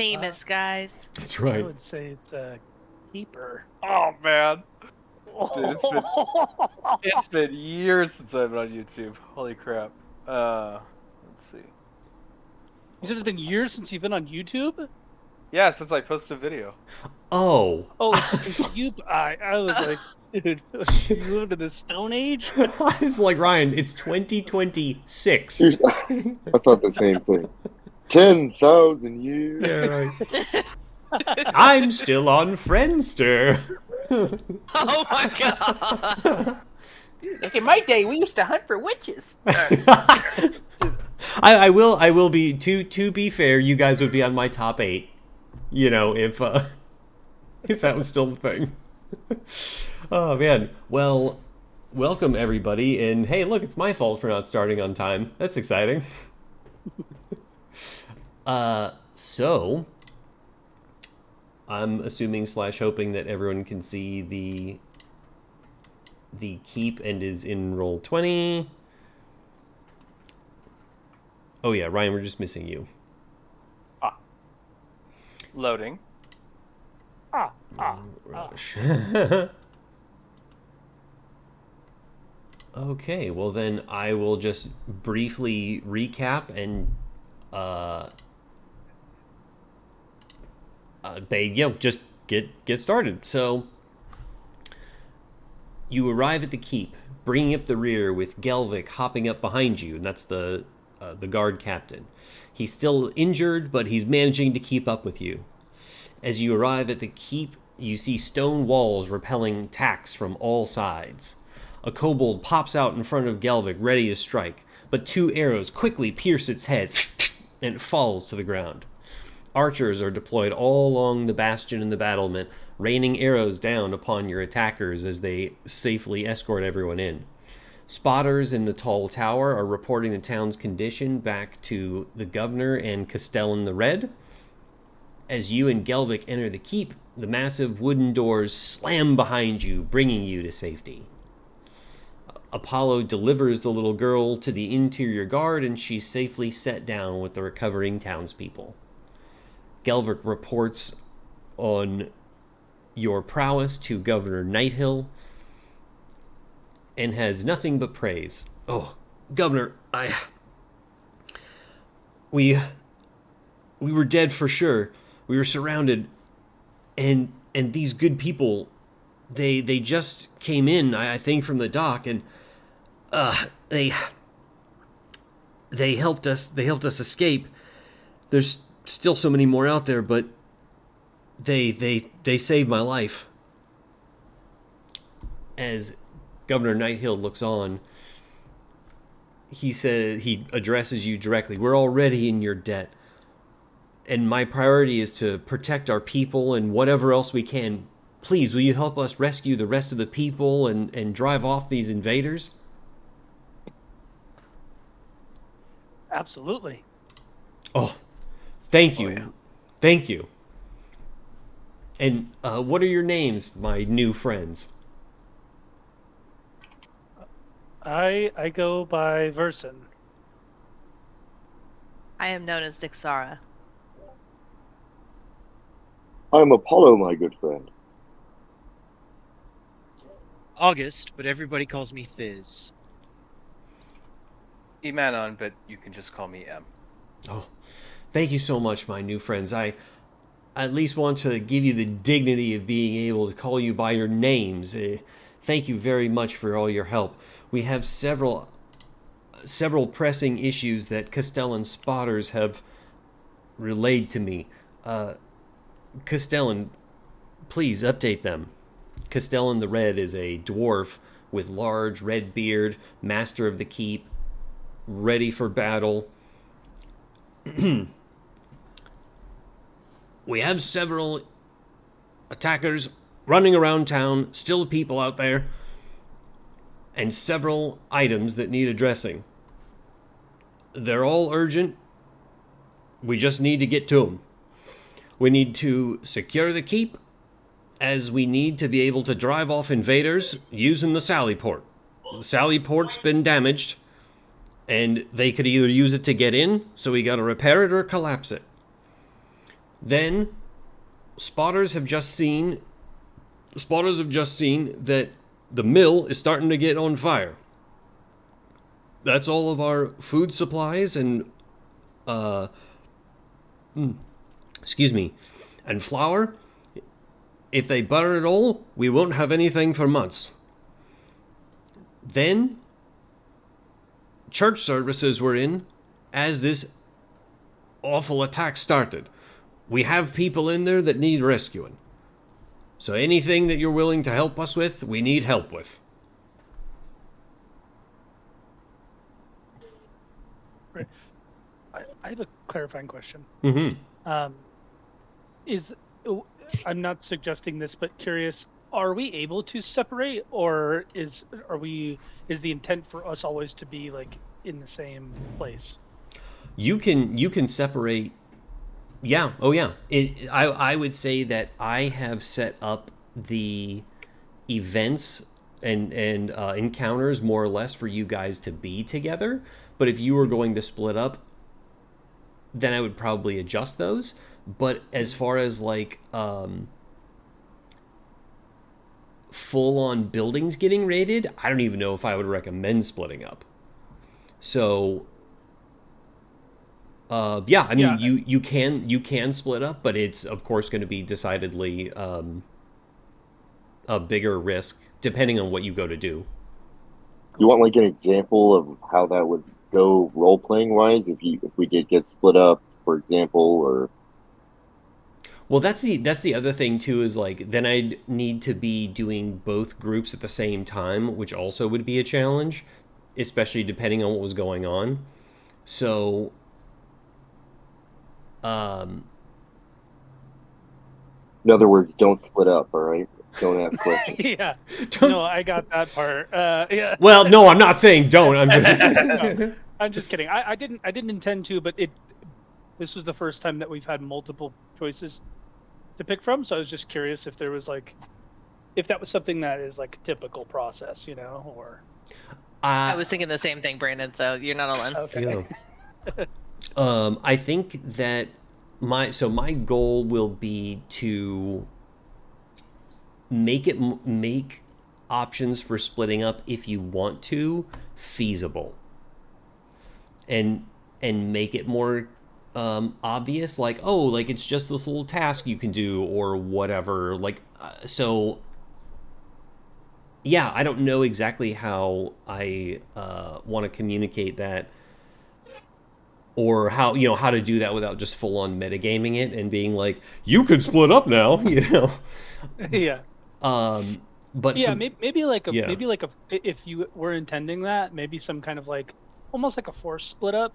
famous, guys. That's I right. would say it's a keeper. Oh man, dude, it's been years since I've been on YouTube. Holy crap. Let's see. You said it's been years since you've been on YouTube? Yeah, since I posted a video. Oh. Oh, it's you. I was like, dude, you lived in the Stone Age? It's like, Ryan, it's 2026. I thought the same thing. 10,000 years. Yeah, right. I'm still on Friendster. Oh my god. Like in my day, we used to hunt for witches. I will be to be fair, you guys would be on my top 8. You know, if that was still the thing. Oh man. Well, welcome everybody, and hey, look, it's my fault for not starting on time. That's exciting. So I'm assuming / hoping that everyone can see the keep and is in roll 20. Oh yeah, Ryan, we're just missing you. Loading. Rush. Okay, well then I will just briefly recap and just get started. So you arrive at the keep, bringing up the rear with Gelvik hopping up behind you, and that's the guard captain. He's still injured, but he's managing to keep up with you. As you arrive at the keep, you see stone walls repelling attacks from all sides. A kobold pops out in front of Gelvik, ready to strike, but 2 arrows quickly pierce its head, and it falls to the ground. Archers are deployed all along the bastion and the battlement, raining arrows down upon your attackers as they safely escort everyone in. Spotters in the tall tower are reporting the town's condition back to the governor and Castellan the Red. As you and Gelvik enter the keep, the massive wooden doors slam behind you, bringing you to safety. Apollo delivers the little girl to the interior guard, and she's safely set down with the recovering townspeople. Gelvik reports on your prowess to Governor Nighthill and has nothing but praise. Oh, Governor, we were dead for sure. We were surrounded, and these good people, they just came in, I think, from the dock, and they helped us escape. There's still so many more out there, but they saved my life. As Governor Nighthill looks on, he addresses you directly. We're already in your debt, and my priority is to protect our people and whatever else we can. Please, will you help us rescue the rest of the people and drive off these invaders? Absolutely. Oh, thank you. Oh, yeah. Thank you. And what are your names, my new friends? I go by Verson. I am known as Dixara. I'm Apollo, my good friend. August, but everybody calls me Fizz. Emanon, but you can just call me M. Oh, thank you so much, my new friends. I at least want to give you the dignity of being able to call you by your names. Thank you very much for all your help. We have several pressing issues that Castellan spotters have relayed to me. Castellan, please update them. Castellan the Red is a dwarf with large red beard, master of the keep, ready for battle. We have several attackers running around town, still people out there, and several items that need addressing. They're all urgent. We just need to get to them. We need to secure the keep, as we need to be able to drive off invaders using the Sally Port. The Sally Port's been damaged, and they could either use it to get in, so we gotta repair it, or collapse it. Then spotters have just seen that the mill is starting to get on fire. That's all of our food supplies and and flour. If they burn it all, we won't have anything for months. Then church services were in as this awful attack started. We have people in there that need rescuing. So anything that you're willing to help us with, we need help with. Right. I have a clarifying question. Mm-hmm. Is I'm not suggesting this, but curious. Are we able to separate, or is the intent for us always to be like in the same place? You can separate. Yeah. Oh yeah. I would say that I have set up the events and encounters more or less for you guys to be together. But if you were going to split up, then I would probably adjust those. But as far as like full on buildings getting raided, I don't even know if I would recommend splitting up. So yeah, I mean, Yeah. you can split up, but it's of course going to be decidedly a bigger risk depending on what you go to do. You want like an example of how that would go role playing wise if we did get split up, for example, or Well, that's the other thing too is like then I'd need to be doing both groups at the same time, which also would be a challenge, especially depending on what was going on. So in other words, don't split up. All right, don't ask questions. Yeah. don't- No, I got that part. Yeah. well, no, I'm not saying don't. I'm just No, I'm just kidding. I didn't intend to, but this was the first time that we've had multiple choices to pick from, so I was just curious if there was like if that was something that is like a typical process, or I was thinking the same thing, Brandon. So you're not alone. okay. Yeah. I think that my goal will be to make options for splitting up if you want to feasible, and make it more obvious, like like it's just this little task you can do or whatever. Like so. Yeah, I don't know exactly how I want to communicate that, or how how to do that without just full on metagaming it and being like, you could split up now, Yeah. But Yeah, for- maybe like a yeah. maybe like a if you were intending that, maybe some kind of like almost like a forced split up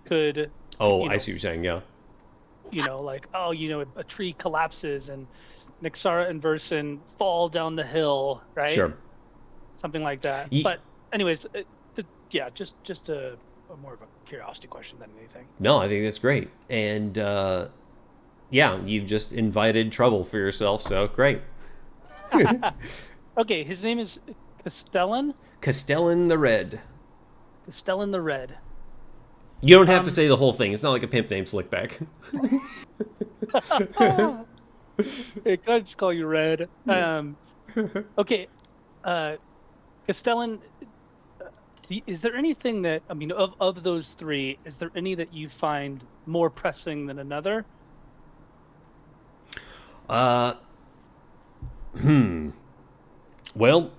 could oh, you I know, see what you're saying. Yeah, like a tree collapses and Nixara and Verson fall down the hill, right? sure. Something like that. Ye- But anyways, yeah, just a more of a curiosity question than anything. No, I think that's great, and yeah, you've just invited trouble for yourself, so great. Okay, his name is Castellan. Castellan the Red. Castellan the Red. You don't have to say the whole thing. It's not like a pimp named Slickback. Hey, can I just call you Red? Okay, Castellan. Is there anything that of those three? Is there any that you find more pressing than another? Well,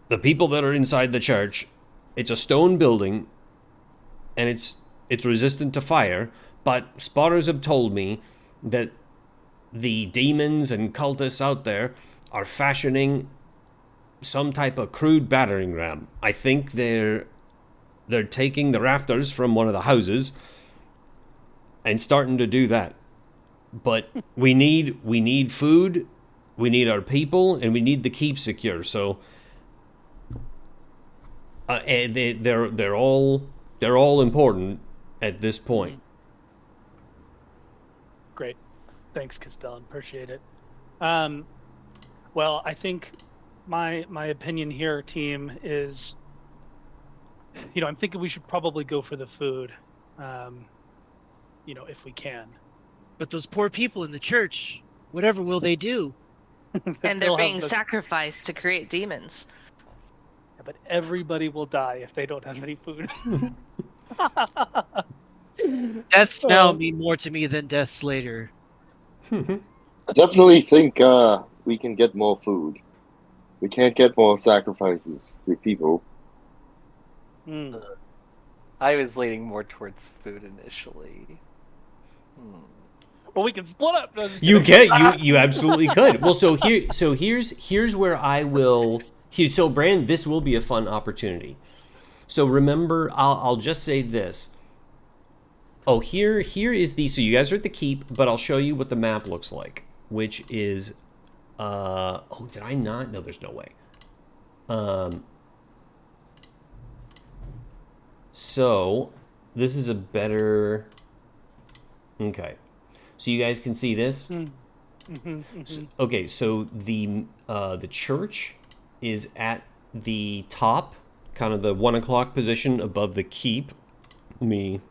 the people that are inside the church, it's a stone building, and it's resistant to fire, but spotters have told me that the demons and cultists out there are fashioning some type of crude battering ram. I think they're taking the rafters from one of the houses and starting to do that. But we need food, we need our people, and we need the keep secure. So and they're all important at this point. Great, thanks, Castellan. Appreciate it. Well, I think my opinion here, team, is I'm thinking we should probably go for the food, if we can. But those poor people in the church, whatever will they do? And They'll they're being have the- sacrificed to create demons. Yeah, but everybody will die if they don't have any food. Deaths now Oh. mean more to me than deaths later. I definitely think we can get more food. We can't get more sacrifices with people. Hmm. I was leaning more towards food initially. Well, we can split up. No, just You kidding. you absolutely could. Well, here's where I will. So Brand, this will be a fun opportunity. So remember, I'll just say this. Oh, here is the. So you guys are at the keep, but I'll show you what the map looks like, which is. Oh, did I not? No, there's no way. So this is a better. Okay, so you guys can see this. Okay, so the church is at the top, kind of the 1 o'clock position above the keep. Let me.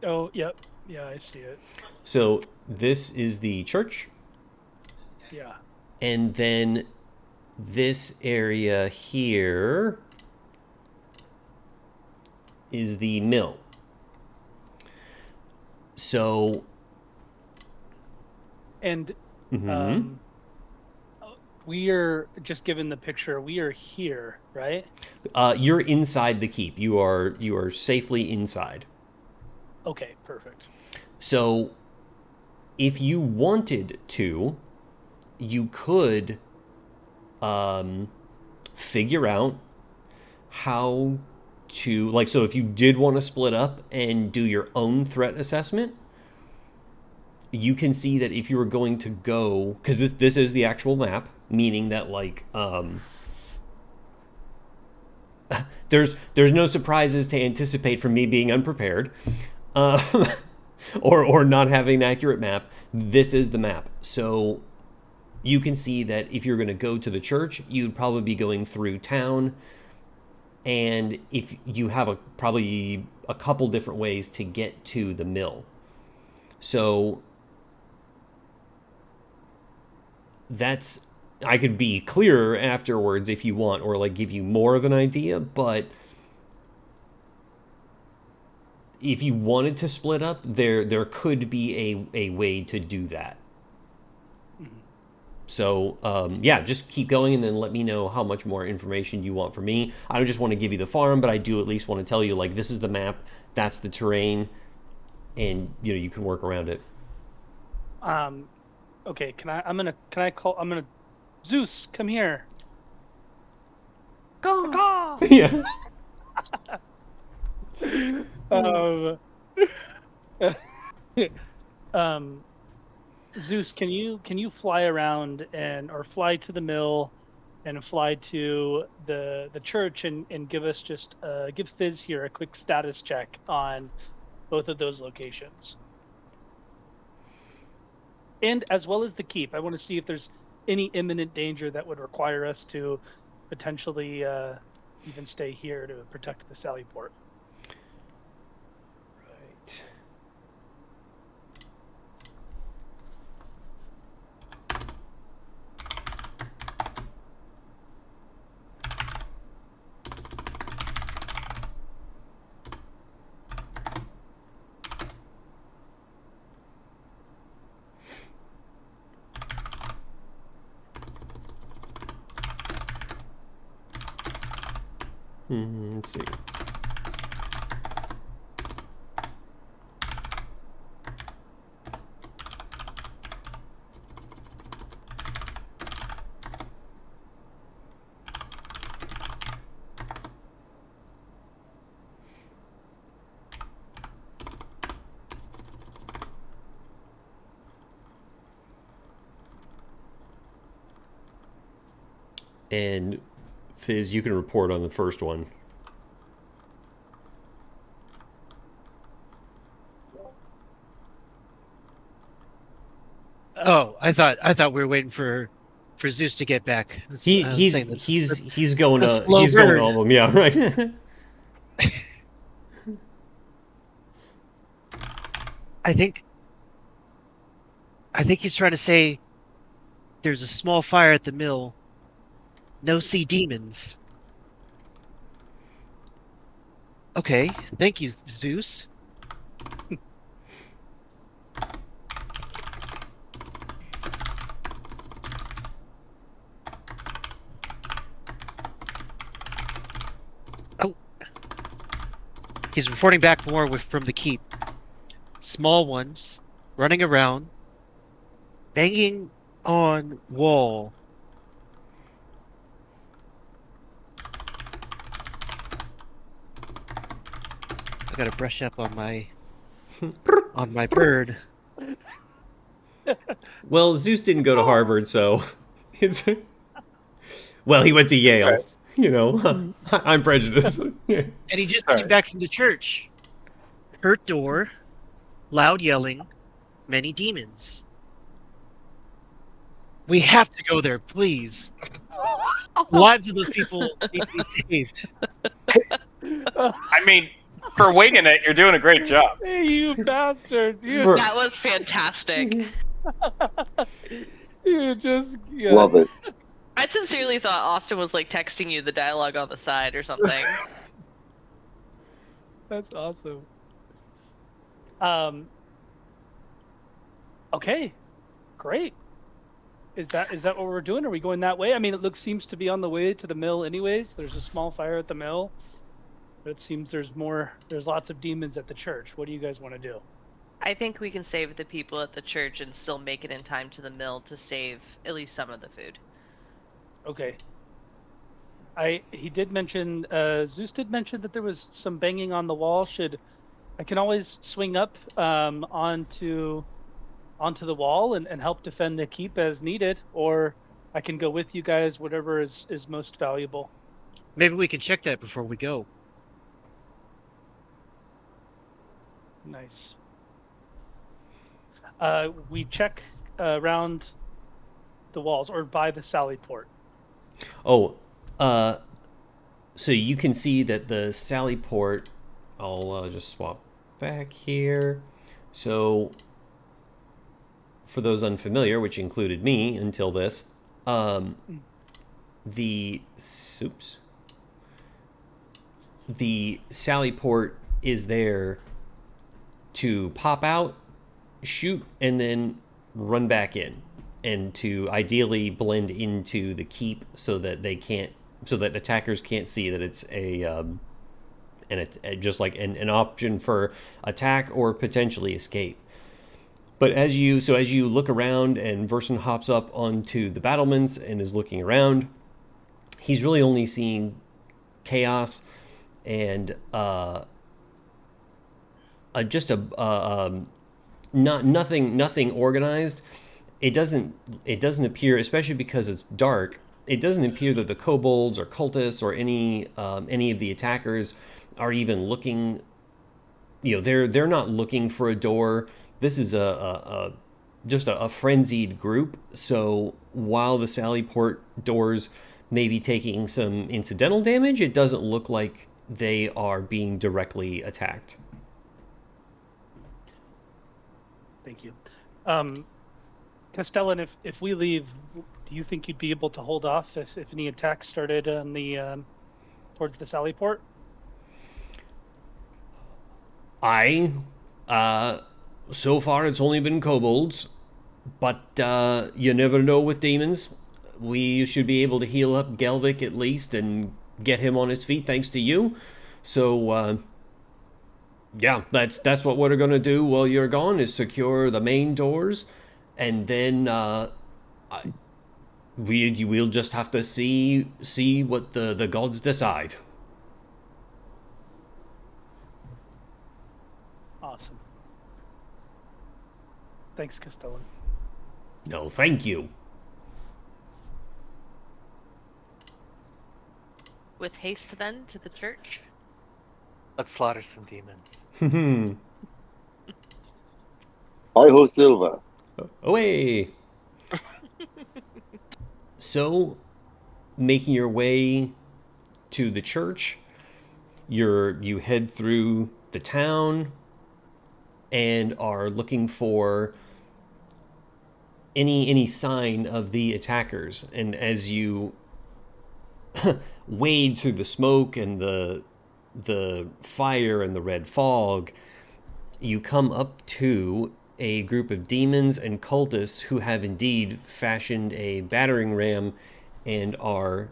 Oh, yep. Yeah, I see it. So this is the church, Yeah. and then this area here is the mill. So. And Mhm. we are just given the picture. We are here, right? You're inside the keep. You are safely inside. Okay, perfect. So, if you wanted to, you could figure out how to, like, so if you did want to split up and do your own threat assessment, you can see that if you were going to go, because this is the actual map, meaning that, like, there's no surprises to anticipate from me being unprepared. Or not having an accurate map. This is the map. So you can see that if you're going to go to the church, you'd probably be going through town. And if you have probably a couple different ways to get to the mill. So I could be clearer afterwards if you want, or like give you more of an idea, but if you wanted to split up, there could be a way to do that. So, yeah, just keep going and then let me know how much more information you want from me. I don't just want to give you the farm, but I do at least want to tell you, like, this is the map, that's the terrain, and, you can work around it. Okay, Zeus, come here. Caw. Yeah. Zeus, can you fly around or fly to the mill and fly to the church and give us give Fizz here a quick status check on both of those locations, and as well as the keep. I want to see if there's any imminent danger that would require us to potentially even stay here to protect the Sally port. Right. Let's see. And Fizz, you can report on the first one. Oh, I thought we were waiting for Zeus to get back. He's going a to slow he's going to bird. all of them. Yeah, right. I think I think he's trying to say there's a small fire at the mill. No sea demons. Okay, thank you, Zeus. Oh, he's reporting back more from the keep. Small ones, running around, banging on wall. I gotta brush up on my bird. Well, Zeus didn't go to Harvard, so it's. Well, he went to Yale. Okay. You know, I'm prejudiced. And he just All came right. back from the church. Hurt door, loud yelling, many demons. We have to go there, please. The lives of those people need to be saved. I mean, for winging it, you're doing a great job. Hey, you bastard! You, For- That was fantastic. you just Love it. I sincerely thought Austin was like texting you the dialogue on the side or something. That's awesome. Okay, great. Is that what we're doing? Are we going that way? I mean, it seems to be on the way to the mill, anyways. There's a small fire at the mill, but it seems there's lots of demons at the church. What do you guys want to do? I think we can save the people at the church and still make it in time to the mill to save at least some of the food. Okay. He did mention Zeus did mention that there was some banging on the wall. I can always swing up onto the wall and help defend the keep as needed, or I can go with you guys, whatever is most valuable. Maybe we can check that before we go. Nice. We check around the walls or by the sally port. Oh, so you can see that the sally port. I'll just swap back here. So, for those unfamiliar, which included me until this, the sally port is there to pop out, shoot, and then run back in, and to ideally blend into the keep so that attackers can't see that it's and it's just like an option for attack or potentially escape. But as you look around and Verson hops up onto the battlements and is looking around, he's really only seeing chaos and nothing organized. It doesn't appear, especially because it's dark. It doesn't appear that the kobolds or cultists or any of the attackers are even looking. You know, they're not looking for a door. This is just a frenzied group. So while the Sallyport doors may be taking some incidental damage, it doesn't look like they are being directly attacked. Thank you. Castellan, if we leave, do you think you'd be able to hold off if any attacks started on the towards the sally port? So far it's only been kobolds, but you never know with demons. We should be able to heal up Gelvik at least and get him on his feet thanks to you. So yeah, that's what we're gonna do while you're gone, is secure the main doors, and then we'll just have to see what the gods decide. Awesome. Thanks, Castellan. No, thank you. With haste, then, to the church. Let's slaughter some demons. Hi-ho, Silva. Away. So, making your way to the church, you head through the town and are looking for any sign of the attackers. And as you wade through the smoke and the fire and the red fog, you come up to a group of demons and cultists who have indeed fashioned a battering ram and are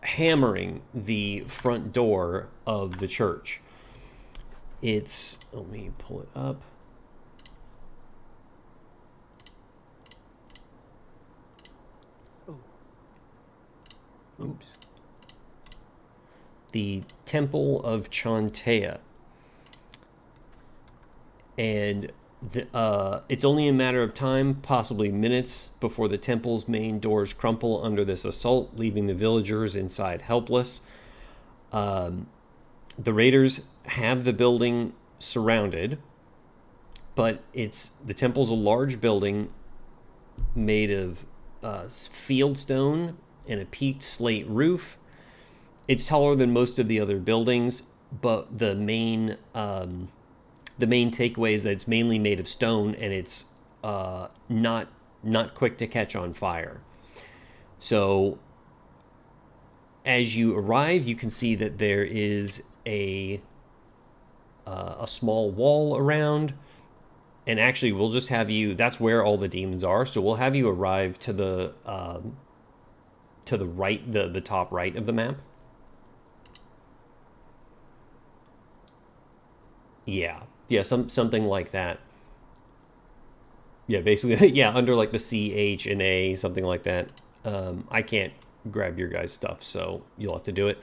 hammering the front door of the church. It's, let me pull it up. Oops. The Temple of Chantea. And it's only a matter of time, possibly minutes, before the temple's main doors crumple under this assault, leaving the villagers inside helpless. The raiders have the building surrounded, but the temple's a large building made of fieldstone and a peaked slate roof. It's taller than most of the other buildings, but the main takeaway is that it's mainly made of stone, and it's not quick to catch on fire. So as you arrive, you can see that there is a small wall around, and actually we'll just have you, that's where all the demons are, so we'll have you arrive to the right, the top right of the map. Yeah, something like that. Yeah, basically, yeah, under like the C, H, and A, something like that. I can't grab your guys' stuff, so you'll have to do it.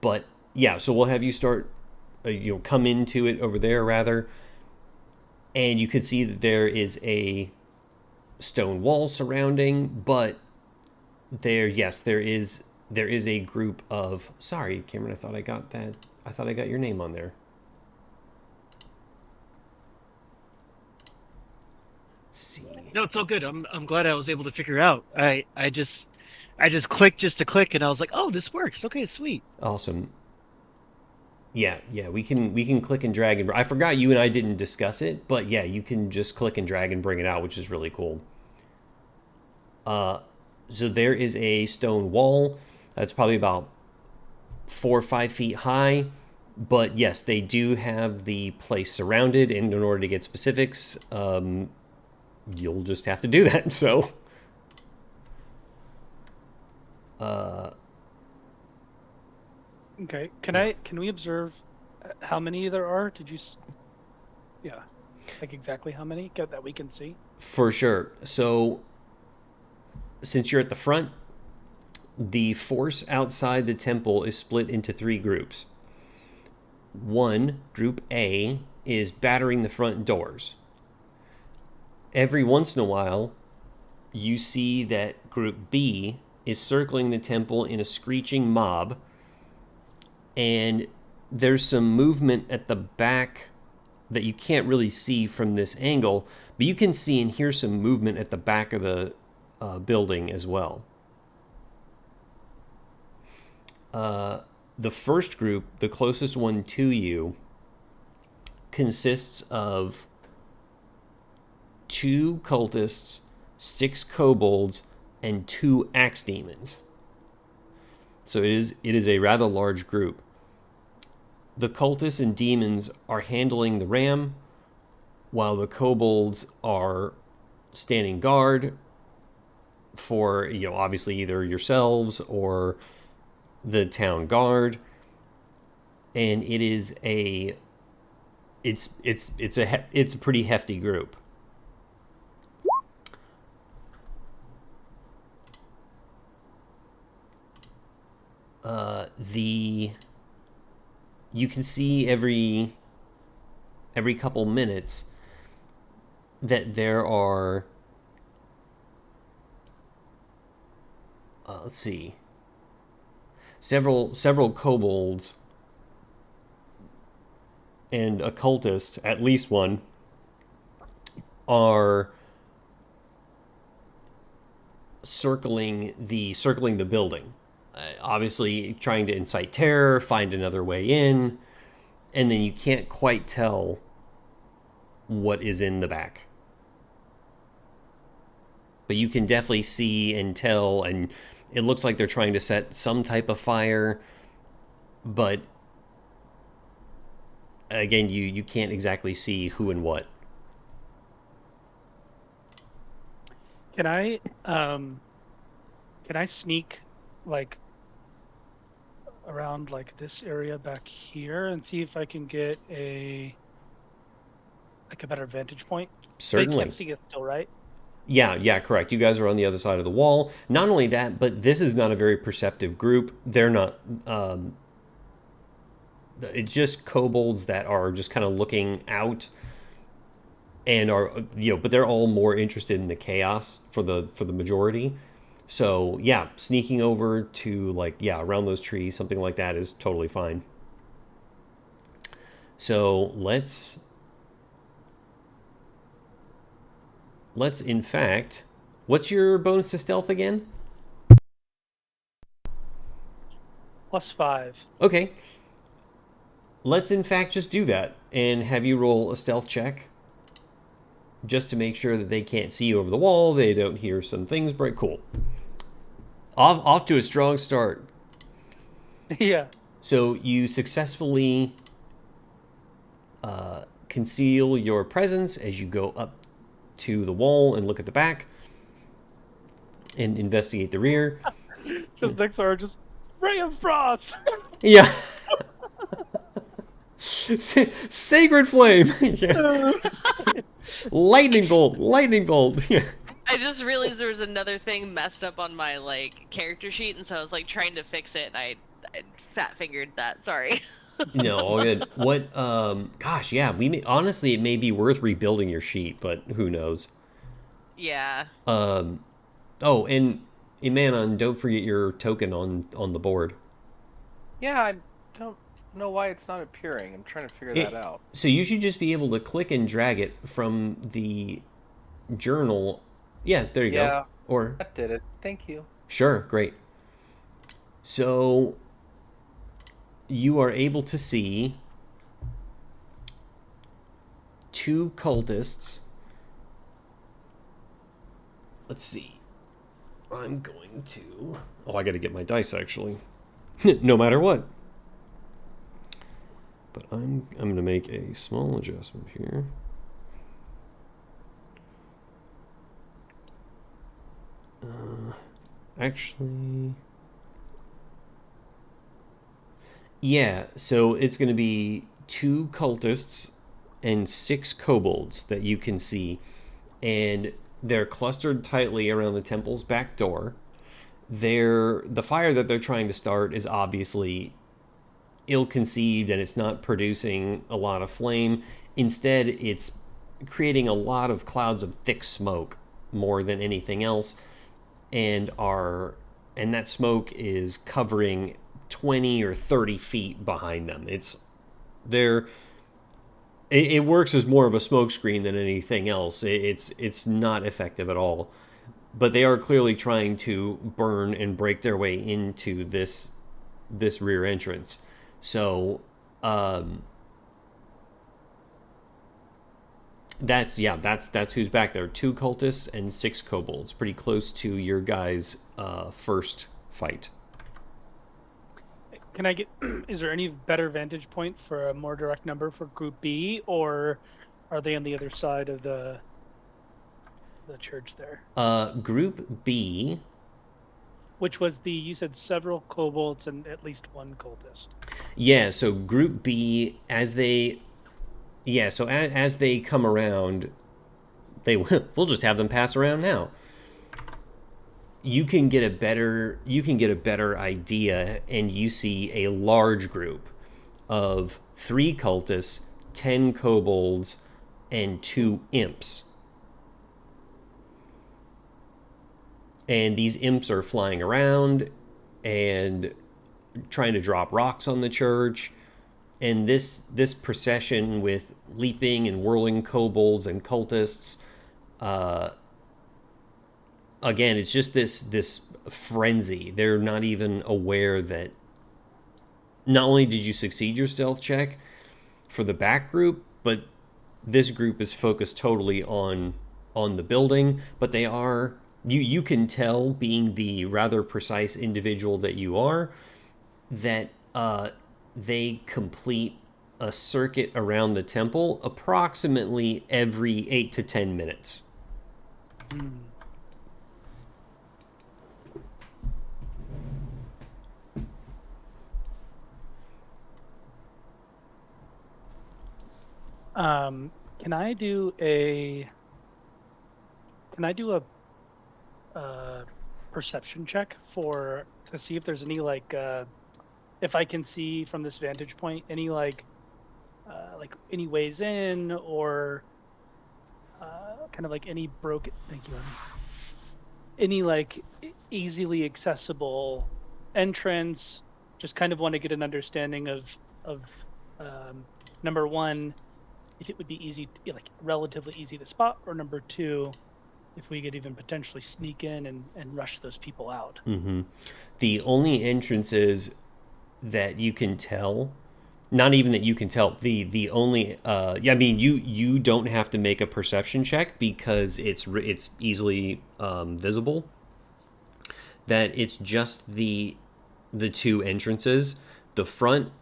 But yeah, so we'll have you start, you'll come into it over there, rather, and you can see that there is a stone wall surrounding, but there is a group of, sorry, Cameron, I thought I got your name on there. See. No, it's all good. I'm glad I was able to figure out. I just clicked just to click, and I was like, oh, this works. Okay, sweet. Awesome. Yeah, we can click and drag, and I forgot you and I didn't discuss it, but yeah, you can just click and drag and bring it out, which is really cool. So there is a stone wall that's probably about 4 or 5 feet high, but yes, they do have the place surrounded, and in order to get specifics, you'll just have to do that. So Okay. Can we observe how many there are? Yeah, like exactly how many that we can see? For sure. So since you're at the front, the force outside the temple is split into 3 groups. One, Group A, is battering the front doors. Every once in a while, you see that Group B is circling the temple in a screeching mob, and there's some movement at the back that you can't really see from this angle, but you can see and hear some movement at the back of the building as well. The first group, the closest one to you, consists of 2 cultists, 6 kobolds, and 2 axe demons. So it is a rather large group. The cultists and demons are handling the ram, while the kobolds are standing guard for, obviously either yourselves or the town guard. And it's a pretty hefty group. You can see every couple minutes that there are let's see, several kobolds and a cultist, at least one, are circling the building. Obviously trying to incite terror, find another way in, and then you can't quite tell what is in the back. but you can definitely see and tell, and it looks like they're trying to set some type of fire, but again, you can't exactly see who and what. Can I sneak like around like this area back here and see if I can get a better vantage point? They Certainly. can't see us still, right? Yeah, correct. You guys are on the other side of the wall. Not only that, but this is not a very perceptive group. They're not. It's just kobolds that are just kind of looking out, and are but they're all more interested in the chaos for the majority. So yeah, sneaking over to like around those trees, something like that is totally fine. So let's in fact, what's your bonus to stealth again? +5. Okay. Let's in fact just do that and have you roll a stealth check just to make sure that they can't see you over the wall, they don't hear some things break. Cool. Off to a strong start. Yeah. So you successfully conceal your presence as you go up to the wall and look at the back and investigate the rear. Just next are just ray of frost. Yeah. Sacred flame. Yeah. Lightning bolt. Lightning bolt. Yeah. I just realized there was another thing messed up on my like character sheet, and so I was like trying to fix it, and I fat fingered that. Sorry. No, all good. What? Gosh, yeah. Honestly, it may be worth rebuilding your sheet, but who knows? Yeah. Oh, and Imanon, don't forget your token on the board. Yeah, I don't know why it's not appearing. I'm trying to figure that out. So you should just be able to click and drag it from the journal. Yeah, there you go. Or that did it. Thank you. Sure, great. So you are able to see 2 cultists. Let's see. I'm going to... Oh, I got to get my dice, actually. No matter what. But I'm going to make a small adjustment here. Actually... Yeah, so it's going to be 2 cultists and 6 kobolds that you can see. And they're clustered tightly around the temple's back door. The fire that they're trying to start is obviously ill-conceived, and it's not producing a lot of flame. Instead, it's creating a lot of clouds of thick smoke more than anything else, and that smoke is covering 20 or 30 feet behind them. It works as more of a smokescreen than anything else. It's not effective at all. But they are clearly trying to burn and break their way into this rear entrance. So that's who's back there. 2 cultists and 6 kobolds, pretty close to your guys' first fight. Can I get? Is there any better vantage point for a more direct number for Group B, or are they on the other side of the church there? Group B. Which was you said several kobolds and at least 1 cultist. Yeah, so Group B, as they come around, we'll just have them pass around now. You can get a better idea, and you see a large group of 3 cultists, 10 kobolds, and 2 imps. And these imps are flying around and trying to drop rocks on the church. And this procession with leaping and whirling kobolds and cultists, again, it's just this frenzy. They're not even aware that not only did you succeed your stealth check for the back group, but this group is focused totally on the building, but they are You can tell, being the rather precise individual that you are, that they complete a circuit around the temple approximately every 8 to 10 minutes. Can I do a perception check to see if there's any if I can see from this vantage point any any ways in, or kind of like any broken, thank you, honey, any easily accessible entrance. Just kind of want to get an understanding of number one, if it would be easy, relatively easy to spot, or number two, if we could even potentially sneak in and rush those people out. The only entrances that you can tell, not even that you can tell, the only I mean, you don't have to make a perception check because it's easily visible, that it's just the two entrances, the front,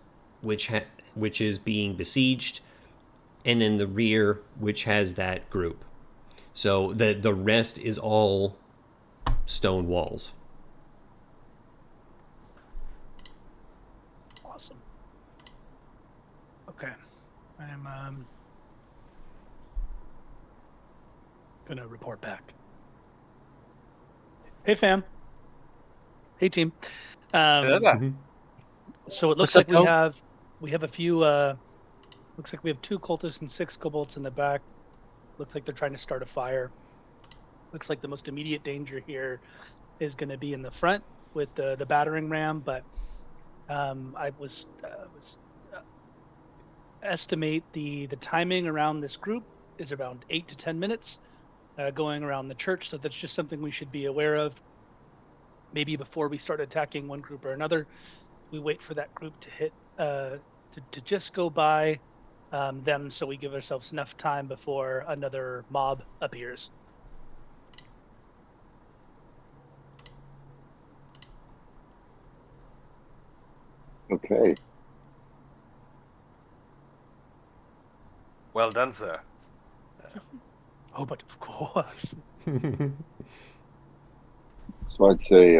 which is being besieged, and then the rear, which has that group. So the rest is all stone walls. Awesome. Okay. I'm gonna report back. Hey fam. Hey team. So it looks like we have a few looks like we have 2 cultists and 6 kobolds in the back. Looks like they're trying to start a fire. Looks like the most immediate danger here is going to be in the front with the battering ram, but I was estimate the timing around this group is around 8 to 10 minutes going around the church, so that's just something we should be aware of. Maybe before we start attacking one group or another, we wait for that group to hit to just go by them, so we give ourselves enough time before another mob appears. Okay. Well done, sir. Oh, but of course. So I'd say,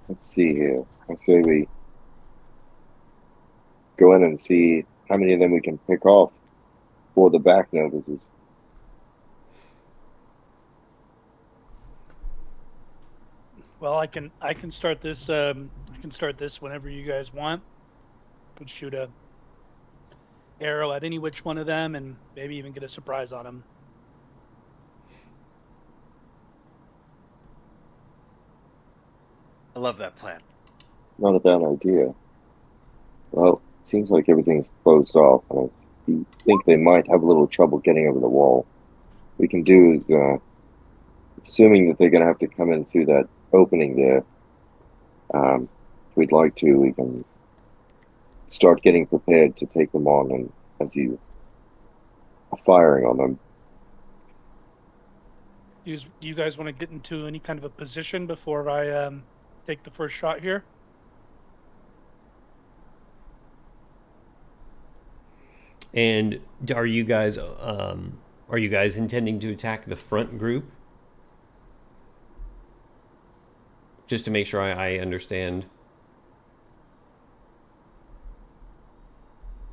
let's see here. I say we go in and see how many of them we can pick off for the back notices. Well, I can start this. I can start this whenever you guys want. Could shoot a arrow at any which one of them, and maybe even get a surprise on them. I love that plan. Not a bad idea. Well, it seems like everything's closed off, and I think they might have a little trouble getting over the wall. What we can do is, assuming that they're going to have to come in through that opening there, if we'd like to, we can start getting prepared to take them on, and as you are firing on them. Do you guys want to get into any kind of a position before I take the first shot here? And are you guys intending to attack the front group? Just to make sure I understand.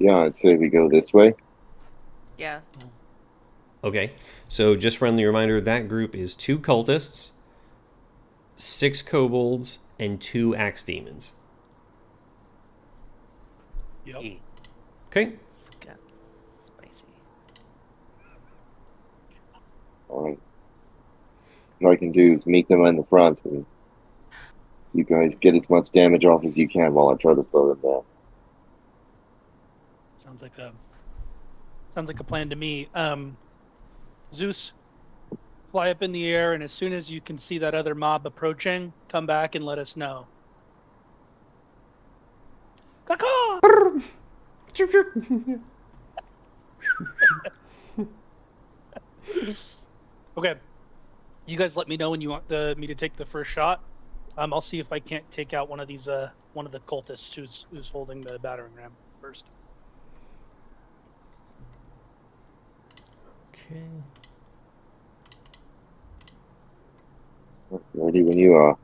Yeah, I'd say we go this way. Yeah. Okay, so just friendly reminder, that group is 2 cultists, 6 kobolds, and 2 axe demons. Yep. Okay. Spicy. All right. What I can do is meet them in the front, and you guys get as much damage off as you can while I try to slow them down. Sounds like a plan to me. Zeus, fly up in the air, and as soon as you can see that other mob approaching, come back and let us know. Caw-caw! Okay. You guys let me know when you want me to take the first shot. I'll see if I can't take out one of these one of the cultists who's holding the battering ram first. Okay. Ready when you are.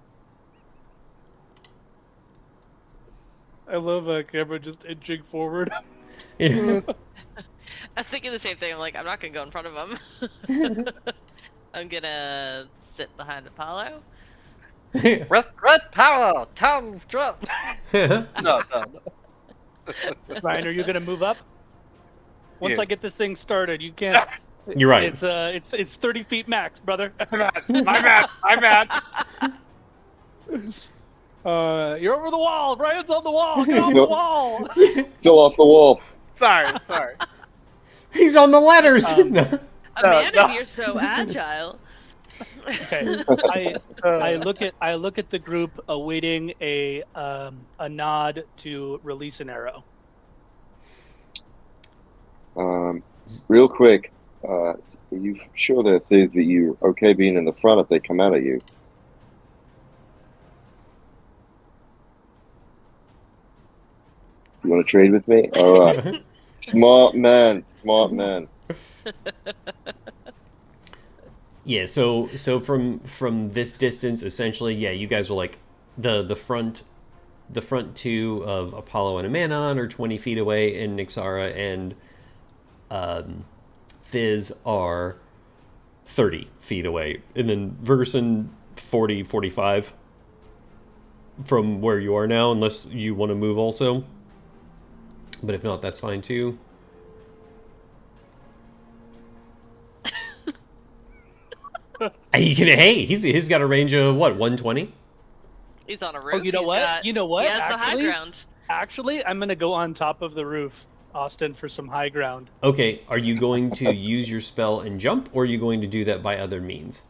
I love Cameron just inching forward. Yeah. I was thinking the same thing. I'm like, I'm not gonna go in front of him. I'm gonna sit behind Apollo. With great power comes great. No. Ryan, are you gonna move up? Once Yeah. I get this thing started, you can't. You're right. It's 30 feet max, brother. My bad. You're over the wall. Ryan's on the wall. Get off the Yep. wall. Fell off the wall. Sorry. He's on the ladders. Um, Amanda, no. you're so agile. Okay. I look at the group awaiting a nod to release an arrow. Real quick, are you sure that there's that you okay being in the front if they come out at you? You want to trade with me? All right. Smart man. Yeah, so from this distance, essentially, yeah, you guys are like the front two of Apollo and Amanon are 20 feet away, and Nixara and Fizz are 30 feet away, and then Verson 40, 45 from where you are now, unless you want to move also. But if not, that's fine too. Hey, he's got a range of what, 120? He's on a roof. Oh, you know what? You know what? He has the high ground. Actually, I'm gonna go on top of the roof, Austin, for some high ground. Okay, are you going to use your spell and jump, or are you going to do that by other means?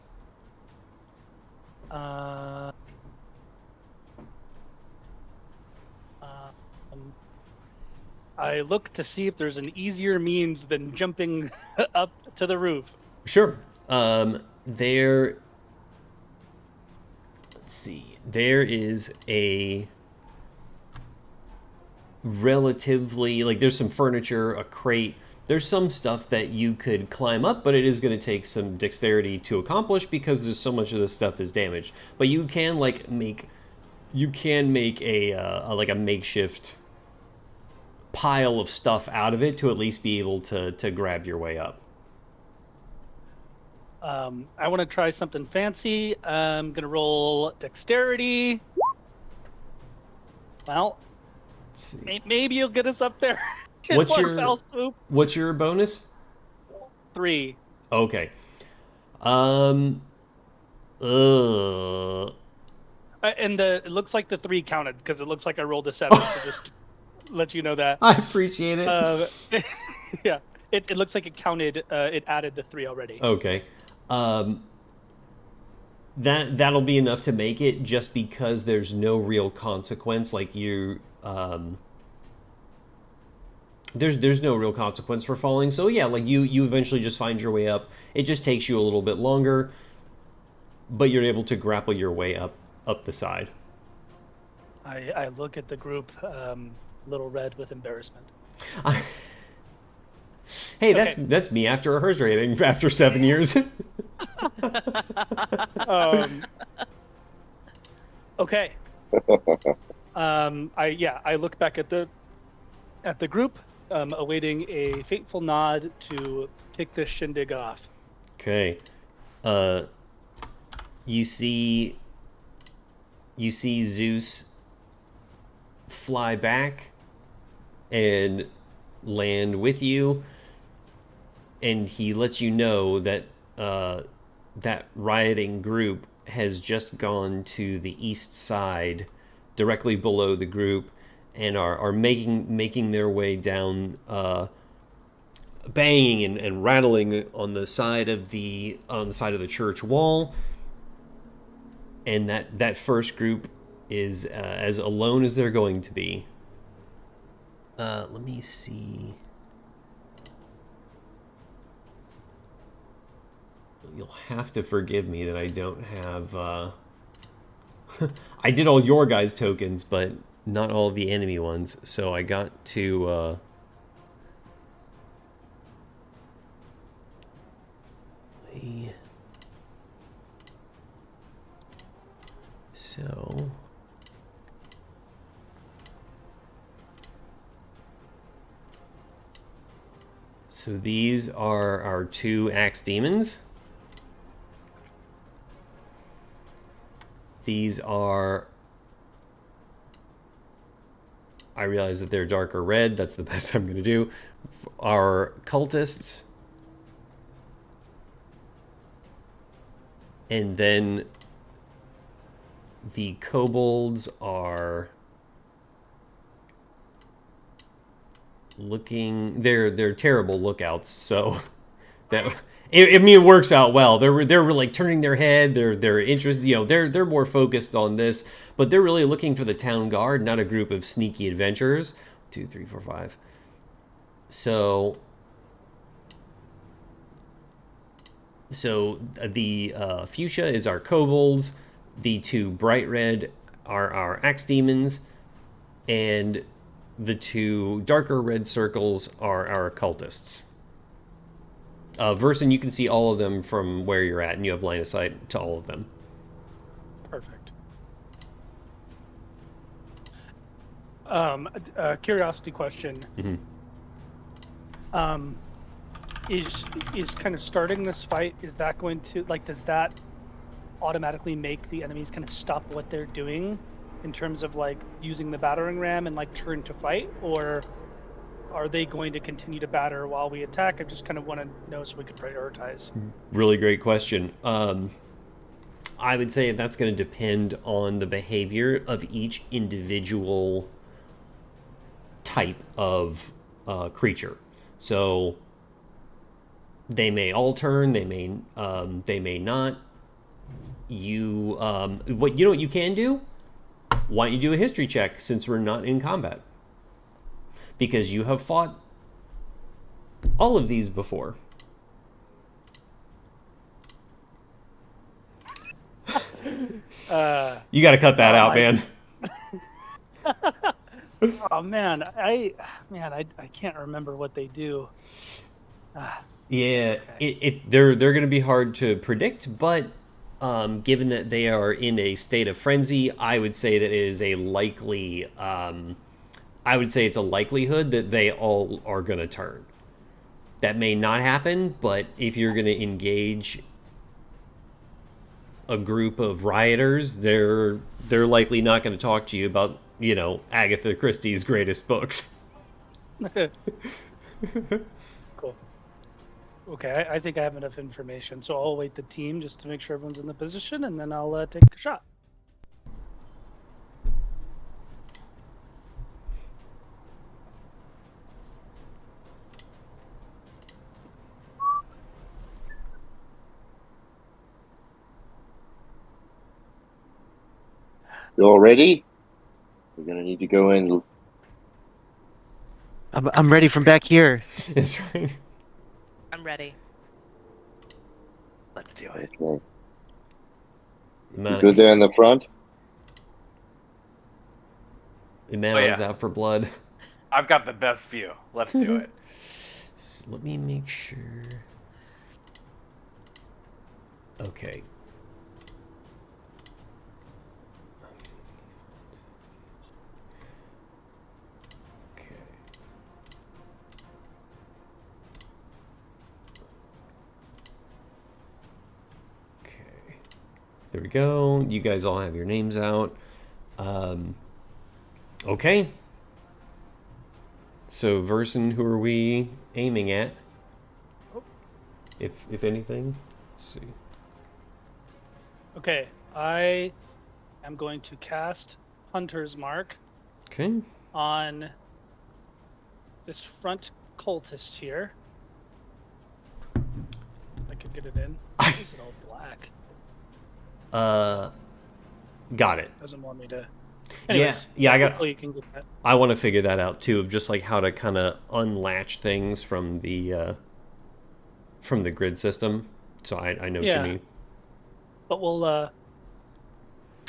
I look to see if there's an easier means than jumping up to the roof. Sure. There. Let's see. There is a relatively, like, there's some furniture, a crate. There's some stuff that you could climb up, but it is going to take some dexterity to accomplish because there's so much of this stuff is damaged. But you can make a makeshift pile of stuff out of it to at least be able to grab your way up. I want to try something fancy. I'm gonna roll dexterity. Well, maybe you'll get us up there. in What's one your fell swoop. What's your bonus? 3. Okay. And it looks like the 3 counted because it looks like I rolled a 7. So just let you know that. I appreciate it. Yeah, it looks like it counted. It added the 3 already. Okay. That'll be enough to make it, just because there's no real consequence. Like there's no real consequence for falling. So yeah, like you eventually just find your way up. It just takes you a little bit longer, but you're able to grapple your way up the side. I look at the group, little red with embarrassment. Hey, Okay. that's me after a hers rating after 7 years. Okay. I look back at the group, awaiting a fateful nod to kick this shindig off. Okay. You see Zeus fly back and land with you, and he lets you know that that rioting group has just gone to the east side, directly below the group, and are making their way down, banging and rattling on the side of the church wall. And that first group is as alone as they're going to be. Let me see. You'll have to forgive me that I don't have... I did all your guys' tokens, but not all of the enemy ones. So I got to... So... So these are our 2 axe demons. These are... I realize that they're darker red. That's the best I'm going to do. Our cultists. And then the kobolds are looking... They're terrible lookouts, so that... I mean, it works out well. They're like turning their head. They're interested. You know, they're more focused on this, but they're really looking for the town guard, not a group of sneaky adventurers. 2, 3, 4, 5. So the fuchsia is our kobolds. The 2 bright red are our axe demons, and the 2 darker red circles are our cultists. Verson, you can see all of them from where you're at, and you have line of sight to all of them. Perfect. Curiosity question. Mm-hmm. Is kind of starting this fight, is that going to, like, does that automatically make the enemies kind of stop what they're doing in terms of, like, using the battering ram and, like, turn to fight? Or are they going to continue to batter while we attack? I just kind of want to know so we could prioritize. Really great question. I would say that's going to depend on the behavior of each individual type of creature. So they may all turn, they may not. You know what you can do? Why don't you do a history check since we're not in combat? Because you have fought all of these before. You got to cut that out, man. Oh man, I can't remember what they do. Yeah, they're going to be hard to predict, but given that they are in a state of frenzy, I would say that it is a likely. I would say it's a likelihood that they all are going to turn. That may not happen, but if you're going to engage a group of rioters, they're likely not going to talk to you about, you know, Agatha Christie's greatest books. Cool. Okay, I think I have enough information, so I'll wait the team just to make sure everyone's in the position, and then I'll take a shot. You all ready? We're gonna need to go in. I'm ready from back here. That's right. I'm ready. Let's do it. Okay. You good there in the front? The man's yeah. out for blood. I've got the best view. Let's do it. So let me make sure. Okay. There we go. You guys all have your names out. Okay. So, Verson, who are we aiming at? If anything? Let's see. Okay, I am going to cast Hunter's Mark Okay. on this front cultist here. I could get it in. Why is it all black? Got it. Doesn't want me to. Anyways, yeah, I got. hopefully you can get that. I want to figure that out too, of just like how to kind of unlatch things from the grid system. So I know what Yeah. you mean. But we'll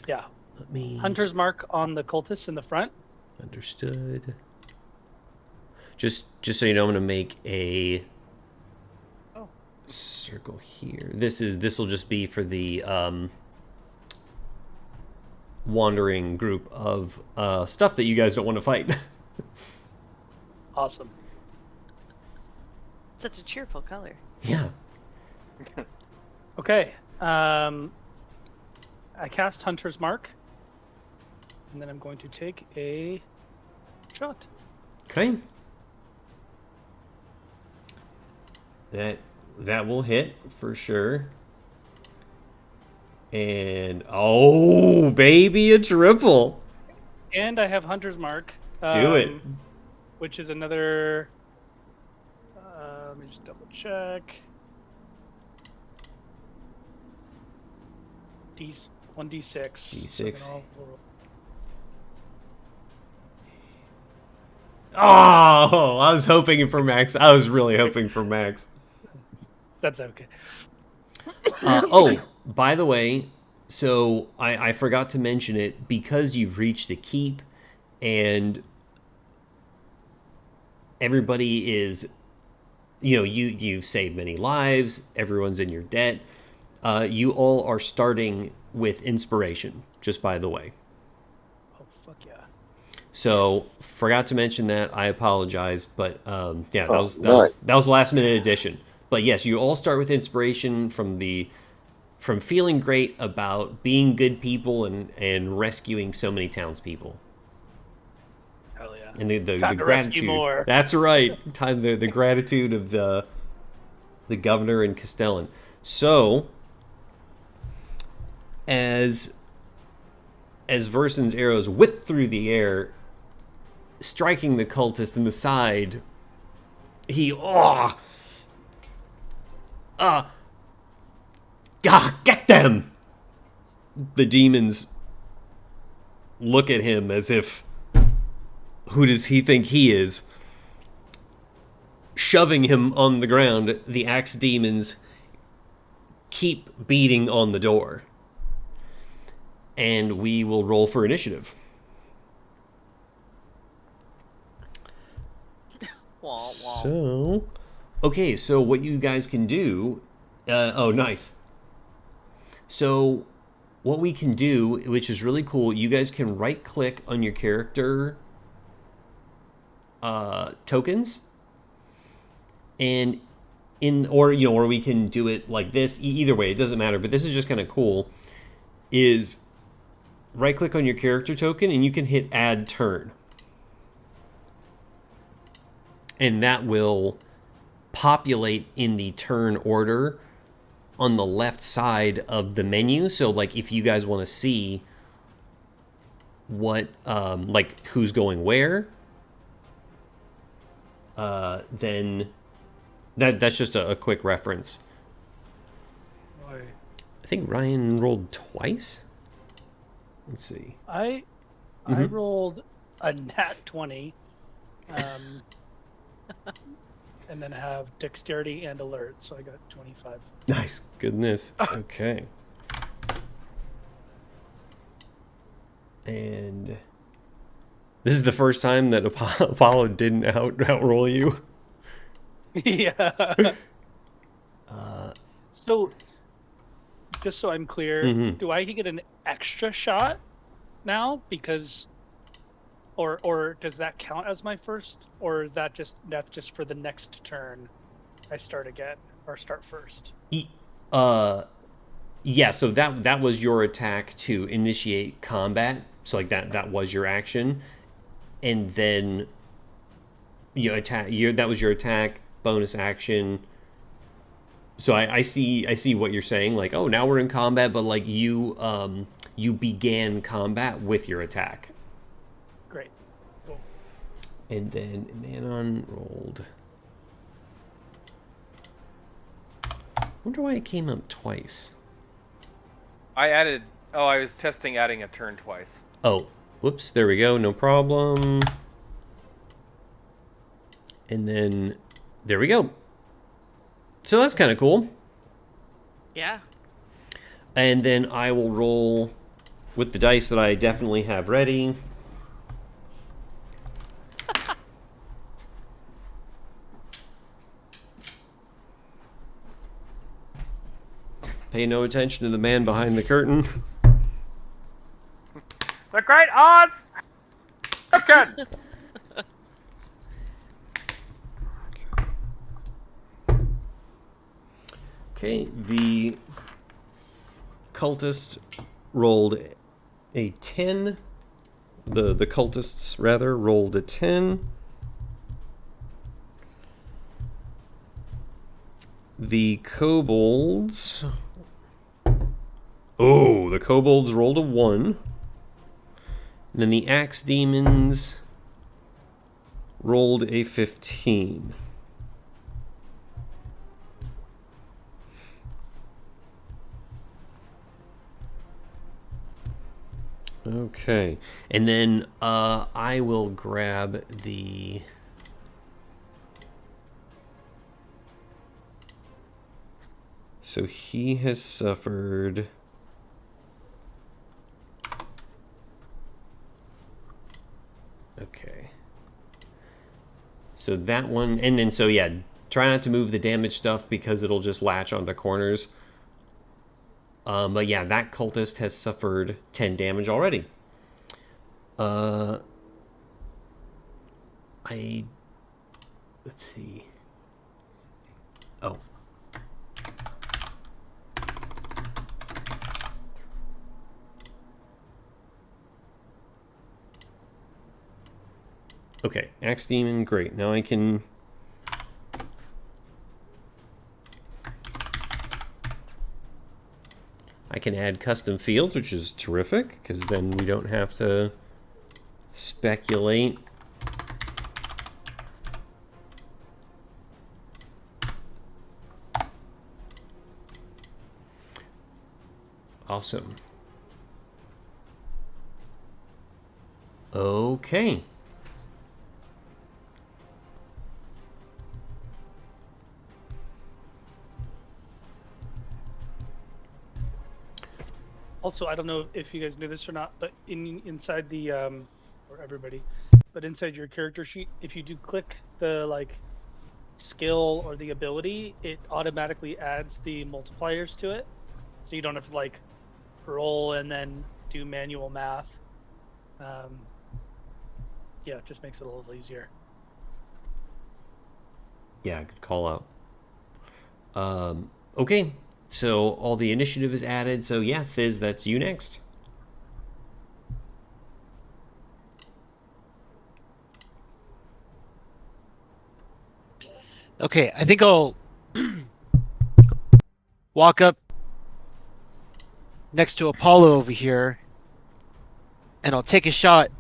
yeah. Let me... Hunter's mark on the cultists in the front. Understood. Just so you know, I'm going to make a circle here. This will just be for the wandering group of stuff that you guys don't want to fight. Awesome. Such a cheerful color. Yeah. Okay. I cast Hunter's Mark, and then I'm going to take a shot. Okay. That will hit for sure. And oh, baby, a triple. And I have Hunter's Mark. Do it. Which is another. Let me just double check. 1d6. D6. So Oh, I was hoping for max. I was really hoping for max. that's okay. Oh, by the way, so I forgot to mention it, because you've reached a keep and everybody is, you've saved many lives, everyone's in your debt. You all are starting with inspiration, just by the way. Oh, fuck yeah. So, forgot to mention that. I apologize, but yeah, nice. that was last minute addition. But yes, you all start with inspiration from feeling great about being good people and rescuing so many townspeople. Hell yeah. And the Time to rescue gratitude. more. That's right. The gratitude of the governor and Castellan. So, as Versen's arrows whip through the air, striking the cultist in the side, he get them! The demons look at him as if, who does he think he is? Shoving him on the ground, the axe demons keep beating on the door. And we will roll for initiative. Wah, wah. So, okay, so what you guys can do... oh, nice. So, what we can do, which is really cool, you guys can right-click on your character tokens, and or we can do it like this. Either way, it doesn't matter, but this is just kind of cool, is right-click on your character token, and you can hit Add Turn. And that will populate in the turn order on the left side of the menu. So, like, if you guys want to see what, like, who's going where, then that's just a quick reference. Boy. I think Ryan rolled twice. Let's see. I Mhm. rolled a nat 20. And then have dexterity and alert, so I got 25. Nice. Goodness. Okay. And this is the first time that Apollo didn't outroll you. Yeah. So, just so I'm clear, Mhm. do I get an extra shot now because, or does that count as my first, or is that's just for the next turn? I start again or start first. Yeah. So that was your attack to initiate combat. So like that was your action, and then you attack. That was your attack bonus action. So I see what you're saying. Like, oh, now we're in combat, but like you began combat with your attack. Great. Cool. And then Manon rolled. I wonder why it came up twice. I was testing adding a turn twice. Oh, whoops, there we go, no problem. And then, there we go. So that's kind of cool. Yeah. And then I will roll with the dice that I definitely have ready. Pay no attention to the man behind the curtain. The Great Oz! Okay. Okay, the cultist rolled a 10. The cultists, rather, rolled a 10. The kobolds... Oh, the kobolds rolled a 1. And then the axe demons rolled a 15. Okay, and then I will grab the... So he has suffered... Okay. So that one, and then so yeah, try not to move the damage stuff because it'll just latch onto corners. But yeah, that cultist has suffered 10 damage already. Let's see. Oh. Okay, Axe Demon, great. Now I can... add custom fields, which is terrific, because then we don't have to speculate. Awesome. Okay. Also, I don't know if you guys knew this or not, but inside the or everybody, but inside your character sheet, if you do click the like skill or the ability, it automatically adds the multipliers to it, so you don't have to like roll and then do manual math. Yeah, it just makes it a little easier. Yeah, good call out. Okay. So all the initiative is added. So yeah, Fizz, that's you next. Okay, I think I'll walk up next to Apollo over here, and I'll take a shot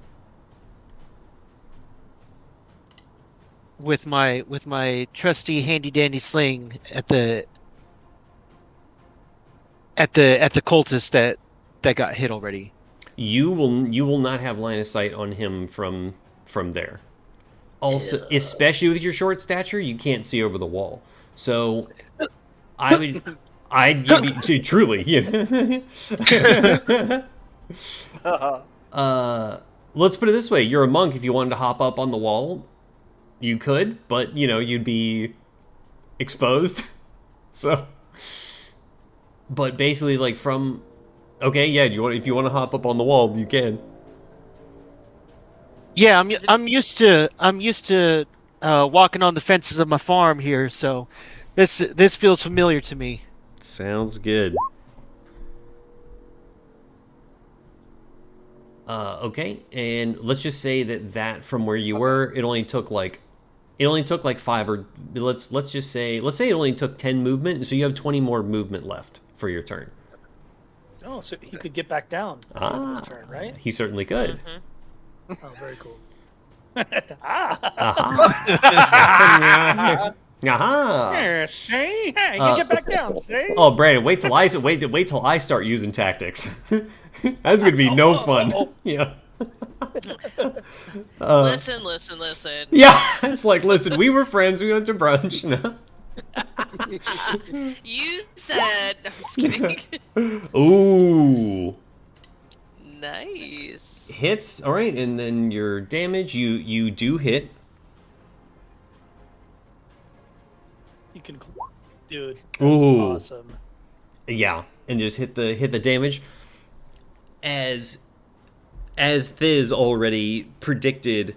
with my trusty handy dandy sling at the cultist that got hit already. You will not have line of sight on him from there. Also, especially with your short stature, you can't see over the wall. So I'd give you truly. Yeah. Let's put it this way: you're a monk. If you wanted to hop up on the wall, you could, but you'd be exposed. So, but basically, like from, okay, yeah. If you want to hop up on the wall, you can. Yeah, I'm used to walking on the fences of my farm here, so this feels familiar to me. Sounds good. Okay, and let's just say that from where you were, it only took like 5 or let's say it only took 10 movement, so you have 20 more movement left for your turn. Oh, so he could get back down for his turn, right? He certainly could. Mm-hmm. Oh, very cool. Aha. Yeah, see? Hey, you get back down, see? Oh, Brandon, wait till I start using tactics. That's gonna be no fun. Yeah. Listen. Yeah, it's like, listen, we were friends. We went to brunch. No. You said. No, I'm just kidding. Ooh. Nice. Hits. All right, and then your damage, you do hit. You can, dude. That's Ooh. awesome. Yeah, and just hit the damage. As Thiz already predicted,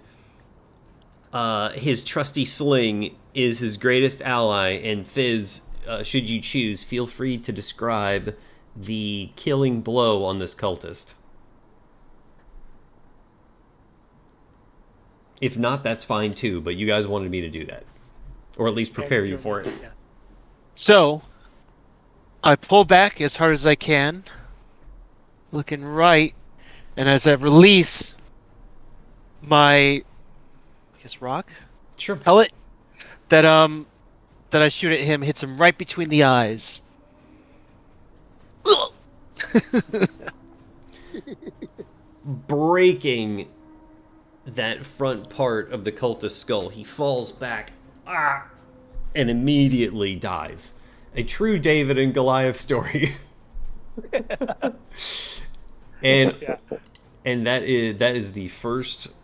his trusty sling is his greatest ally, and Thiz, should you choose, feel free to describe the killing blow on this cultist. If not, that's fine too, but you guys wanted me to do that. Or at least prepare you for it. Yeah. So, I pull back as hard as I can, looking right, and as I release my, I guess, rock Sure. pellet that I shoot at him hits him right between the eyes. Breaking that front part of the cultist's skull, he falls back, and immediately dies. A true David and Goliath story. and Yeah. and that is the first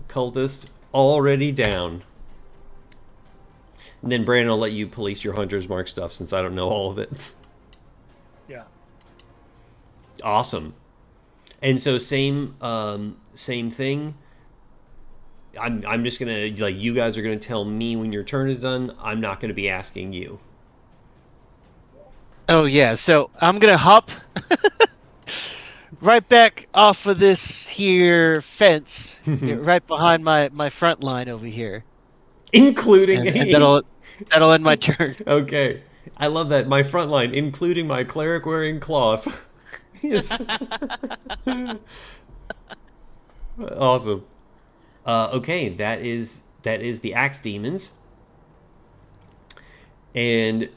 cultist already down. And then Brandon, I'll let you police your hunter's mark stuff since I don't know all of it. Yeah. Awesome. And so same thing. I'm just gonna, like, you guys are gonna tell me when your turn is done. I'm not gonna be asking you. Oh yeah, so I'm gonna hop right back off of this here fence, right behind my front line over here, Including and that'll end my turn. Okay. I love that. My front line, including my cleric wearing cloth. Yes. Awesome. Okay, that is the axe demons. And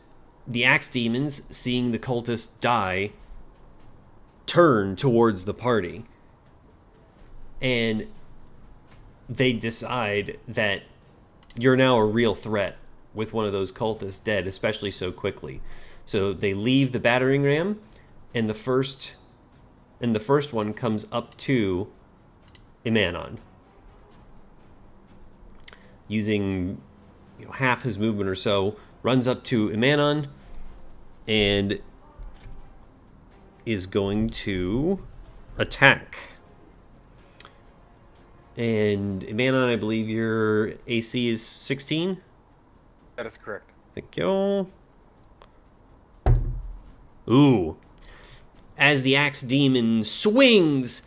the axe demons, seeing the cultists die, turn towards the party. And they decide that you're now a real threat with one of those cultists dead, especially so quickly. So they leave the battering ram, and the first one comes up to Imanon, using half his movement or so, runs up to Imanon and is going to attack. And Imanon, I believe your AC is 16? That is correct. Thank you. Ooh. As the axe demon swings,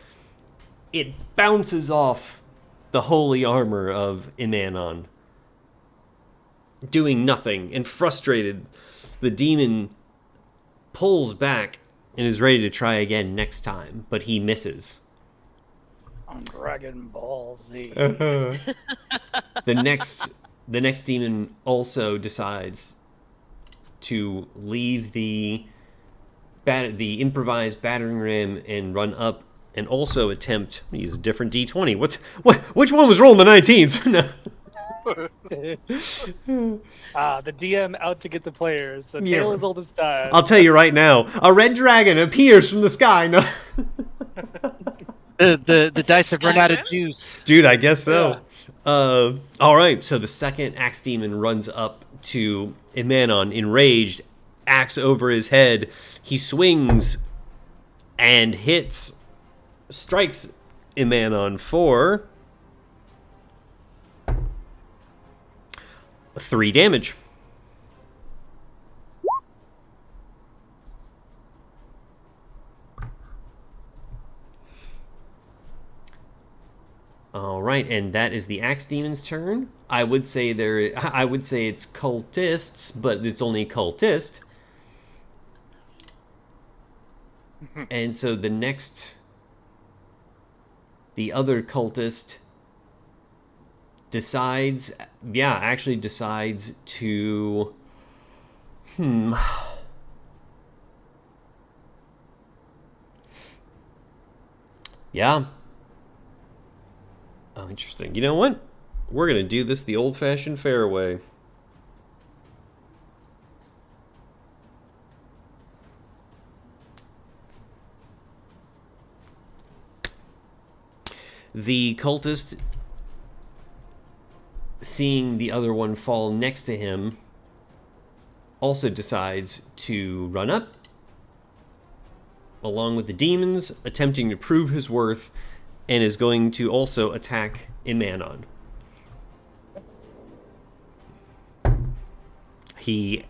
it bounces off the holy armor of Imanon, doing nothing. And frustrated, the demon pulls back and is ready to try again next time, but he misses. On Dragon Ball Z. The next demon also decides to leave the improvised battering ram and run up, and also attempt. I'm gonna use a different D20. Which one was rolling the 19s? No. The DM out to get the players. So Yeah. tale as old as time. I'll tell you right now, a red dragon appears from the sky. No. The dice have run out of juice. Dude, I guess so. All right, so the second axe demon runs up to Imanon, enraged, axe over his head. He swings and strikes Imanon for 3 damage. All right, and that is the axe demon's turn. I would say it's cultists, but it's only cultist. And so the other cultist decides to yeah. Oh, interesting. You know what? We're going to do this the old-fashioned fair way. The cultist, seeing the other one fall next to him, also decides to run up, along with the demons, attempting to prove his worth, and is going to also attack Imanon. He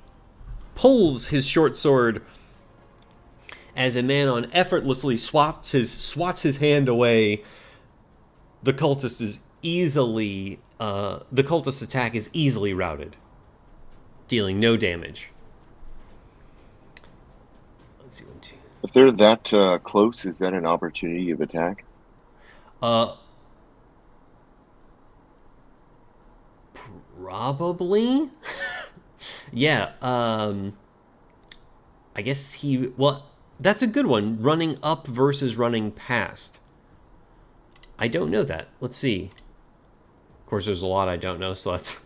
pulls his short sword as Imanon effortlessly swats his hand away. The cultist is easily the cultist's attack is easily routed, dealing no damage. Let's see, 1, 2. If they're that close, is that an opportunity of attack? Probably. Yeah. I guess he. Well, that's a good one. Running up versus running past. I don't know that. Let's see. Of course, there's a lot I don't know, so let's.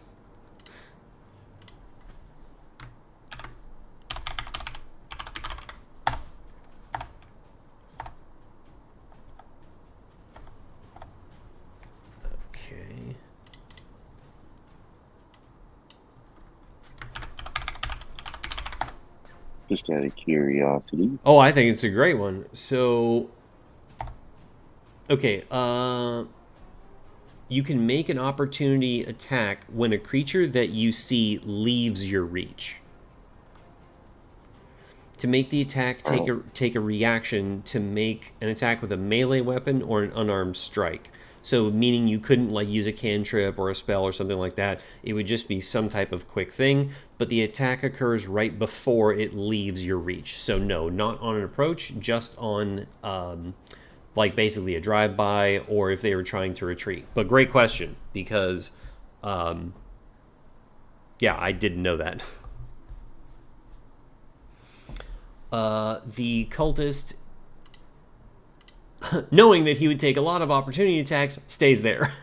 Okay. Just out of curiosity. Oh, I think it's a great one. So, okay, you can make an opportunity attack when a creature that you see leaves your reach. To make the attack, take a reaction to make an attack with a melee weapon or an unarmed strike. So, meaning you couldn't like use a cantrip or a spell or something like that. It would just be some type of quick thing, but the attack occurs right before it leaves your reach. So no, not on an approach, just on like basically a drive-by or if they were trying to retreat. But great question, because yeah, I didn't know that. The cultist, knowing that he would take a lot of opportunity attacks, stays there.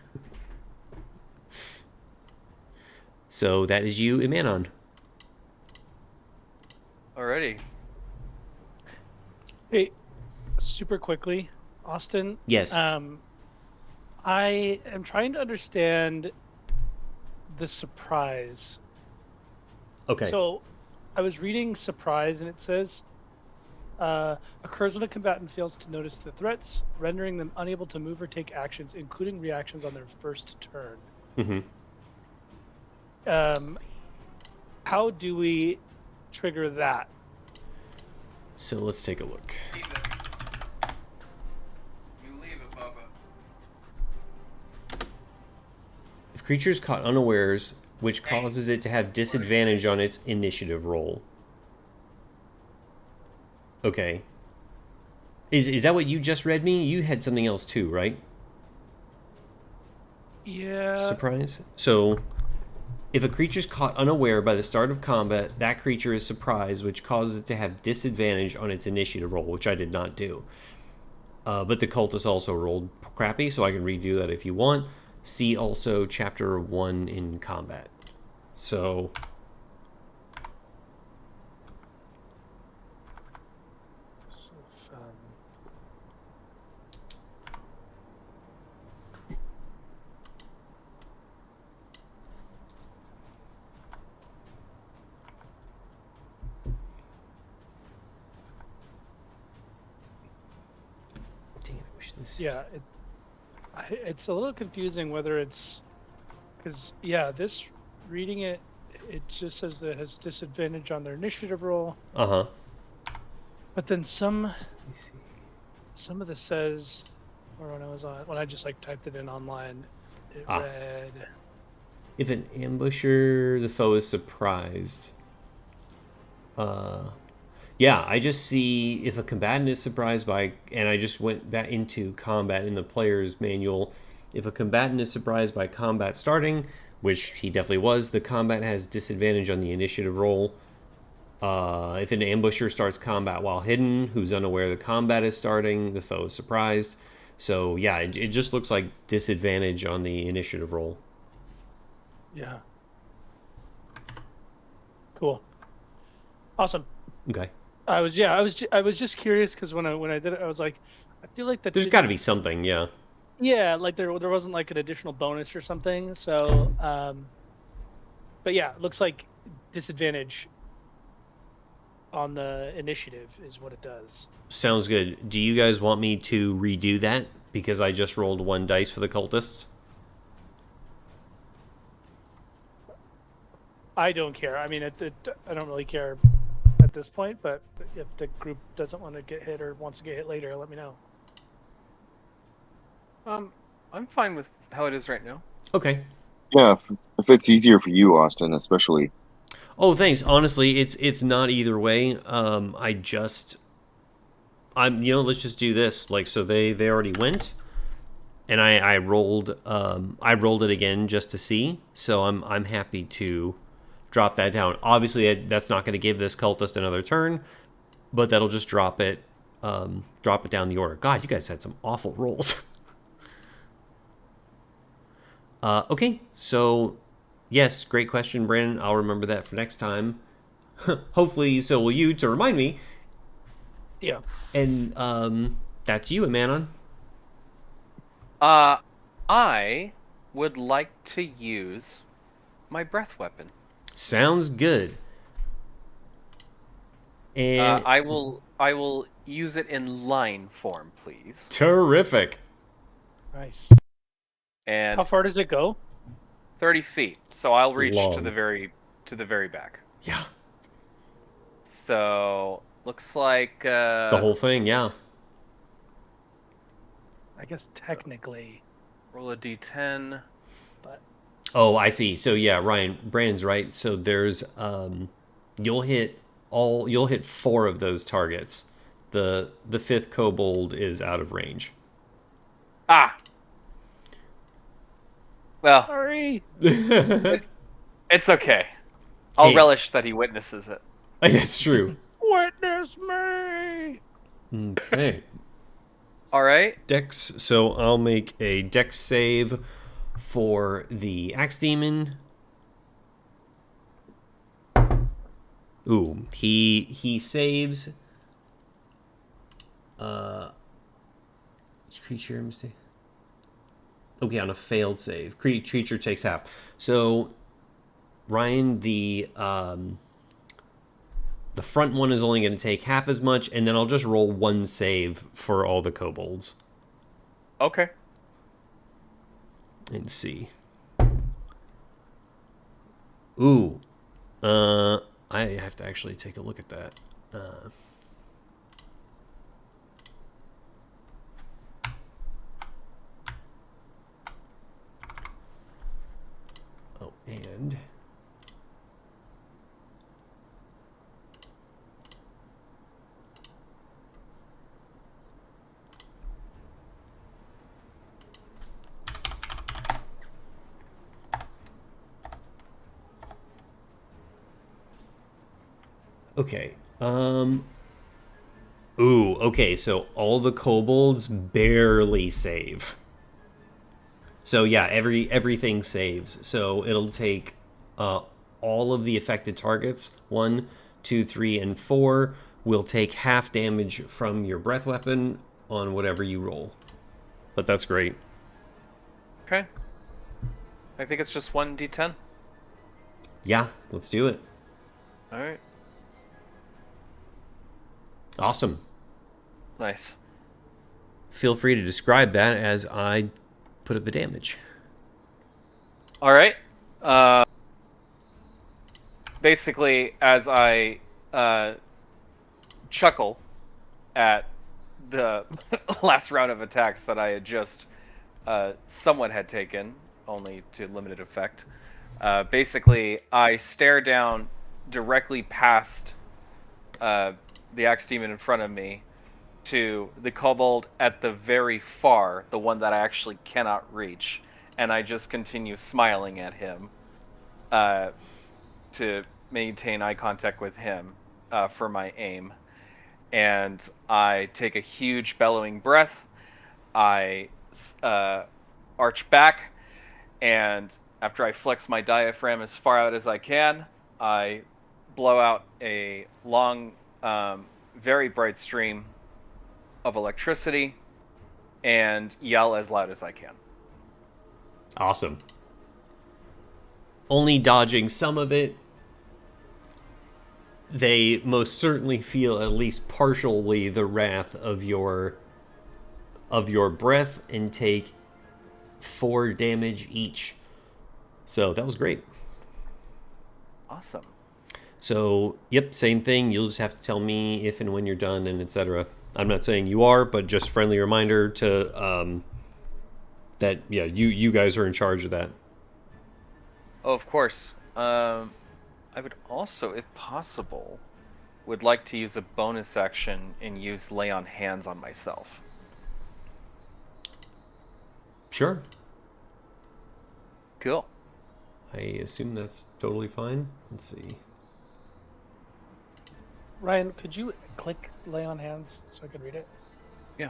So that is you, Imanon. Alrighty. Hey, super quickly, Austin. Yes. I am trying to understand the surprise. Okay. So, I was reading surprise, and it says occurs when a combatant fails to notice the threats, rendering them unable to move or take actions, including reactions on their first turn. Mm-hmm. How do we trigger that? So let's take a look. Keep it. You leave it, Papa. If creature is caught unawares, which causes it to have disadvantage on its initiative roll. Okay. Is that what you just read me? You had something else too, right? Yeah. Surprise? So, if a creature is caught unaware by the start of combat, that creature is surprised, which causes it to have disadvantage on its initiative roll, which I did not do. But the cultist also rolled crappy, so I can redo that if you want. See also Chapter 1 in combat. So... Yeah, it's a little confusing whether it's because this reading it just says that it has disadvantage on their initiative roll. Uh-huh. But then some of this says, or when I just like typed it in online, it read. If an ambusher, the foe is surprised. Yeah, I just see if a combatant is surprised by, and I just went back into combat in the player's manual. If a combatant is surprised by combat starting, which he definitely was, the combat has disadvantage on the initiative roll. If an ambusher starts combat while hidden, who's unaware the combat is starting, the foe is surprised. So yeah, it just looks like disadvantage on the initiative roll. Yeah. Cool. Awesome. Okay. I was just curious because when I did it, I was like, I feel like that There's got to be something, yeah. Yeah, like there wasn't like an additional bonus or something. So, but yeah, it looks like disadvantage on the initiative is what it does. Sounds good. Do you guys want me to redo that because I just rolled 1 dice for the cultists? I don't care. I mean, I don't really care at this point, but if the group doesn't want to get hit or wants to get hit later, let me know. I'm fine with how it is right now. Okay. Yeah, if it's easier for you, Austin, especially. Oh, thanks. Honestly, it's not either way. Let's just do this. Like, so they already went, and I rolled it again just to see. So I'm happy to drop that down. Obviously, that's not going to give this cultist another turn, but that'll just drop it down the order. God, you guys had some awful rolls. Okay, so yes, great question, Brandon. I'll remember that for next time. Hopefully, so will you to remind me. Yeah. And that's you, Amanon. I would like to use my breath weapon. Sounds good. And I will use it in line form, please. terrific. Nice. And How far does it go? 30 feet, so I'll reach to Long. the very back. Yeah, So looks like the whole thing. Yeah. I guess technically, roll a d10. but Oh, I see. So yeah, Ryan, Brandon's right. So there's you'll hit 4 of those targets. The fifth kobold is out of range. Ah, well, sorry. it's okay. I'll Hey. relish that he witnesses it. That's true. Witness me. Okay. All right. Dex. So I'll make a Dex save for the Axe Demon. Ooh, he saves. Creature mistake. Okay, on a failed save, creature takes half. So, Ryan, the front one is only going to take half as much, and then I'll just roll 1 save for all the kobolds Okay. and see. Ooh, I have to actually take a look at that. Oh, and okay. Ooh, okay, so all the kobolds barely save. So yeah, everything saves. So it'll take all of the affected targets, 1, 2, 3, and 4, will take half damage from your breath weapon on whatever you roll. But that's great. Okay. I think it's just 1d10. Yeah, let's do it. All right. Awesome. Nice. Feel free to describe that as I put up the damage. All right. Basically, as I chuckle at the last round of attacks that I had just somewhat had taken, only to limited effect. Basically, I stare down directly past the axe demon in front of me to the kobold at the very far, the one that I actually cannot reach, and I just continue smiling at him to maintain eye contact with him for my aim. And I take a huge bellowing breath. I arch back, and after I flex my diaphragm as far out as I can, I blow out a long, very bright stream of electricity, and yell as loud as I can. Awesome. Only dodging some of it, they most certainly feel at least partially the wrath of your breath and take 4 damage each. So that was great. Awesome. So, yep, same thing. You'll just have to tell me if and when you're done and etc. I'm not saying you are, but just friendly reminder to that you guys are in charge of that. Oh, of course. I would also, if possible, would like to use a bonus action and use lay on hands on myself. Sure. Cool. I assume that's totally fine. Let's see. Ryan, could you click lay on hands so I could read it? Yeah.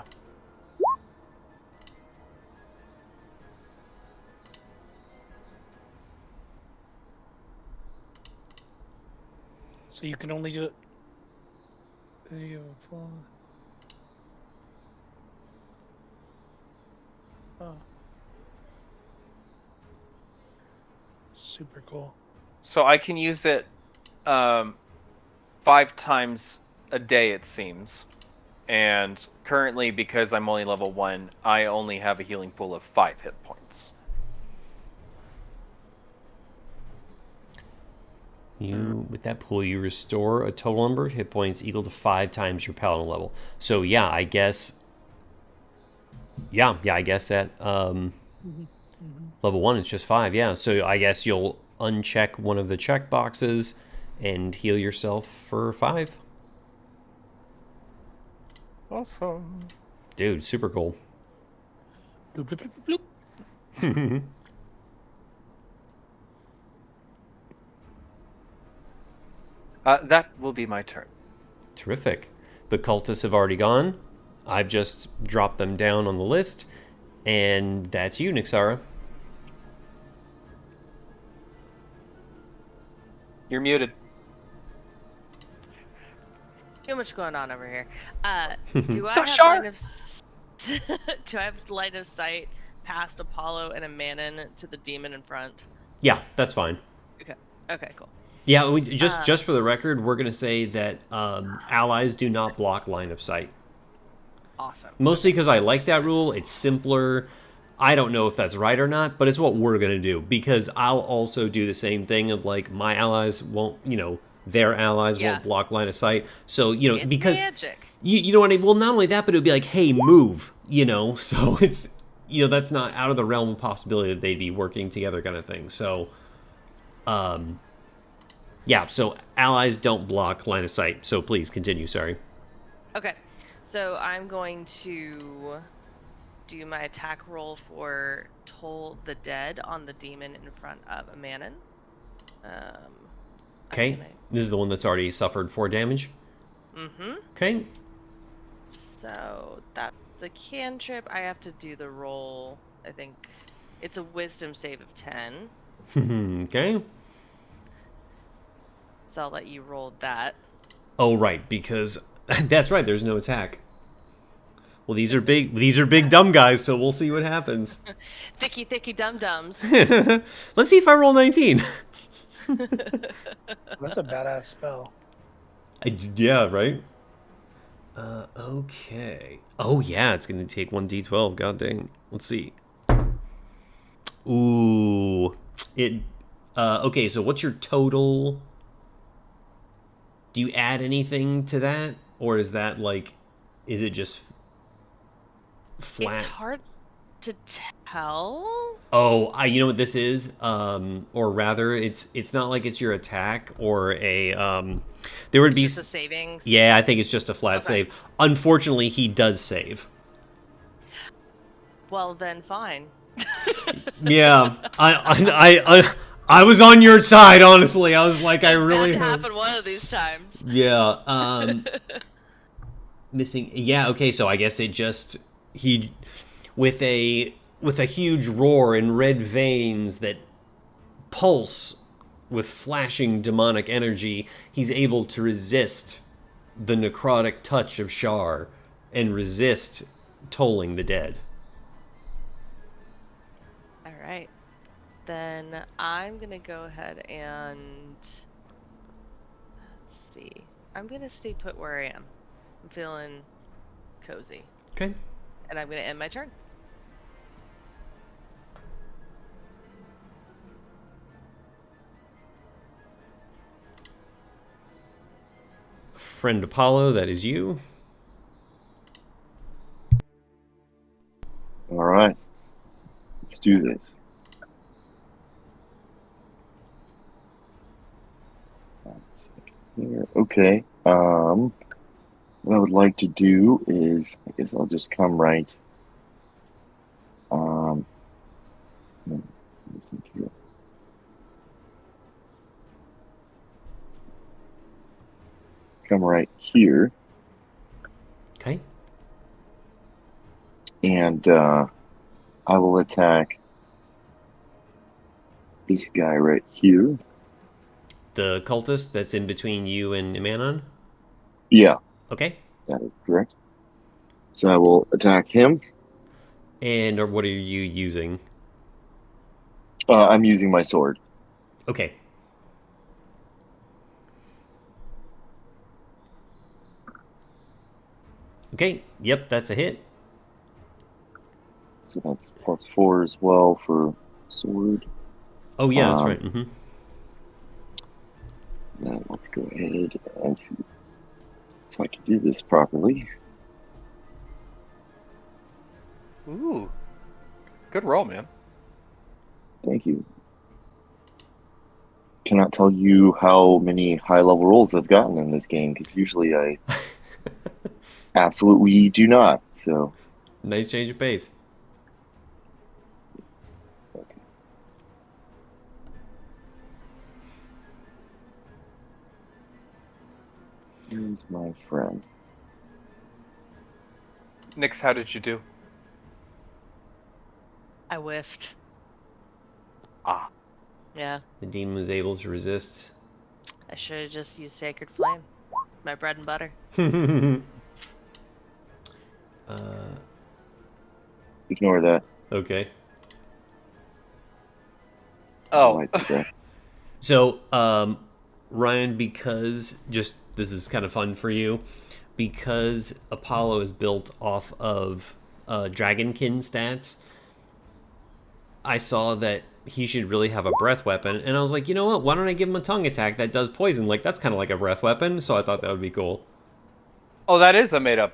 So you can only do it. Oh. Super cool. So I can use it 5 times a day, it seems. And currently, because I'm only level 1, I only have a healing pool of 5 hit points. With that pool, you restore a total number of hit points equal to 5 times your paladin level. So yeah, I guess. Yeah, I guess at level 1 it's just 5. Yeah, so I guess you'll uncheck one of the check boxes and heal yourself for 5. Awesome. Dude, super cool. Bloop, bloop, bloop, bloop. That will be my turn. Terrific. The cultists have already gone. I've just dropped them down on the list. And that's you, Nixara. You're muted. Too much going on over here. Do I Go, have Shar! line of do I have line of sight past Apollo and a Manon to the demon in front? Yeah, that's fine. Okay, cool. Yeah, we just for the record, we're gonna say that allies do not block line of sight. Awesome. Mostly because I like that rule. It's simpler. I don't know if that's right or not, but it's what we're gonna do because I'll also do the same thing of like my allies won't, their allies won't block line of sight. So It's because magic. you know what I mean. Well, not only that, but it would be like, hey, move. So it's that's not out of the realm of possibility that they'd be working together, kind of thing. So, yeah, so allies don't block line of sight. So please continue, sorry. Okay, so I'm going to do my attack roll for Toll the Dead on the demon in front of a Manon. Okay, this is the one that's already suffered 4 damage. Mm-hmm. Okay. So that's the cantrip. I have to do the roll. I think it's a wisdom save of 10. Okay. So I'll let you roll that. Oh, right, because that's right. There's no attack. Well, these are big dumb guys. So we'll see what happens. Thicky dum dums. Let's see if I roll 19. That's a badass spell. Yeah, right. Okay. Oh yeah, it's gonna take 1d12. God dang. Let's see. Ooh, it. Okay, so what's your total? Do you add anything to that, or is that like, is it just flat? It's hard to tell. Oh, you know what this is? Or rather, it's not like it's your attack or a there would be Just a saving. Yeah, I think it's just a flat save. Unfortunately, he does save. Well, then fine. Yeah, I was on your side, honestly. I was like, I really That hope. happened one of these times. Yeah. Missing. Yeah. Okay. So I guess it just with a huge roar and red veins that pulse with flashing demonic energy, he's able to resist the necrotic touch of Shar and resist tolling the dead. All right. Then I'm going to go ahead and let's see. I'm going to stay put where I am. I'm feeling cozy. Okay. And I'm going to end my turn. Friend Apollo, that is you. All right. Let's do this. Here. Okay. What I would like to do is, I guess I'll just come right. Let me think here. Come right here, Okay. and I will attack this guy right here. The cultist that's in between you and Imanon? Yeah, Okay. that is correct. So I will attack him. And or what are you using? I'm using my sword. Okay. Okay. Yep, that's a hit. So that's +4 as well for sword. Oh, yeah, that's right. Now let's go ahead and see if I can do this properly. Ooh. Good roll, man. Thank you. Cannot tell you how many high-level rolls I've gotten in this game, because usually I absolutely do not. So, Nice change of pace. okay. Here's my friend. Nix, how did you do? I whiffed. Ah. Yeah. The demon was able to resist. I should have just used Sacred Flame. My bread and butter. Ignore that. Okay. Oh. Might do that. So, Ryan, because just this is kind of fun for you, because Apollo is built off of Dragonkin stats, I saw that he should really have a breath weapon, and I was like, you know what? Why don't I give him a tongue attack that does poison? Like, that's kind of like a breath weapon, so I thought that would be cool. Oh, that is a made-up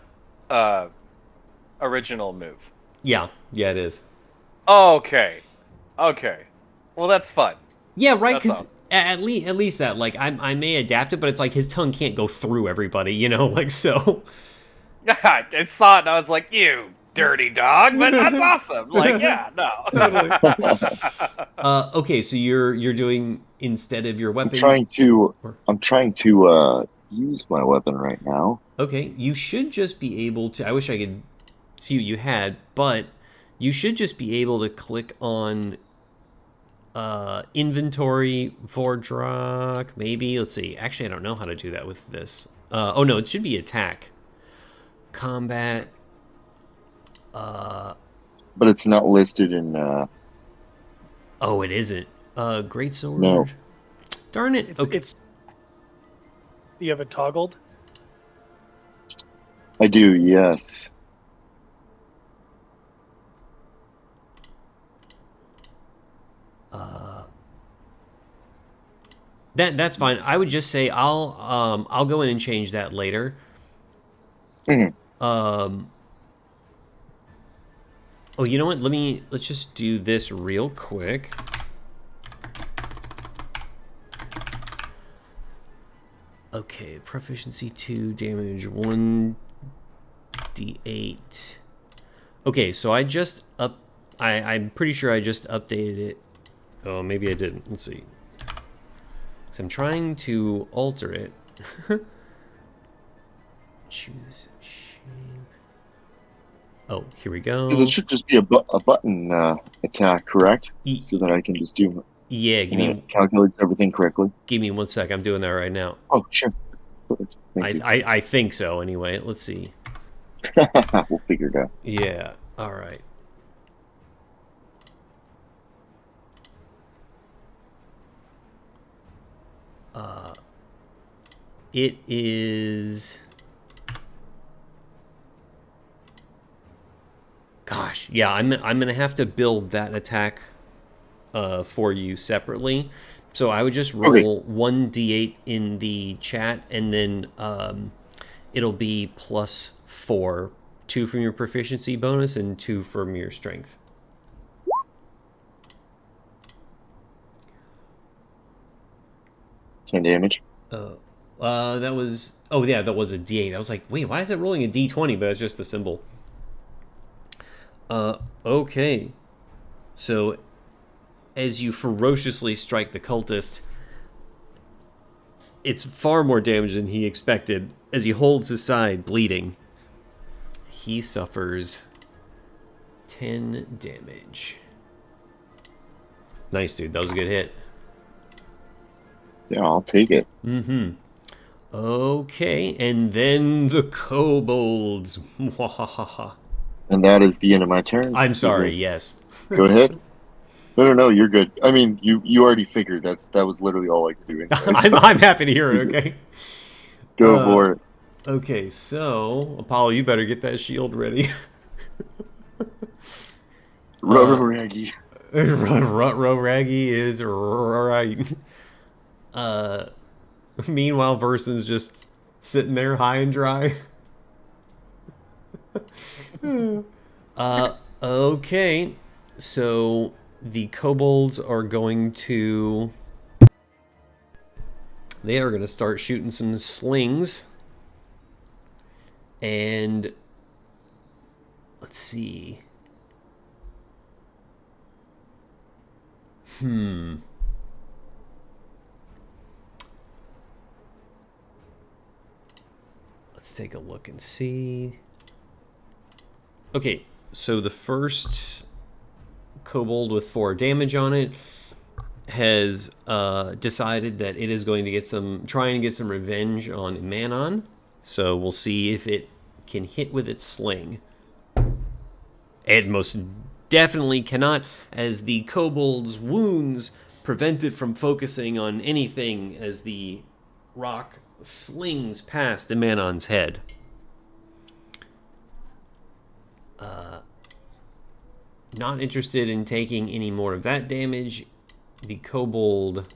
original move. Yeah, it is. Okay. Okay. Well, that's fun. Yeah, right. That's Because awesome. at least that, like, I may adapt it, but it's like his tongue can't go through everybody, you know, like so. I saw it and I was like, you dirty dog, but that's awesome. Like, yeah, no. Totally. Okay, so you're doing instead of your weapon. I'm trying to use my weapon right now. Okay, you should just be able to. I wish I could see what you had, but you should just be able to click on inventory Vordrak. Maybe let's see. Actually, I don't know how to do that with this. Oh no, it should be attack, combat. But it's not listed in. Oh, it isn't. Great sword. No. Darn it. It's Okay. it's. You have it toggled. I do, yes. That's fine. I would just say I'll go in and change that later. Mhm. Oh, you know what? Let's just do this real quick. Okay, proficiency 2, damage 1d8. Okay, so I'm pretty sure I just updated it. Oh, maybe I didn't. Let's see. So I'm trying to alter it. Choose shape. Oh, here we go. Because it should just be a button attack, correct? So that I can just do. Yeah, It calculates everything correctly. give me 1 sec. I'm doing that right now. Oh, sure. Perfect. Thank you. I think so. Anyway, let's see. We'll figure it out. Yeah. All right. It is. Gosh, yeah. I'm gonna have to build that attack for you separately. So I would just Okay. roll 1d8 in the chat, and then it'll be +4, 2 from your proficiency bonus and 2 from your strength. Ten damage. That was. Oh yeah, that was a d8. I was like, wait, why is it rolling a d20? But it's just a symbol. Okay. So, as you ferociously strike the cultist, it's far more damage than he expected. As he holds his side, bleeding, he suffers 10 damage. Nice, dude. That was a good hit. Yeah, I'll take it. Mm-hmm. Okay, and then the kobolds. Mwahaha. And that is the end of my turn. I'm sorry, yes. Go ahead. No, you're good. I mean, you already figured that was literally all I could do anyway. So I'm happy to hear it, okay? go for it. Okay, so, Apollo, you better get that shield ready. Rubber Raggy. Rutro Raggy is right. Meanwhile, Verson's just sitting there high and dry. Okay, so the kobolds are going to... They are going to start shooting some slings. And... Let's see. Let's take a look and see. Okay, so the first kobold with 4 damage on it has decided that it is going to try and get some revenge on Manon. So we'll see if it can hit with its sling. It most definitely cannot, as the kobold's wounds prevent it from focusing on anything as the rock slings past Manon's head. Not interested in taking any more of that damage. The kobold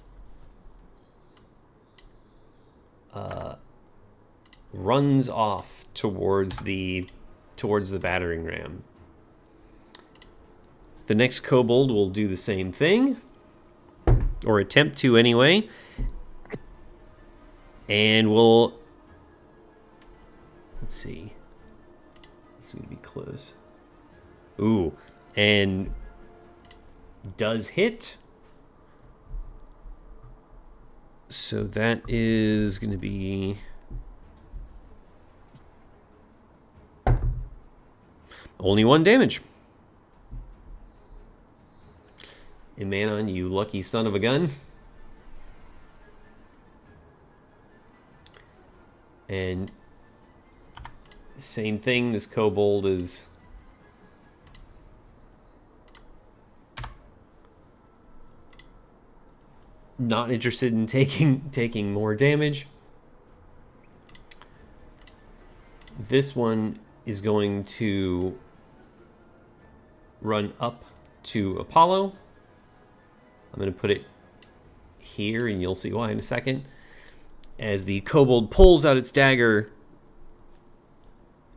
runs off towards the battering ram. The next kobold will do the same thing, or attempt to anyway, and we'll... Let's see. This is going to be close. Ooh, and does hit. So that is going to be... only 1 damage. And Manon, you lucky son of a gun. And same thing, this kobold is not interested in taking more damage. This one is going to run up to Apollo. I'm going to put it here, and you'll see why in a second. As the kobold pulls out its dagger,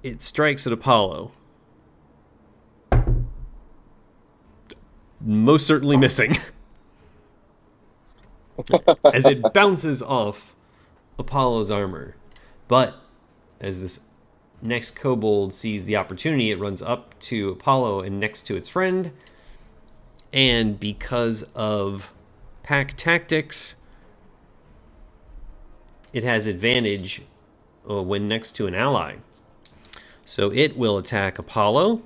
it strikes at Apollo. Most certainly missing. As it bounces off Apollo's armor. But as this next kobold sees the opportunity, it runs up to Apollo and next to its friend. And because of pack tactics, it has advantage when next to an ally. So it will attack Apollo.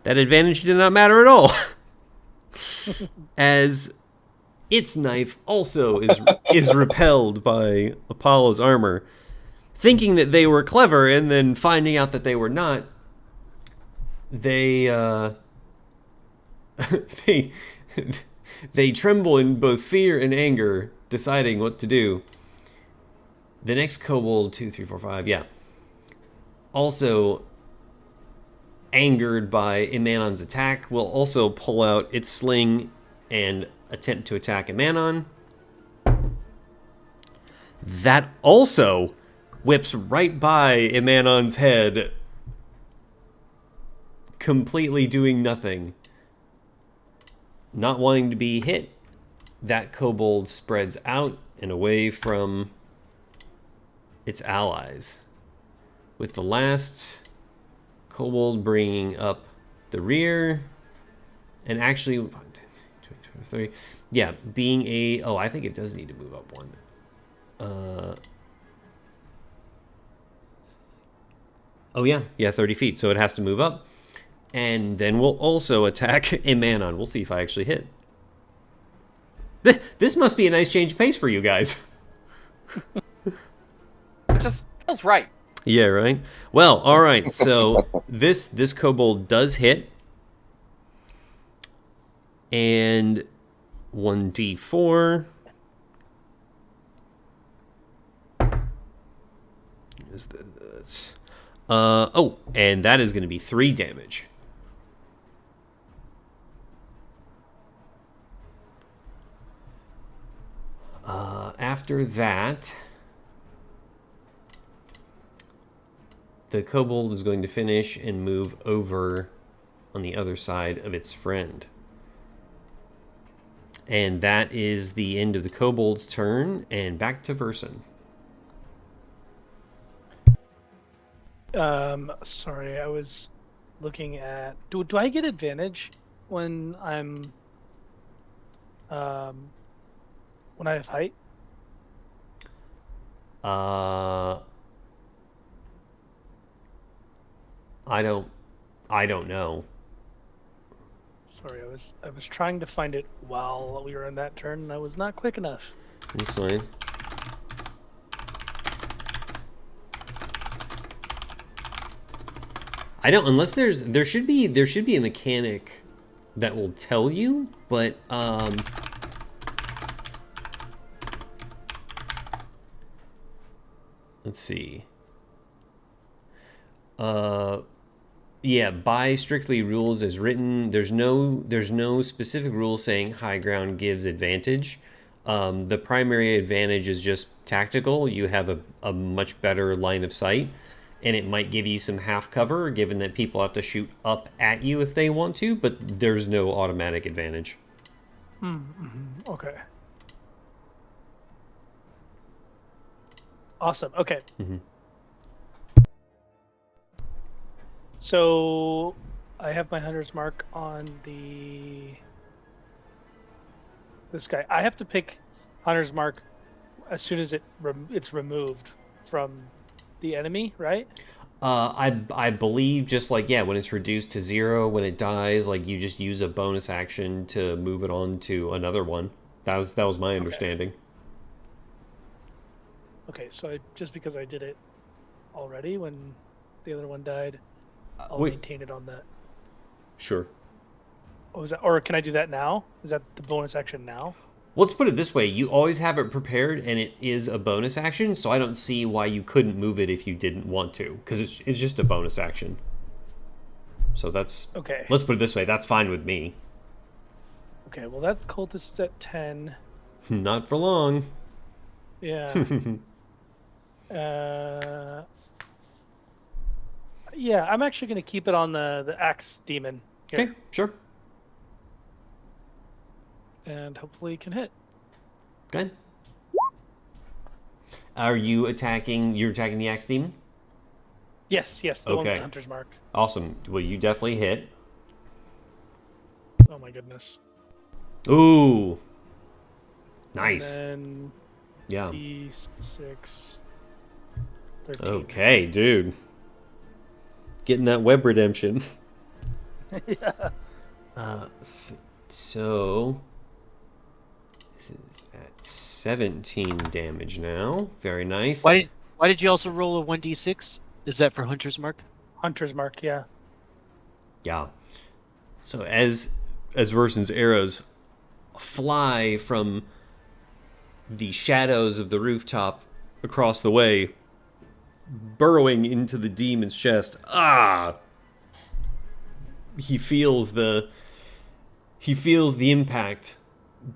That advantage did not matter at all. As its knife also is repelled by Apollo's armor. thinking that they were clever and then finding out that they were not, they they they tremble in both fear and anger, deciding what to do. The next kobold, 2, 3, 4, 5, yeah, also angered by Imanon's attack, will also pull out its sling and attempt to attack Imanon. That also whips right by Imanon's head, completely doing nothing. Not wanting to be hit, that kobold spreads out and away from its allies, with the last kobold bringing up the rear, and actually, 1, 2, 3, yeah, being a, oh, I think it does need to move up one. Oh yeah, 30 feet, so it has to move up, and then we'll also attack Imanon. We'll see if I actually hit. This must be a nice change of pace for you guys. It just feels right. Yeah, right? Well, all right. So this kobold does hit. And 1d4 is this. Oh, and that is going to be 3 damage. After that, the kobold is going to finish and move over on the other side of its friend. And that is the end of the kobold's turn, and back to Verson. Sorry, I was looking at. Do I get advantage when I'm when I have height? I don't know. Sorry, I was trying to find it while we were in that turn, and I was not quick enough. That's fine. I don't, unless there should be a mechanic that will tell you, but let's see. Yeah, by strictly rules as written, there's no specific rule saying high ground gives advantage. The primary advantage is just tactical. You have a much better line of sight, and it might give you some half cover, given that people have to shoot up at you if they want to, but there's no automatic advantage. Mm-hmm. Okay. Awesome. Okay. Mm-hmm. So I have my hunter's mark on this guy. I have to pick hunter's mark as soon as it's removed from the enemy, right? I believe just like, yeah, when it's reduced to 0, when it dies, like you just use a bonus action to move it on to another one. That was my understanding. Okay, so just because I did it already when the other one died, I'll Wait. maintain it on that. Sure. Oh, is that, or can I do that now? Is that the bonus action now? Let's put it this way. You always have it prepared, and it is a bonus action, so I don't see why you couldn't move it if you didn't want to, because it's just a bonus action. So that's... Okay. Let's put it this way. That's fine with me. Okay, well, that cultist is at 10. Not for long. Yeah. Yeah, I'm actually going to keep it on the axe demon here, Okay, sure. and hopefully can hit. Go ahead. Are you attacking... You're attacking the axe demon? Yes, the one with Okay. the hunter's mark. Awesome. Well, you definitely hit. Oh my goodness. Ooh. Nice. And Yeah. then D6. 13. Okay, dude. Getting that web redemption. Yeah. So this is at 17 damage now. Very nice. Why Why did you also roll a 1d6? Is that for Hunter's Mark? Hunter's Mark, yeah. Yeah. So as Verson's arrows fly from the shadows of the rooftop across the way, burrowing into the demon's chest, he feels the impact,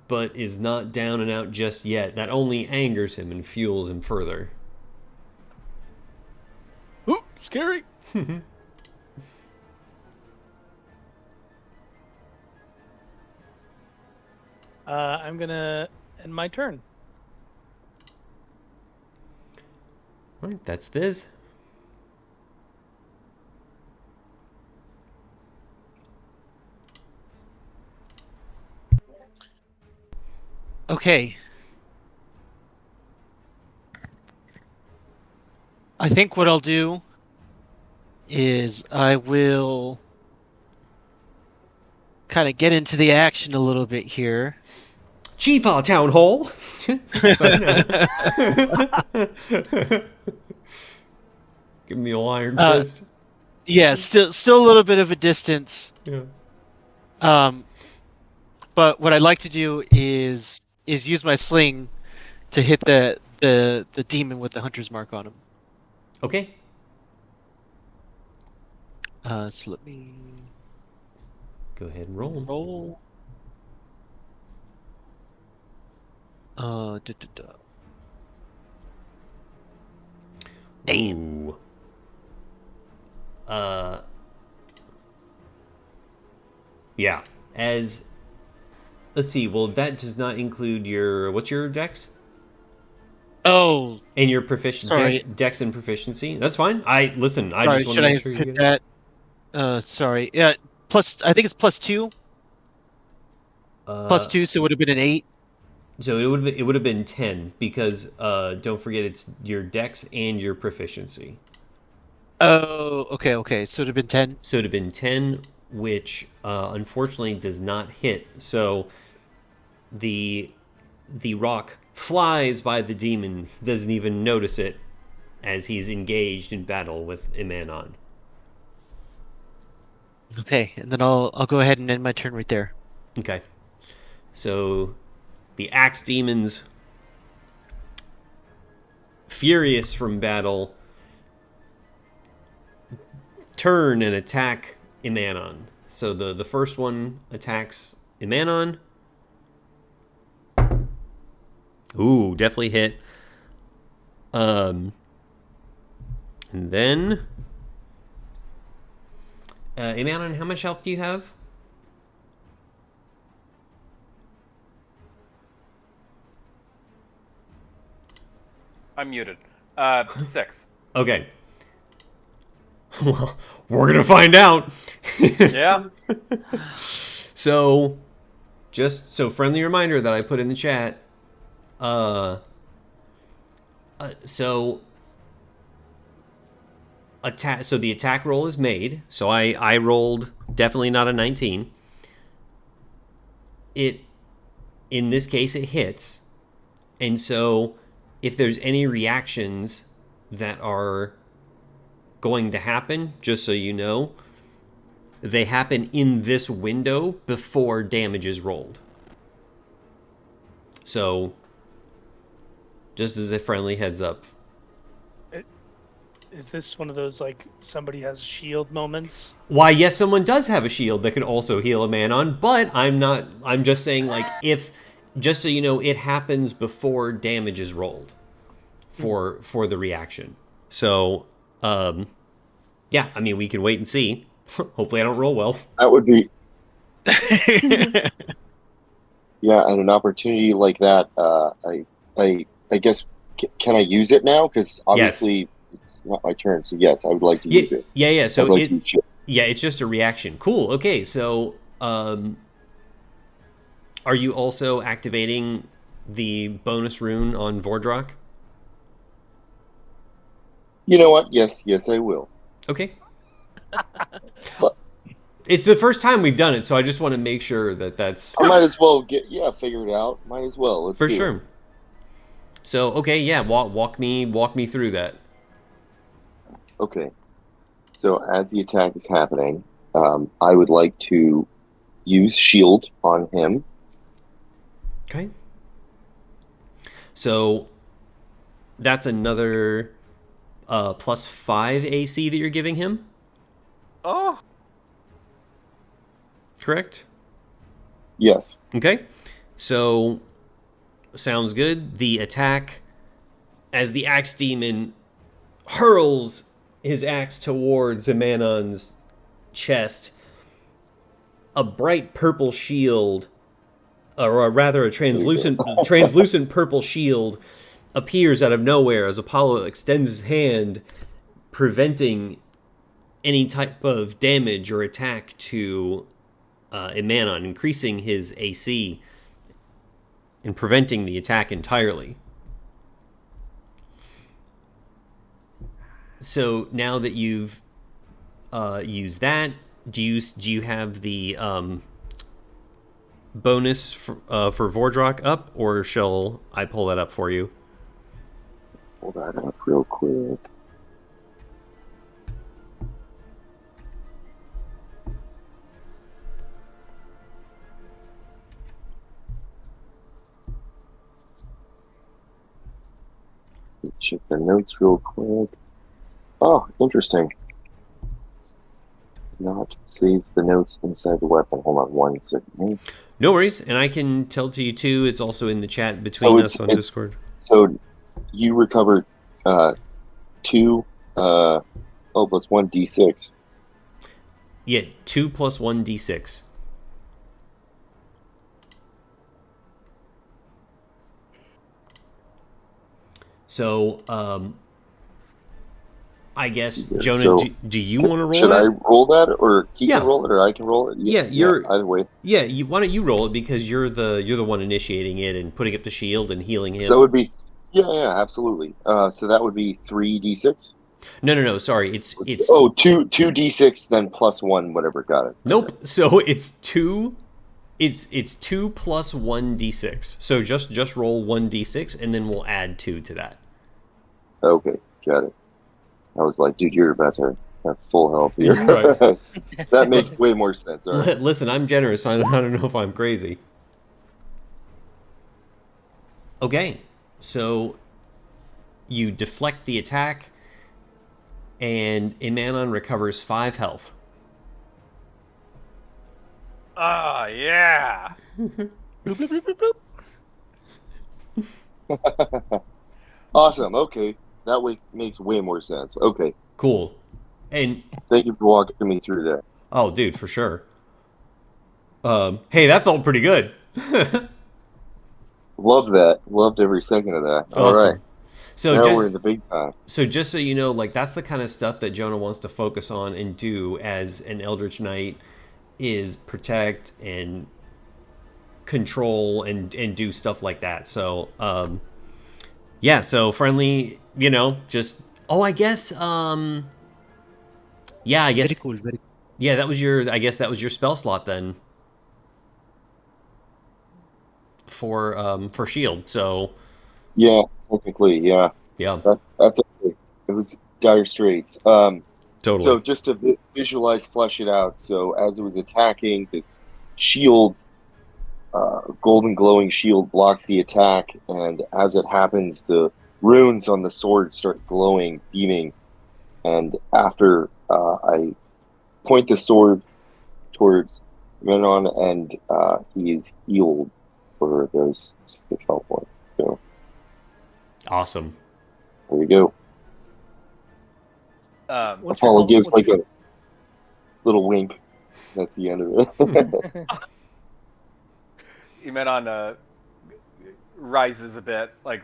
but is not down and out just yet. That only angers him and fuels him further. Ooh, scary. I'm gonna end my turn. All right, that's Thiz. Okay. I think what I'll do is I will kind of get into the action a little bit here. Chief Town Hall. Sorry, no. Give him the old iron fist. Yeah, still a little bit of a distance. Yeah. But what I'd like to do is use my sling to hit the demon with the Hunter's Mark on him. Okay. So let me Go ahead and roll. roll. Damn. Ooh. Yeah. Let's see. Well, that does not include your. What's your dex? Oh, And your proficiency. Sorry. Dex and proficiency. That's fine. I listen. I sorry. just want Should to I make sure you hit get it. that? Sorry. Yeah. Plus, I think it's +2. +2, so it would have been an 8. So it would have been 10 because don't forget it's your dex and your proficiency. Oh, okay. So it would have been 10. So it would have been 10, which unfortunately does not hit. So the rock flies by the demon, doesn't even notice it as he's engaged in battle with Imanon. Okay, and then I'll go ahead and end my turn right there. Okay. So the axe demons, furious from battle, turn and attack Imanon. So the first one attacks Imanon. Ooh, definitely hit. And then Imanon, how much health do you have? I'm muted. 6. Okay. Well, we're gonna find out. Yeah. So, just so friendly reminder that I put in the chat. So attack. So the attack roll is made. So I rolled definitely not a 19. In this case it hits, and so if there's any reactions that are going to happen, just so you know, they happen in this window before damage is rolled. So, just as a friendly heads up. Is this one of those, like, somebody has shield moments? Why, yes, someone does have a shield that can also heal a man on, but I'm just saying, like, if, just so you know, it happens before damage is rolled for the reaction. So, yeah, I mean, we can wait and see. Hopefully I don't roll well. That would be, yeah, and an opportunity like that, I guess, can I use it now? Because obviously it's not my turn, so yes, I would like to use it. Yeah. So I'd like to use it. yeah, it's just a reaction. Cool. Okay, so are you also activating the bonus rune on Vordrak? You know what? Yes, I will. Okay. But It's the first time we've done it, so I just want to make sure that that's I might as well figure it out. Might as well. Let's for do sure. it. So okay, yeah, walk me through that. Okay. So as the attack is happening, I would like to use shield on him. Okay. So that's another +5 AC that you're giving him, Oh, correct? Yes. Okay. So sounds good. The attack, as the axe demon hurls his axe towards Emanon's chest, a bright purple shield, or rather a translucent purple shield appears out of nowhere as Apollo extends his hand, preventing any type of damage or attack to Emanon, increasing his AC and preventing the attack entirely. So now that you've used that, do you have the bonus for Vordrock up, or shall I pull that up for you? Pull that up real quick. Check the notes real quick. Oh, interesting. Not save the notes inside the weapon. Hold on one second. No worries, and I can tell to you too. It's also in the chat between So us on Discord. So you recovered two. Plus 1d6. Yeah, 2 + 1d6. So, I guess, Jonah, So, do you want to roll should that? I roll that, or he Yeah. can roll it, or I can roll it? Yeah, you're either way. Yeah, why don't you roll it, because you're the one initiating it and putting up the shield and healing him. So that would be absolutely. So that would be 3d6. No, sorry. It's two 2d6 then +1 whatever. Got it. Nope. Okay. So it's 2 2 + 1d6. So just roll 1d6 and then we'll add 2 to that. Okay, got it. I was like, dude, you're about to have full health here. Right. That makes way more sense. All right. Listen, I'm generous. I don't know if I'm crazy. Okay, so you deflect the attack, and Emanon recovers 5 health. ah, yeah. Bloop, bloop, bloop, bloop. Awesome. Okay, that makes way more sense. Okay, Cool. And thank you for walking me through that. oh, dude, for sure. Hey, that felt pretty good. Loved that. Loved every second of that. All Awesome. right. So Now just we're in the big time. So just so you know, like, that's the kind of stuff that Jonah wants to focus on and do as an Eldritch Knight, is protect and control and do stuff like that. So yeah, so friendly, just I guess yeah, I guess Very cool. Very. yeah, that was your spell slot then for shield. So Yeah, technically, yeah. yeah, That's okay. It was dire straits. totally. So just to visualize, flesh it out. So as it was attacking, this shield, golden glowing shield, blocks the attack, and as it happens, the runes on the sword start glowing, beaming. And after I point the sword towards Menon, and he is healed for those 6 health points. So Awesome. there you go. What's your Apollo roll- gives what's like a little wink. That's the end of it. Imenon rises a bit, like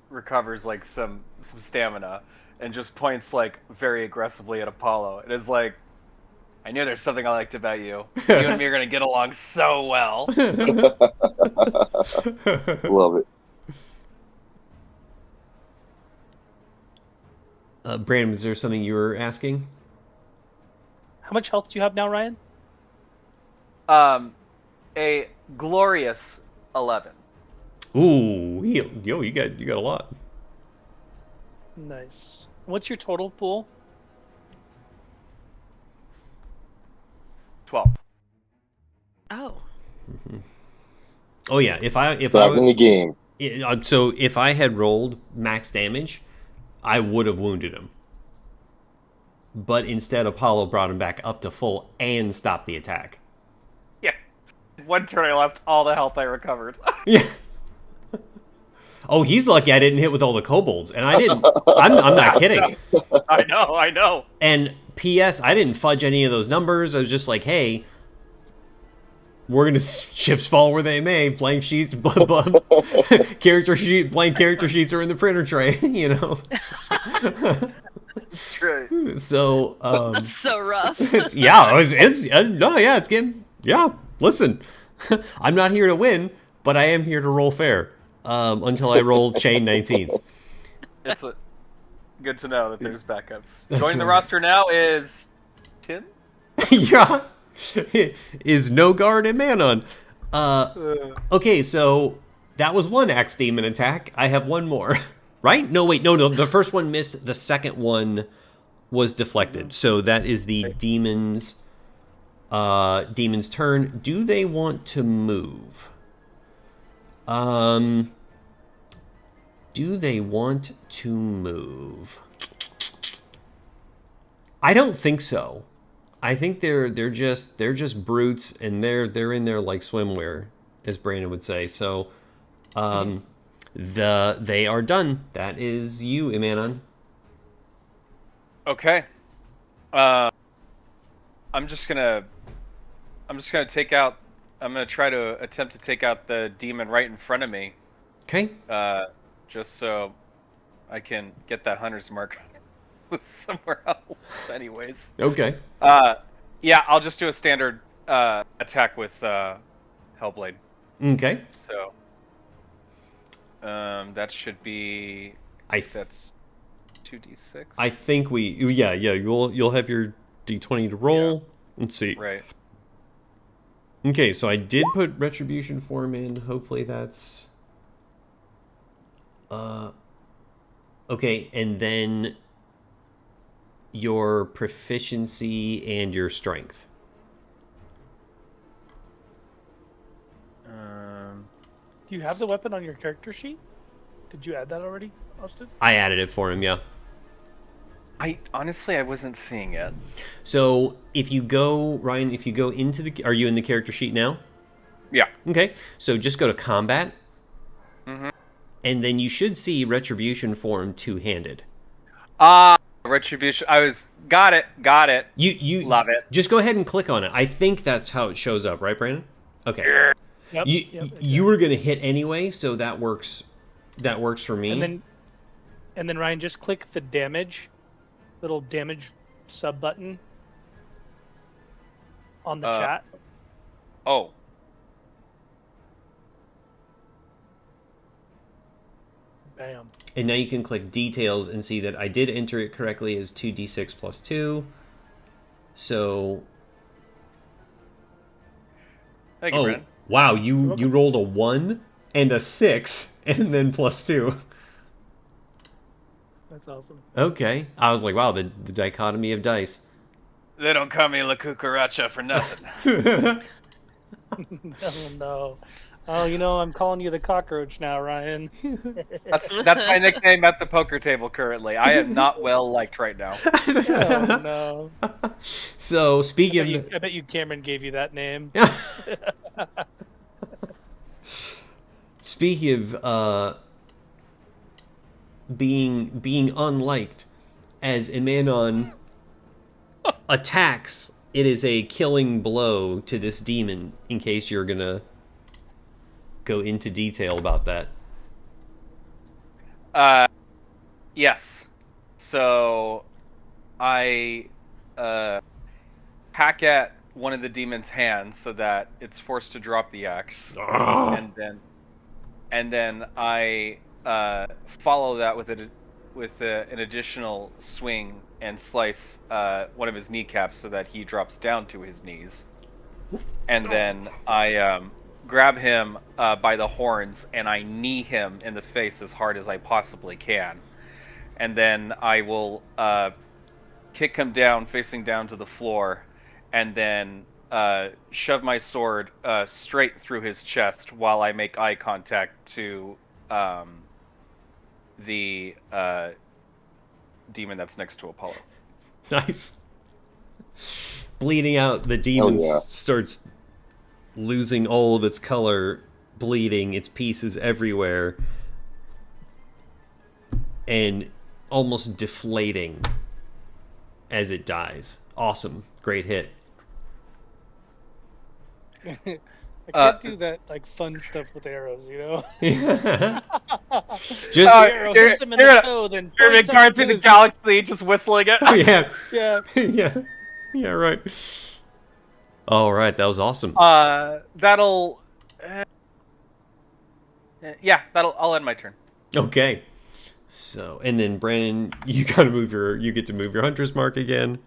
recovers like some stamina, and just points like very aggressively at Apollo. It is like, I knew there's something I liked about you. You and me are gonna get along so well. Love it. Brandon, is there something you were asking? How much health do you have now, Ryan? A glorious 11. Ooh, yo, you got a lot. Nice. What's your total pool? 12. Oh. Oh yeah, if I Back in the game. so if I had rolled max damage, I would have wounded him. But instead, Apollo brought him back up to full and stopped the attack. Yeah. One turn I lost all the health I recovered. Yeah. Oh, he's lucky I didn't hit with all the kobolds, and I didn't. I'm not kidding. I know. And P.S. I didn't fudge any of those numbers. I was just like, hey, we're gonna chips fall where they may. Blank sheets, character sheet, blank character sheets are in the printer tray. You know. That's right. So That's so rough. it's getting listen, I'm not here to win, but I am here to roll fair until I roll chain 19s. It's good to know that there's backups. That's Joining the right. roster now is Tim. Yeah, is no guard and Manon. Okay, so that was one axe demon attack. I have one more. Right? No, wait, no. The first one missed. The second one was deflected. So that is the demon's turn. Do they want to move? Do they want to move? I don't think so. I think they're just brutes, and they're in there like swimwear, as Brandon would say. So, they are done. That is you, Imanon. Okay. I'm just gonna take out. I'm gonna try to attempt to take out the demon right in front of me. Okay. Just so I can get that hunter's mark somewhere else. Anyways. Okay. Yeah, I'll just do a standard attack with Hellblade. Okay. So, that should be. That's 2d6. I think you'll have your d20 to roll. Let's see. Right. Okay, so I did put retribution form in. Hopefully that's okay, and then your proficiency and your strength. Do you have the weapon on your character sheet? Did you add that already, Austin? I added it for him, yeah. I wasn't seeing it. So if you go, Ryan, into the, are you in the character sheet now? Yeah. Okay, so just go to combat, Mm-hmm. and then you should see retribution form two-handed. Retribution. Got it. You love it. Just go ahead and click on it. I think that's how it shows up, right, Brandon? Okay. Yep. You were gonna hit anyway, so that works. That works for me. And then Ryan, just click the little damage sub button on the chat. Oh. Bam. And now you can click details and see that I did enter it correctly as 2d6 plus 2. So. Thank you, Brandon. Wow, you rolled a 1 and a 6 and then plus 2. That's awesome. Okay. I was like, wow, the dichotomy of dice. They don't call me La Cucaracha for nothing. Oh, no. Oh, I'm calling you the cockroach now, Ryan. That's my nickname at the poker table currently. I am not well liked right now. Oh, no. So, speaking of... I bet you Cameron gave you that name. Speaking of being unliked, as Imanon attacks, it is a killing blow to this demon, in case you're gonna go into detail about that. Yes. So I hack at one of the demon's hands so that it's forced to drop the axe, and then I follow that with an additional swing and slice one of his kneecaps so that he drops down to his knees, and then I grab him by the horns and I knee him in the face as hard as I possibly can. And then I will kick him down, facing down to the floor, and then shove my sword straight through his chest while I make eye contact to the demon that's next to Apollo. Nice. Bleeding out, the demon yeah. starts losing all of its color, bleeding, its pieces everywhere, and almost deflating as it dies. Awesome. Great hit. I can't do that like fun stuff with arrows, you know. Just Arrow hits him in the toe, then You're points up Guardians to of the his- Galaxy, just whistling it. yeah. Yeah. Yeah, right. All right, that was awesome. That'll. Yeah, I'll end my turn. Okay. So, and then Brandon, you get to move your hunter's mark again.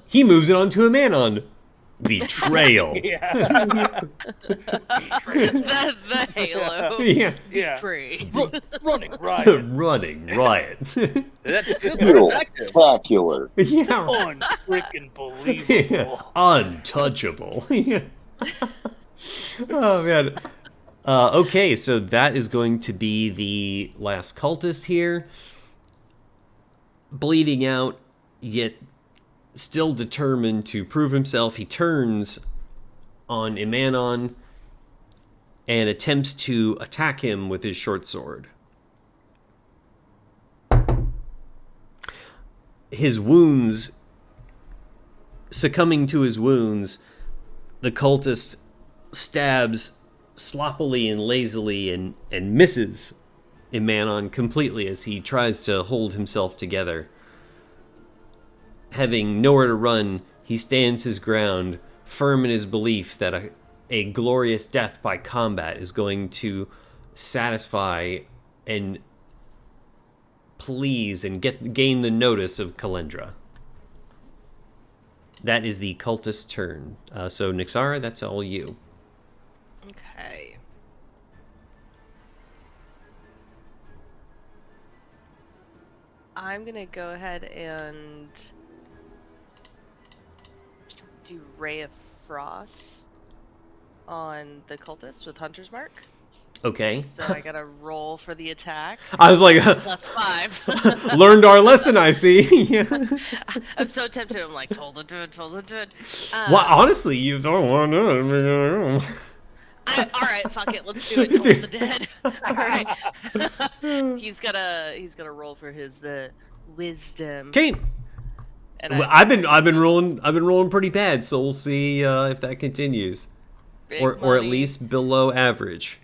He moves it onto a Manon. Betrayal. Yeah. the halo. Yeah. Yeah. Free. Running riot. Running riot. That's super Real effective. spectacular. Yeah. Unfreaking believable. Untouchable. Yeah. Oh man. Okay, so that is going to be the last cultist here. Bleeding out, yet still determined to prove himself. He turns on Imanon and attempts to attack him with his short sword. His wounds, succumbing to his wounds, the cultist stabs sloppily and lazily and misses Imanon completely as he tries to hold himself together. Having nowhere to run, he stands his ground, firm in his belief that a glorious death by combat is going to satisfy and please and gain the notice of Kalendra. That is the cultist's turn. So, Nixara, that's all you. Okay. I'm gonna go ahead and do Ray of Frost on the cultist with Hunter's Mark. Okay. So I gotta roll for the attack. I was like, +5. learned our lesson, I see. Yeah. I'm so tempted. I'm like, told it, told it. Well, honestly, you don't want to. Alright, fuck it, let's do it. Told the dead. Alright. he's gonna roll for his wisdom. Okay. And Well, I've been rolling pretty bad, so we'll see if that continues, big or at money. least below average.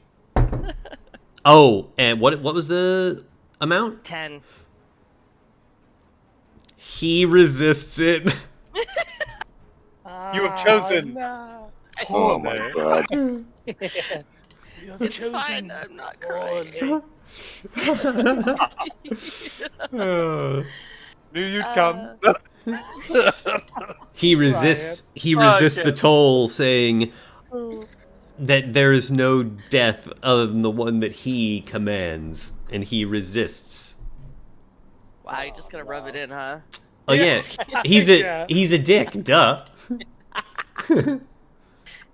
Oh, and what was the amount? 10. He resists it. You have chosen. No. Oh my god. You have It's chosen fine. I'm not one. Uh, Knew you'd come. he resists. He resists the toll, saying that there is no death other than the one that he commands, and he resists. Wow, you're just gonna rub it in, huh? Oh yeah, he's a dick. Duh.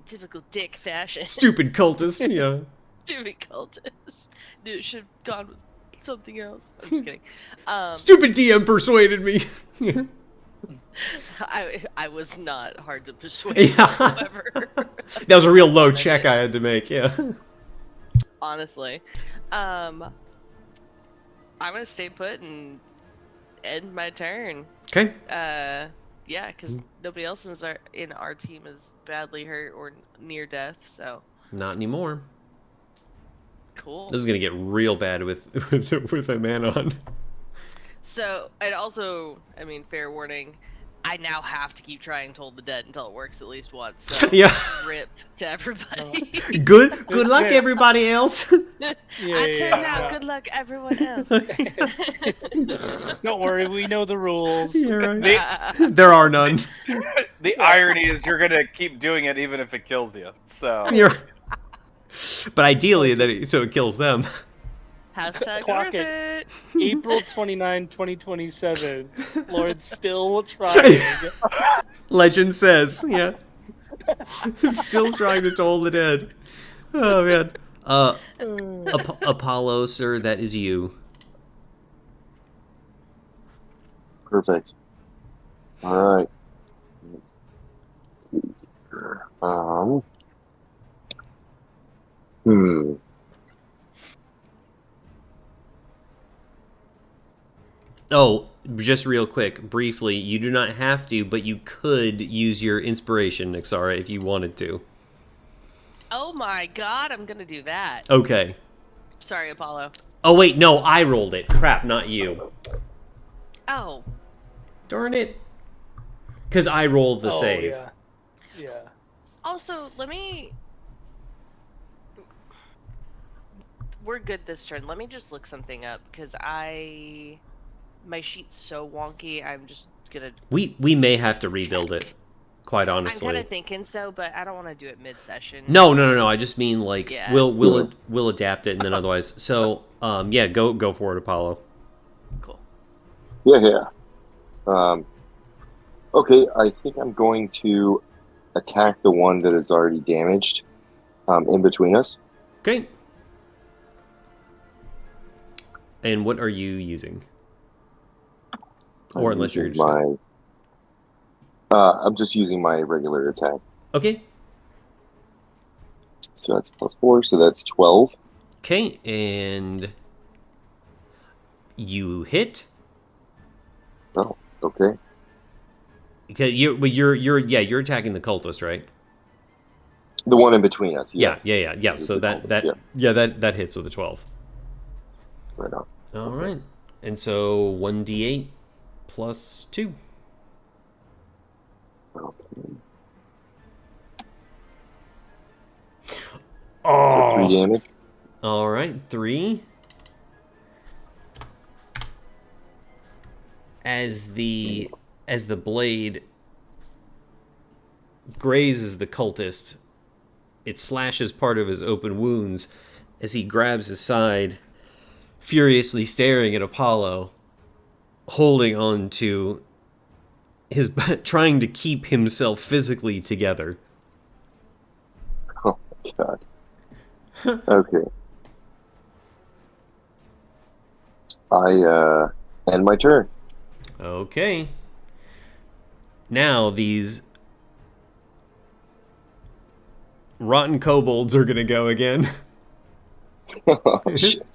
Typical dick fashion. Stupid cultist. Yeah. Stupid cultist. Dude, should have gone with something else. I'm just kidding. Stupid DM persuaded me. I was not hard to persuade Yeah. whatsoever. That was a real low check I had to make. Yeah. Honestly. I'm gonna stay put and end my turn. Okay. Yeah, because nobody else in our team is badly hurt or near death, so Not anymore. cool. This is gonna get real bad with a man on. So, and also, I mean, fair warning, I now have to keep trying Told the Dead until it works at least once. So Yeah. rip to everybody. Good luck, everybody else. I turned out. Good luck, everyone else. Don't worry, we know the rules. Yeah, right. There are none. The irony is you're gonna keep doing it even if it kills you. So You're... But ideally, so it kills them. Hashtag Clock worth it. April 29, 2027. Lord's still trying. Legend says, yeah. Still trying to toll the dead. Oh, man. Apollo, sir, that is you. Perfect. All right. Let's see. Hmm. Oh, just real quick, briefly, you do not have to, but you could use your inspiration, Nixara, if you wanted to. Oh my god, I'm gonna do that. Okay. Sorry, Apollo. Oh, wait, no, I rolled it. Crap, not you. Oh. Darn it. Because I rolled the save. Yeah. Also, we're good this turn. Let me just look something up, because my sheet's so wonky, I'm just gonna... We may have to rebuild it, quite honestly. I'm kind of thinking so, but I don't want to do it mid-session. No. I just mean, like, Yeah. we'll adapt it, and then otherwise... So, yeah, go for it, Apollo. Cool. Yeah. Okay, I think I'm going to attack the one that is already damaged in between us. Okay. And what are you using? Or unless you're just... I'm just using my regular attack. Okay. So that's +4, so that's 12. Okay, and you hit. Oh, okay. Because you're attacking the cultist, right? The one in between us. Yes. Yeah. So that hits with a 12. Right on. All right. And so 1d8 plus 2. Okay. Oh. So 3 damage. All right, 3. As the blade grazes the cultist, it slashes part of his open wounds as he grabs his side, furiously staring at Apollo, holding on to his trying to keep himself physically together. Oh my god. Okay. I end my turn. Okay. Now these rotten kobolds are gonna go again. Oh, shit.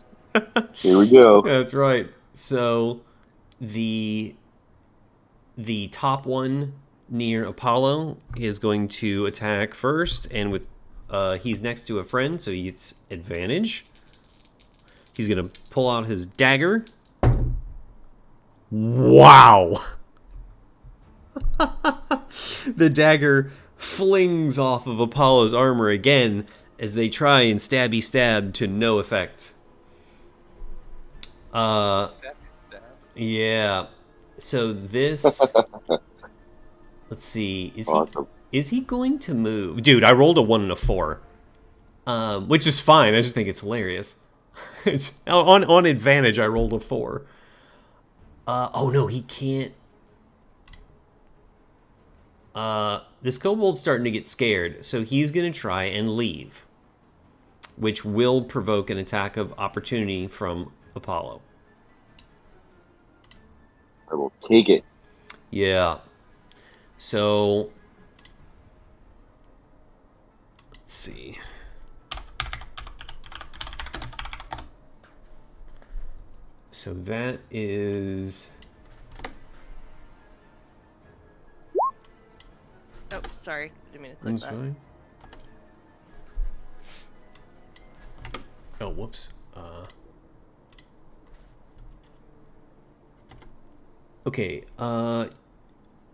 Here we go. That's right. So the top one near Apollo is going to attack first, and with he's next to a friend, so he gets advantage. He's gonna pull out his dagger. Wow! The dagger flings off of Apollo's armor again as they try and stabby stab to no effect. Yeah. So this... Let's see. Awesome. Is he going to move? Dude, I rolled a 1 and a 4. Which is fine. I just think it's hilarious. on advantage, I rolled a 4. Oh no, he can't. This kobold's starting to get scared, so he's going to try and leave, which will provoke an attack of opportunity from Apollo. I will take it. Yeah. So, let's see. So that is... Oh, sorry. Didn't mean to click That's that. fine. Oh, whoops. Okay,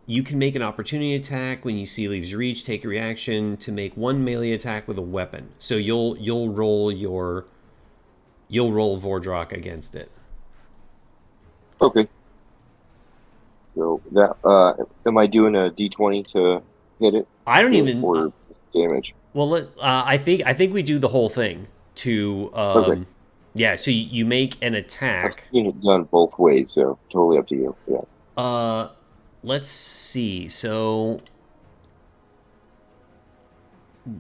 you can make an opportunity attack when you see leaves reach. Take a reaction to make one melee attack with a weapon. So you'll roll your you'll roll Vordrock against it. Okay. So that am I doing a D20 to hit it? I don't even. Or damage. Well, I think we do the whole thing to. Okay. Yeah, so you make an I've attack. seen it done both ways, so totally up to you. Yeah. Let's see. So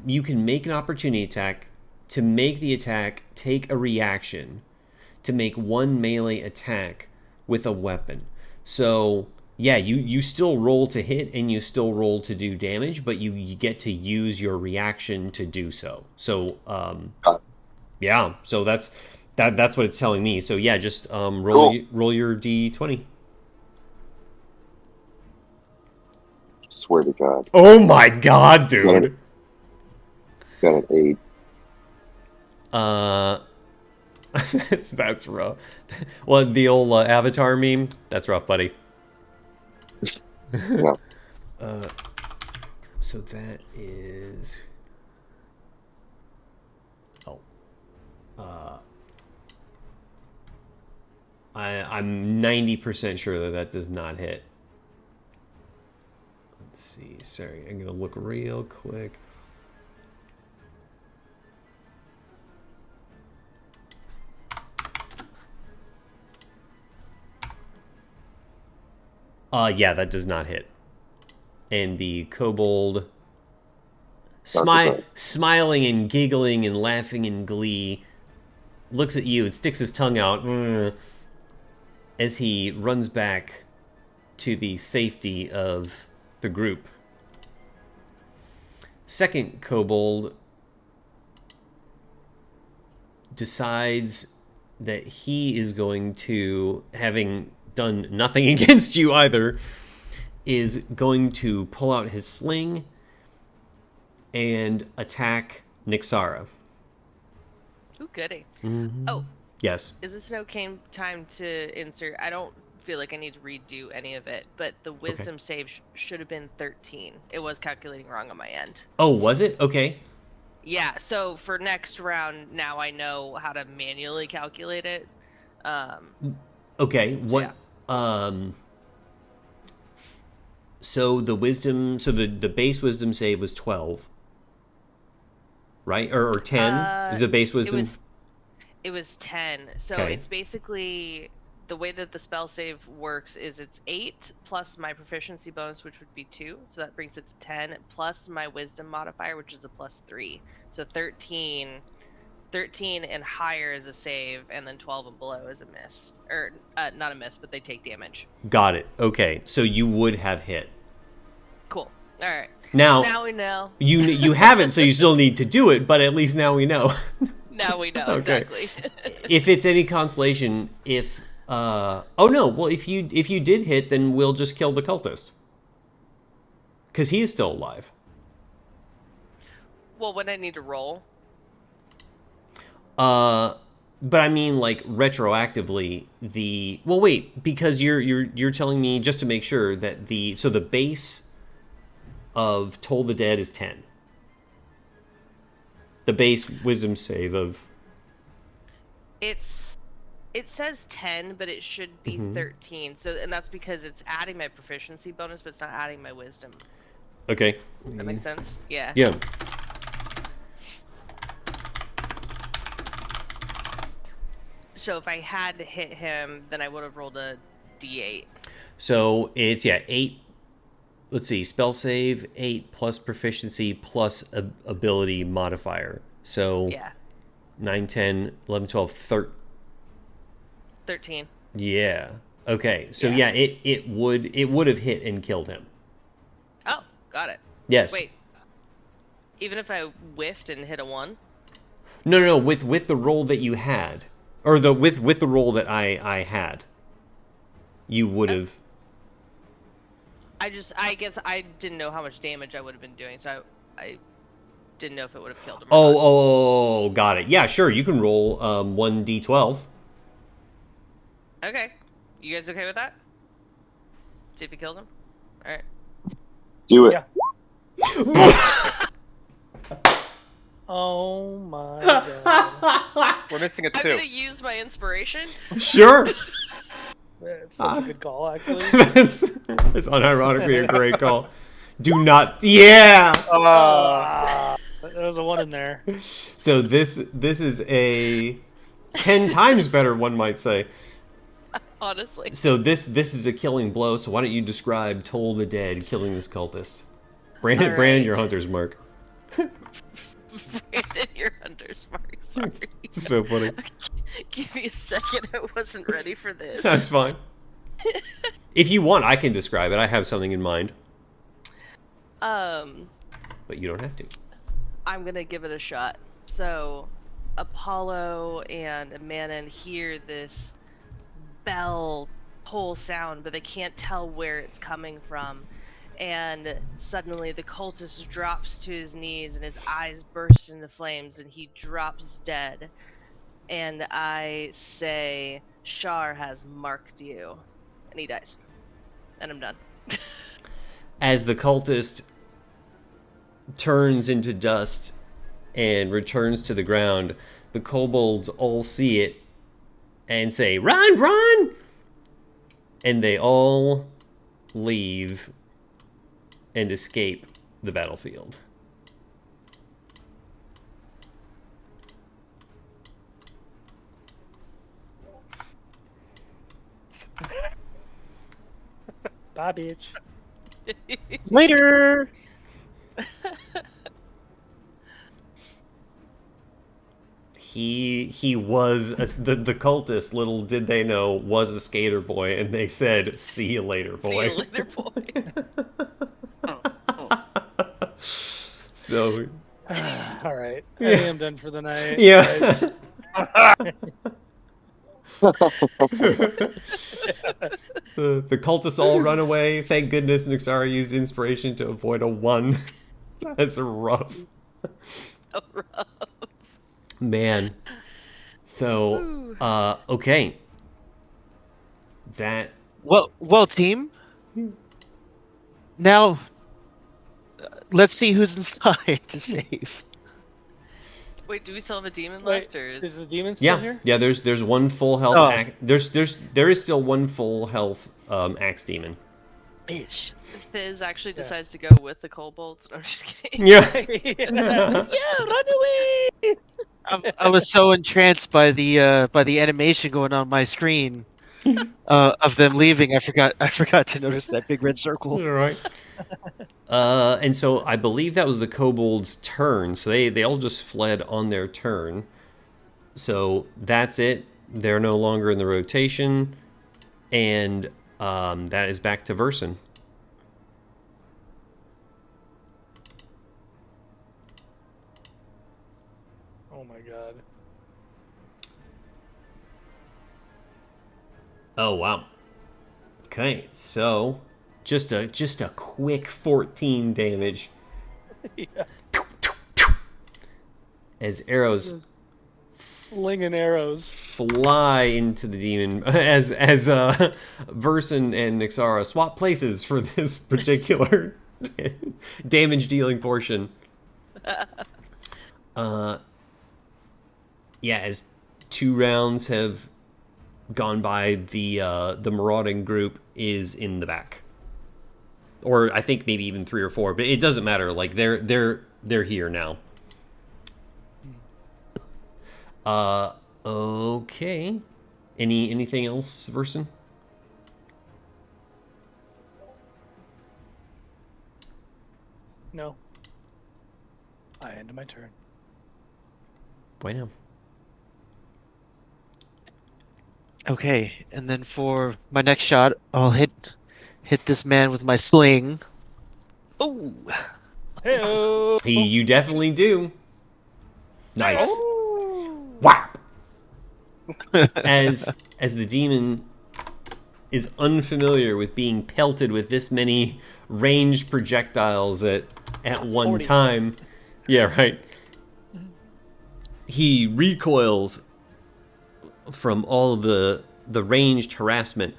you can make an opportunity attack. To make the attack, take a reaction to make one melee attack with a weapon. So yeah, you still roll to hit and you still roll to do damage, but you get to use your reaction to do so. So yeah, so that's what it's telling me. So yeah, just roll Cool. roll your d20. Swear to God. Oh my god, dude. Got an 8. That's rough. Well, the old Avatar meme. That's rough, buddy. Yeah. So that is. Oh. I'm 90% sure that does not hit. Let's see. Sorry, I'm gonna look real quick. Yeah, that does not hit. And the kobold smiling and giggling and laughing in glee looks at you and sticks his tongue out as he runs back to the safety of the group. Second kobold decides that he is going to, having done nothing against you either, is going to pull out his sling and attack Nixara. Ooh, goody. Mm-hmm. Oh, yes. is this an okay time to insert? I don't feel like I need to redo any of it, but the wisdom save should have been 13. It was calculating wrong on my end. Oh, was it? Okay. Yeah, so for next round, now I know how to manually calculate it. Okay, what... Yeah. So the wisdom... So the base wisdom save was 12. Right? Or 10? The base wisdom... It was 10. So it's basically... The way that the spell save works is it's 8 plus my proficiency bonus, which would be 2. So that brings it to 10, plus my wisdom modifier, which is a plus 3. So 13 and higher is a save, and then 12 and below is a miss. Or, not a miss, but they take damage. Got it. Okay, so you would have hit. Cool. Alright. Now we know. You haven't, so you still need to do it, but at least now we know. Now we know, Okay. exactly. If it's any consolation, if... oh no, well if you did hit, then we'll just kill the cultist. Because he is still alive. Well, when I need to roll... But I mean, like, retroactively, the... Well, wait, because you're telling me, just to make sure, that the... So the base of Toll the Dead is 10. The base wisdom save of... It says 10, but it should be 13. So, and that's because it's adding my proficiency bonus, but it's not adding my wisdom. Okay. That makes sense? Yeah. Yeah. So if I had to hit him, then I would have rolled a d8. So it's, 8. Let's see, spell save, 8 plus proficiency plus ability modifier. So Yeah. 9, 10, 11, 12, 13. Yeah. Okay. So Yeah. it would have hit and killed him. Oh, got it. Yes. Wait. Even if I whiffed and hit a 1? No. With the roll that you had, or with the roll that I had, you would have. I guess I didn't know how much damage I would have been doing, so I didn't know if it would have killed him. Oh, got it. Yeah, sure. You can roll 1d12. Okay. You guys okay with that? See if he kills him? Alright. Do it. Yeah. Oh my god. We're missing a I'm 2. gonna use my inspiration. Sure. That's a good call, actually. That's unironically a great call. Do not. Yeah. There was a 1 in there. So this is a 10 times better, one might say. Honestly. So this is a killing blow. So why don't you describe Toll the Dead killing this cultist? Brandon, All Brandon, your right. hunter's mark. Brandon, your hunter's mark. Sorry. It's so funny. Give me a second. I wasn't ready for this. That's fine. If you want, I can describe it. I have something in mind, but you don't have to. I'm gonna give it a shot. So, Apollo and Manon hear this bell toll sound, but they can't tell where it's coming from. And suddenly the cultist drops to his knees and his eyes burst into flames and he drops dead. And I say, Shar has marked you. And he dies. And I'm done. As the cultist turns into dust and returns to the ground, the kobolds all see it and say, "Run, run!" And they all leave and escape the battlefield. Bye, bitch. Later. He was the cultist. Little did they know was a skater boy, and they said, "See you later, boy." See you later, boy. So All right. I think I'm done for the night. yeah. guys. The cultists all run away. Thank goodness Nixara used inspiration to avoid a 1. That's rough. So rough. Man. So, okay. That. Well, team. Now, let's see who's inside to save. Wait, do we still have a demon Wait, left, or is the demon still Yeah, here? yeah. There's one full health. Oh. There is still one full health axe demon. Bitch. Fizz actually Yeah. decides to go with the kobolds? No, I'm just kidding. Yeah. Yeah, run away! I was so entranced by the animation going on my screen of them leaving. I forgot to notice that big red circle. All right. And so I believe that was the kobolds' turn. So they all just fled on their turn. So that's it. They're no longer in the rotation, and that is back to Verson. Oh my god. Oh wow. Okay, so just a quick 14 damage Yeah. as arrows Slinging arrows. fly into the demon as Verson and Nixara swap places for this particular damage dealing portion. Yeah, as 2 rounds have gone by, the marauding group is in the back, or I think maybe even 3 or 4, but it doesn't matter. Like they're here now. Okay. Anything else, Verson? No. I end my turn. Bueno. Okay, and then for my next shot, I'll hit this man with my sling. Oh, Hey-o. You definitely do. Nice. Oh. Whap! As the demon is unfamiliar with being pelted with this many ranged projectiles at one 40. time. Yeah, right. He recoils from all of the ranged harassment.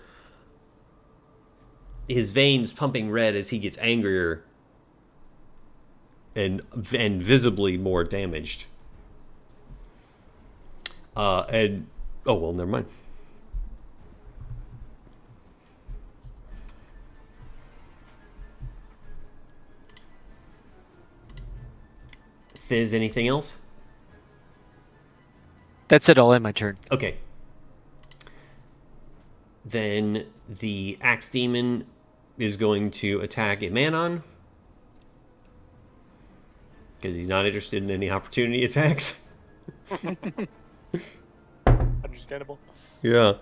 His veins pumping red as he gets angrier. and visibly more damaged. And oh well, never mind. Fizz, anything else? That's it. I'll end my turn. Okay. Then the Axe Demon is going to attack Manon because he's not interested in any opportunity attacks. Understandable. Yeah.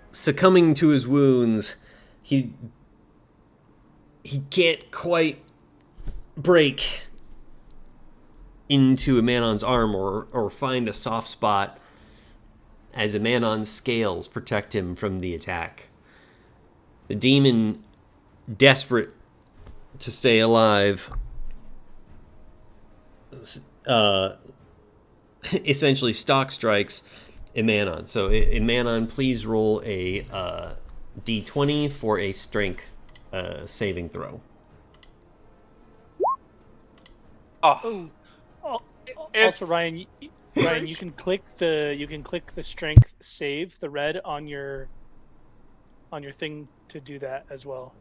Succumbing to his wounds, he can't quite break into Manon's arm or find a soft spot as Manon's scales protect him from the attack. The demon, desperate to stay alive, essentially stalk strikes Manon. So Manon, please roll a d20 for a strength saving throw. Oh, Also, Ryan, you can click the strength save, the red on your thing to do that as well.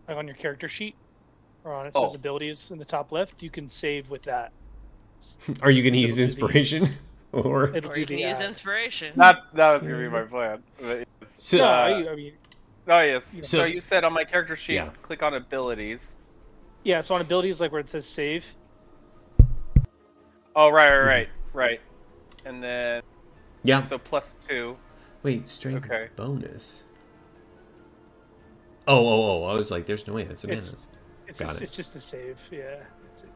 Like on your character sheet, or on it says abilities in the top left, you can save with that. Are you going to use inspiration? Or It'll Or do you can the use ad. inspiration. that was gonna be my plan. But so, No, I mean, oh yes. So- So you said on my character sheet, Yeah. click on abilities. yeah. So on abilities, like where it says save. Oh right. And then yeah. so +2. Wait, strength Okay. bonus. Oh! I was like, "There's no way that's a Manon's." Got it. It's just a save. Yeah.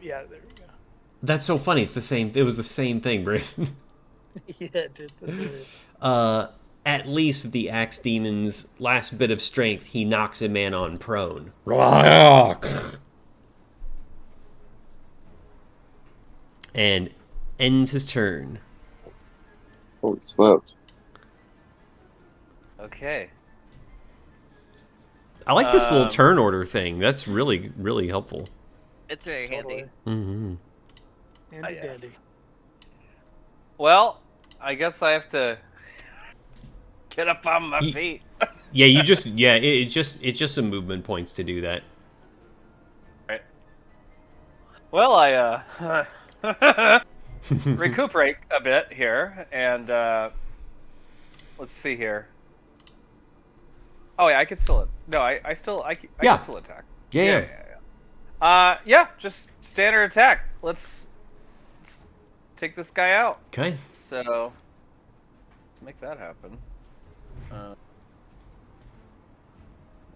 Yeah. There we go. That's so funny. It's the same. It was the same thing, Brayden. Yeah, dude. That's what it is. At least with the Axe Demon's last bit of strength, he knocks a man on prone. And ends his turn. Holy smokes. Okay. I like this little turn order thing. That's really, really helpful. It's very handy. Mm-hmm. Handy Yes. dandy. Well, I guess I have to get up on my feet. Yeah, it's just some movement points to do that. Right. Well, I recuperate a bit here, and let's see here. Oh yeah, I could still. No, I can still attack. Yeah. Just standard attack. Let's take this guy out. Okay. So let's make that happen. Let's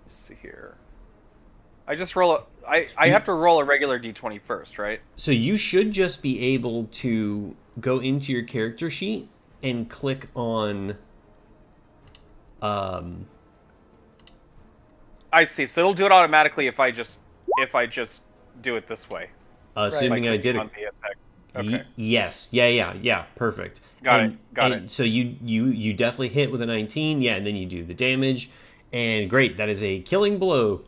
see here. I just roll I have to roll a regular d20 first, right? So you should just be able to go into your character sheet and click on I see. So it'll do it automatically if I just do it this way. assuming I did it. On the attack. Okay. Yes. Yeah. Perfect. Got it. So you definitely hit with a 19. Yeah, and then you do the damage. And great, that is a killing blow.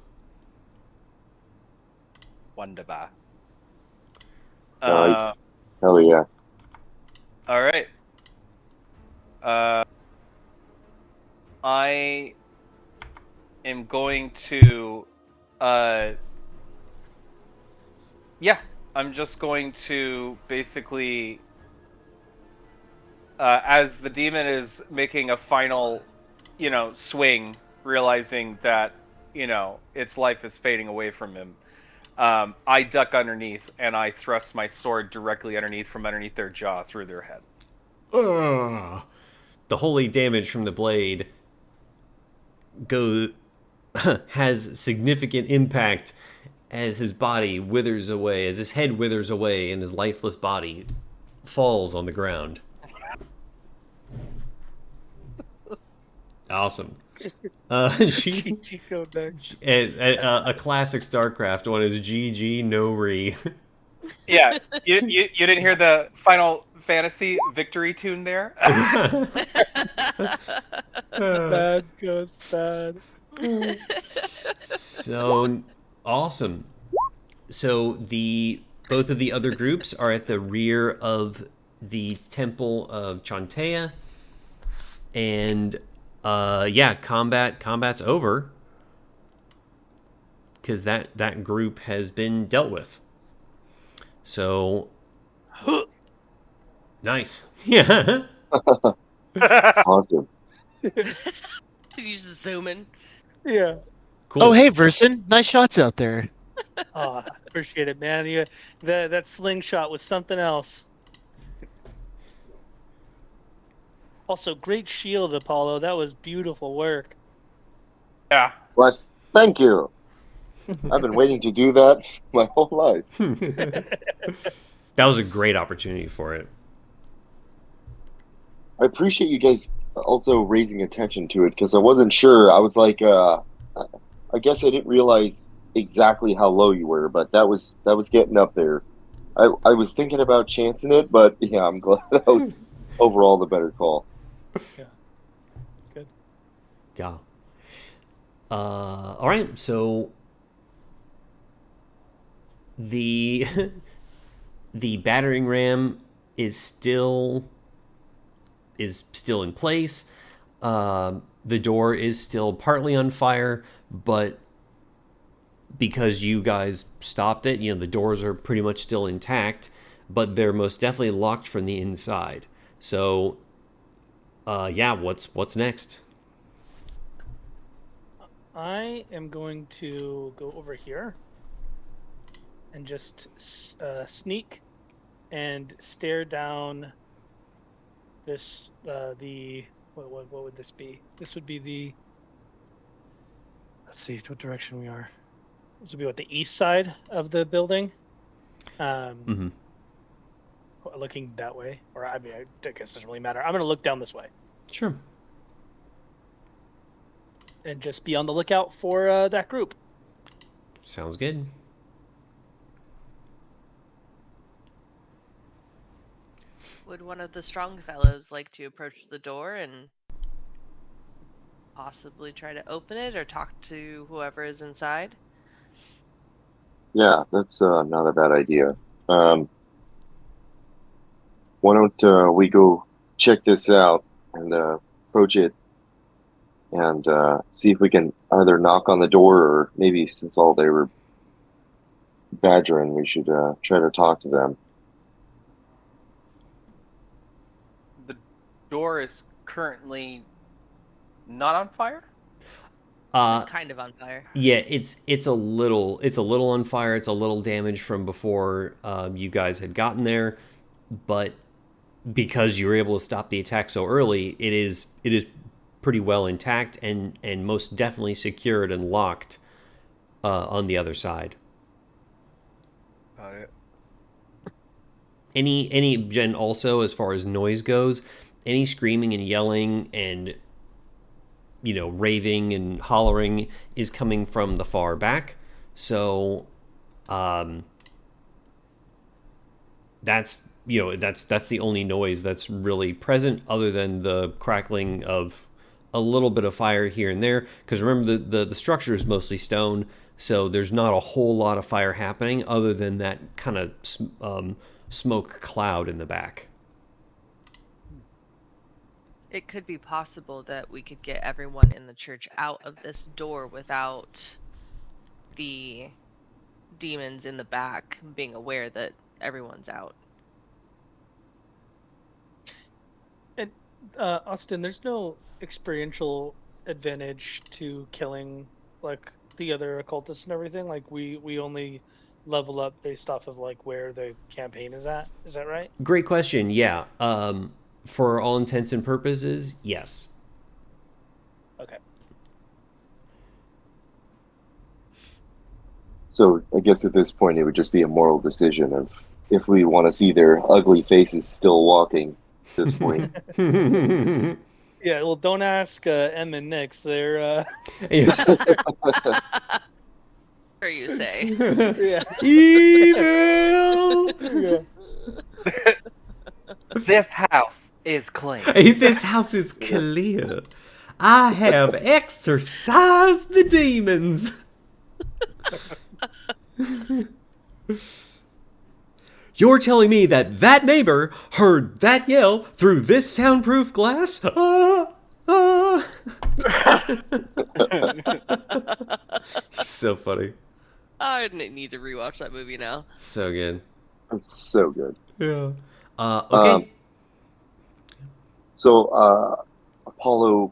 Wunderbar. Nice. Hell yeah. All right. I am going to I'm just going to basically as the demon is making a final, swing, realizing that, its life is fading away from him. I duck underneath and I thrust my sword directly from underneath their jaw through their head. Ugh. The holy damage from the blade has significant impact as his body withers away, as his head withers away, and his lifeless body falls on the ground. Awesome. Chico next. A classic StarCraft one is GG no re. Yeah, you didn't hear the Final Fantasy victory tune there? Bad goes bad. So Awesome. So both of the other groups are at the rear of the Temple of Chantea, and combat's over because that group has been dealt with. So nice. Yeah. Awesome. You just zoom in. Yeah. Cool. Oh, hey, Verson. Nice shots out there. Oh, appreciate it, man. That slingshot was something else. Also, great shield, Apollo. That was beautiful work. Yeah. Well, thank you. I've been waiting to do that my whole life. That was a great opportunity for it. I appreciate you guys also raising attention to it because I wasn't sure. I was like, I guess I didn't realize exactly how low you were, but that was getting up there. I was thinking about chancing it, but yeah, I'm glad that was overall the better call. Yeah, it's good. Yeah. All right. So the the battering ram is still in place. The door is still partly on fire, but because you guys stopped it, the doors are pretty much still intact, but they're most definitely locked from the inside. So, what's next? I am going to go over here and just sneak and stare down this what would this be? This would be the, let's see what direction we are. This would be the east side of the building. Looking that way, or I mean, I guess it doesn't really matter. I'm gonna look down this way. Sure. And just be on the lookout for that group. Sounds good. Would one of the strong fellows like to approach the door and possibly try to open it or talk to whoever is inside? Yeah, that's not a bad idea. Why don't we go check this out and approach it and see if we can either knock on the door or maybe since all they were badgering, we should try to talk to them. The door is currently not on fire? Kind of on fire. Yeah, it's a little on fire. It's a little damaged from before you guys had gotten there, but because you were able to stop the attack so early, it is pretty well intact and most definitely secured and locked on the other side. Got it. And also as far as noise goes, any screaming and yelling and raving and hollering is coming from the far back. So that's the only noise that's really present other than the crackling of a little bit of fire here and there, because remember the structure is mostly stone, so there's not a whole lot of fire happening other than that kind of smoke cloud in the back. It could be possible that we could get everyone in the church out of this door without the demons in the back being aware that everyone's out. And Austin, there's no experiential advantage to killing like the other occultists and everything. Like we only level up based off of like where the campaign is at. Is that right? Great question. Yeah. For all intents and purposes, yes. Okay. So I guess at this point it would just be a moral decision of if we want to see their ugly faces still walking at this point. Yeah, well, don't ask Em and Nix. They're Or you say. yeah. Evil. Yeah. This house is clean. This house is clear. I have exorcised the demons. You're telling me that neighbor heard that yell through this soundproof glass? So funny. I need to rewatch that movie now. So good. So good. Yeah. Okay. So Apollo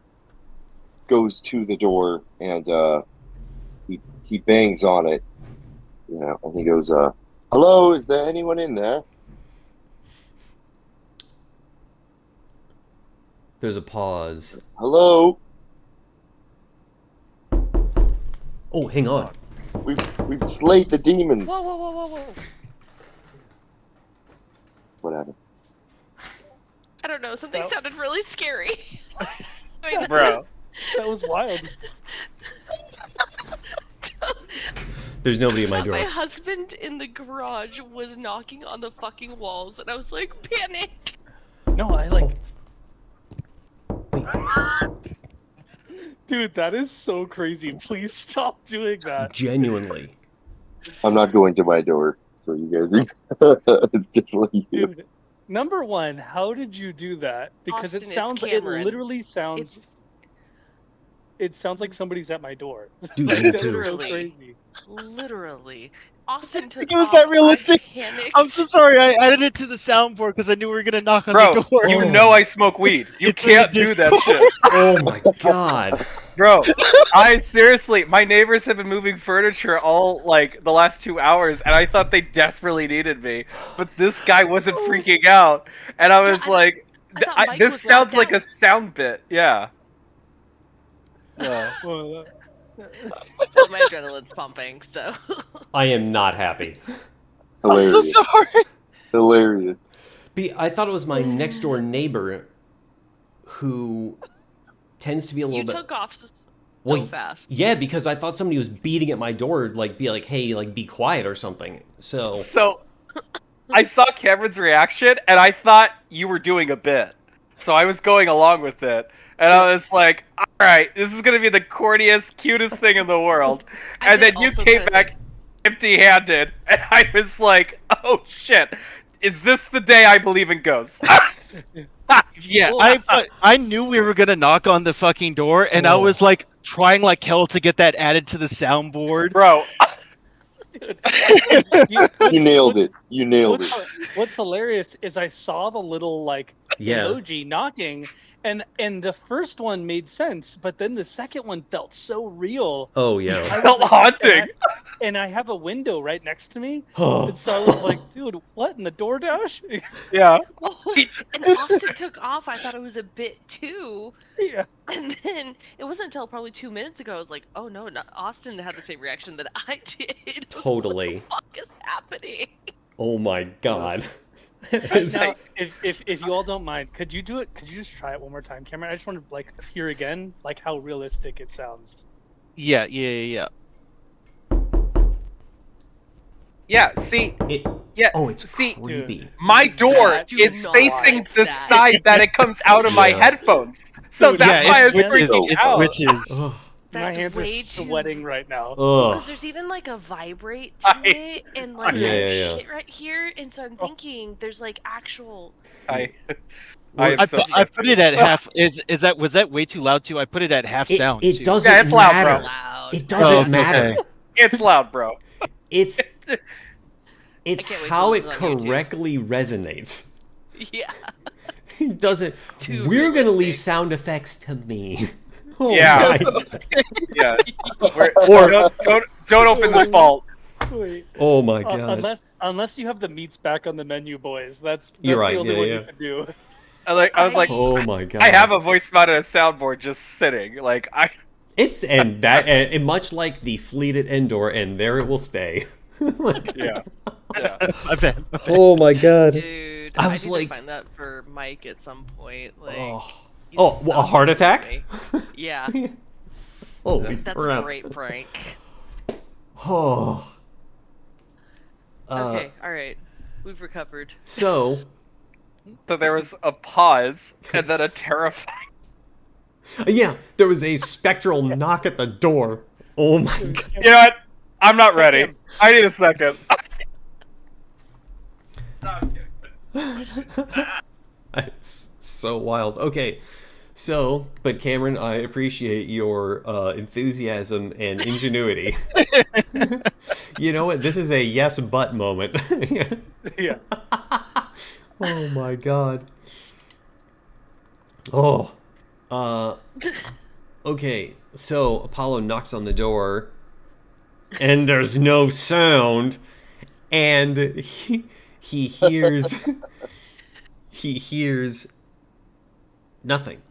goes to the door and he bangs on it, and he goes, "Hello, is there anyone in there?" There's a pause. "Hello." Oh, hang on. We've slayed the demons. Whoa, whoa, whoa, whoa, whoa. What happened? I don't know. Something sounded really scary. Bro. That was wild. There's nobody at my door. My husband in the garage was knocking on the fucking walls, and I was like, panic. No, I like. Dude, that is so crazy. Please stop doing that. Genuinely. I'm not going to my door, so you guys it's definitely you. Dude, number one, how did you do that? Because Austin, it sounds, it's it Cameron. literally sounds, It's it sounds like somebody's at my door. Dude, Like, me that's too. so crazy. literally. Austin took It was off. that realistic? I panicked. I'm so sorry. I added it to the soundboard because I knew we were gonna knock on Bro, the door. you know I smoke weed. You it's in the can't do that Discord. shit. Oh my god. Bro, I seriously, my neighbors have been moving furniture all, like, the last 2 hours, and I thought they desperately needed me. But this guy wasn't freaking out. And I was I like, thought Mike this was sounds locked like out. a sound bit. Yeah. Well, Well, my adrenaline's pumping, so. I am not happy. I'm Hilarious. so sorry. Hilarious. I thought it was my next door neighbor who tends to be a little You bit. took off so Well, fast. Yeah, because I thought somebody was beating at my door, like be like, "Hey, like be quiet" or something. So, I saw Cameron's reaction, and I thought you were doing a bit. So I was going along with it. And I was like, alright, this is going to be the corniest, cutest thing in the world. I And did then you also came put- back empty-handed, and I was like, oh shit, is this the day I believe in ghosts? Yeah, Well, I knew we were gonna knock on the fucking door, and I was like trying like hell to get that added to the soundboard. Bro, You nailed it. You nailed it. What's hilarious is I saw the little like Yeah. emoji knocking, and the first one made sense, but then the second one felt so real. Oh yeah. I was felt like- haunting. And I have a window right next to me, Oh. and so I was like, "Dude, what in the DoorDash?" Yeah. And Austin took off. I thought it was a bit too. Yeah. And then it wasn't until probably 2 minutes ago I was like, oh no, Austin had the same reaction that I did. I was like, Totally. what the fuck is happening? Oh my god. Now, if you all don't mind, could you do it? Could you just try it one more time, Cameron? I just want to like hear again, like how realistic it sounds. Yeah. Yeah, see, It, yes, oh, it's see, creepy. my door Do is not facing like the that. side that it comes out of my Yeah. headphones. So Dude, that's Yeah, why I was it switches. freaking It out. switches. Ugh. That's My hands way are too. sweating right now. Ugh. Because there's even like a vibrate to it and like Yeah, that yeah. shit right here, and so I'm thinking there's like actual. I I, am so I put it at half. Was that way too loud too? I put it at half sound. It too. doesn't Yeah, it's loud, matter. bro. Loud. It doesn't Oh, okay. matter. It's loud, bro. It's I can't wait how till it this is on YouTube. correctly resonates. Yeah. It doesn't. Too We're gonna leave realistic. sound effects to me. Oh Yeah. my, Yeah. Or- Don't open this vault. Wait. oh my god. Unless you have the meats back on the menu, boys. That's You're right, the only yeah, one yeah. you can do. I was like, Oh my god. I have a voice mounted soundboard just sitting. Like It's and that and much like the fleet at Endor, and there it will stay. Like, yeah. Yeah. My bad. oh my god. Dude, I I was need like- to find that for Mike at some point. Like, Oh, he's oh well, a heart attack? me. Yeah, Holy that's crap. a great prank. Oh. Okay, all right, we've recovered. So, So there was a pause and then a terrifying. yeah, there was a spectral knock at the door. Oh my god. You know what? I'm not ready. I need a second. It's so wild. Okay, so, but Cameron, I appreciate your enthusiasm and ingenuity. You know what? This is a yes but moment. Yeah. Oh my god. Oh. Okay, so Apollo knocks on the door, and there's no sound, and he hears he hears nothing.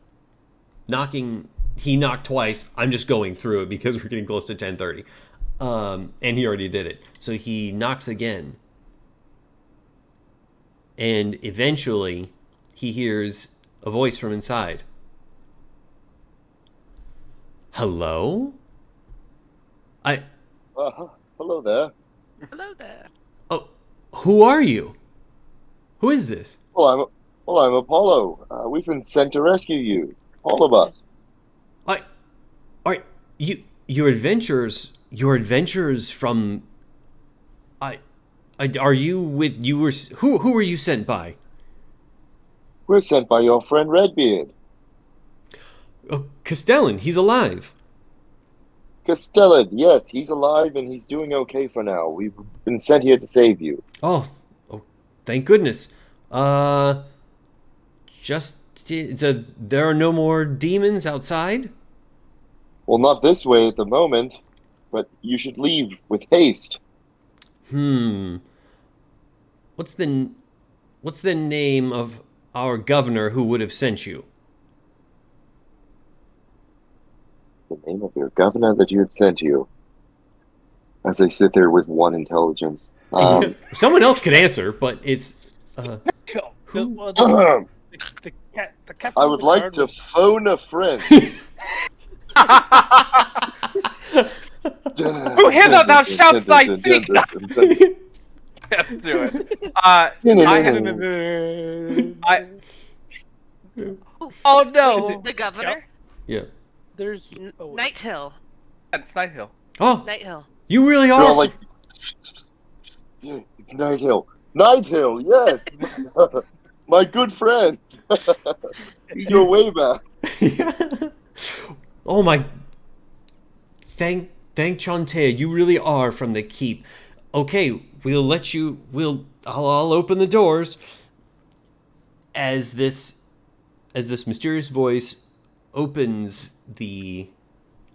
Knocking. He knocked twice. I'm just going through it because we're getting close to 10:30, and he already did it. So he knocks again, and eventually he hears a voice from inside. Hello? Hello there. Hello there. Oh, who are you? Who is this? I'm Apollo. We've been sent to rescue you, all of us. Alright, your adventures from are you with you were who were you sent by? We're sent by your friend Redbeard. Oh, Castellan, he's alive. Castellan, yes, he's alive and he's doing okay for now. We've been sent here to save you. Oh, thank goodness. Just there are no more demons outside? Well, not this way at the moment, but you should leave with haste. What's the name of our governor who would have sent you? The name of your governor that you had sent you. As I sit there with one intelligence. Someone else could answer, but it's who? Well, the captain I of would the like guard to was- phone a friend. Who hither thou shouldst thy seek? Can't do it. I oh no. The governor? Yeah. There's wait. Night Hill. It's Night Hill. Oh, Night Hill. you really They're are. all like, yeah, it's Night Hill. Night Hill, yes. My good friend. You go way back. Oh my! Thank Chantea, you really are from the keep. Okay, we'll let you. I'll open the doors. As this mysterious voice opens the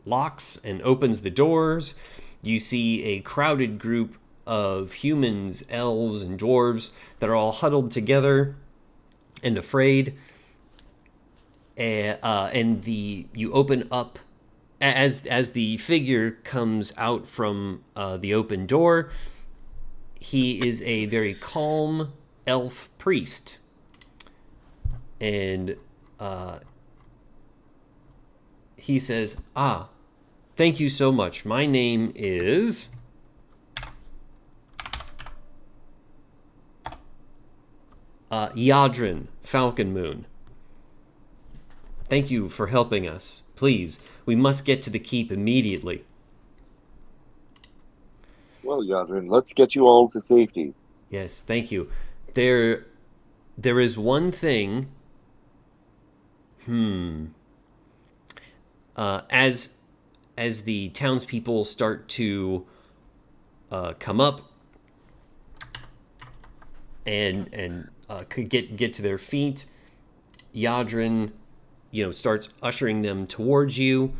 locks and opens the doors, you see a crowded group of humans, elves, and dwarves that are all huddled together and afraid. And you open up as the figure comes out from the open door. He is a very calm elf priest, and he says, thank you so much. My name is Yadrin Falcon Moon. Thank you for helping us. Please, we must get to the keep immediately. Well, Yadrin, let's get you all to safety. Yes, thank you. There is one thing. As the townspeople start to come up and could get to their feet, Yadrin, starts ushering them towards you,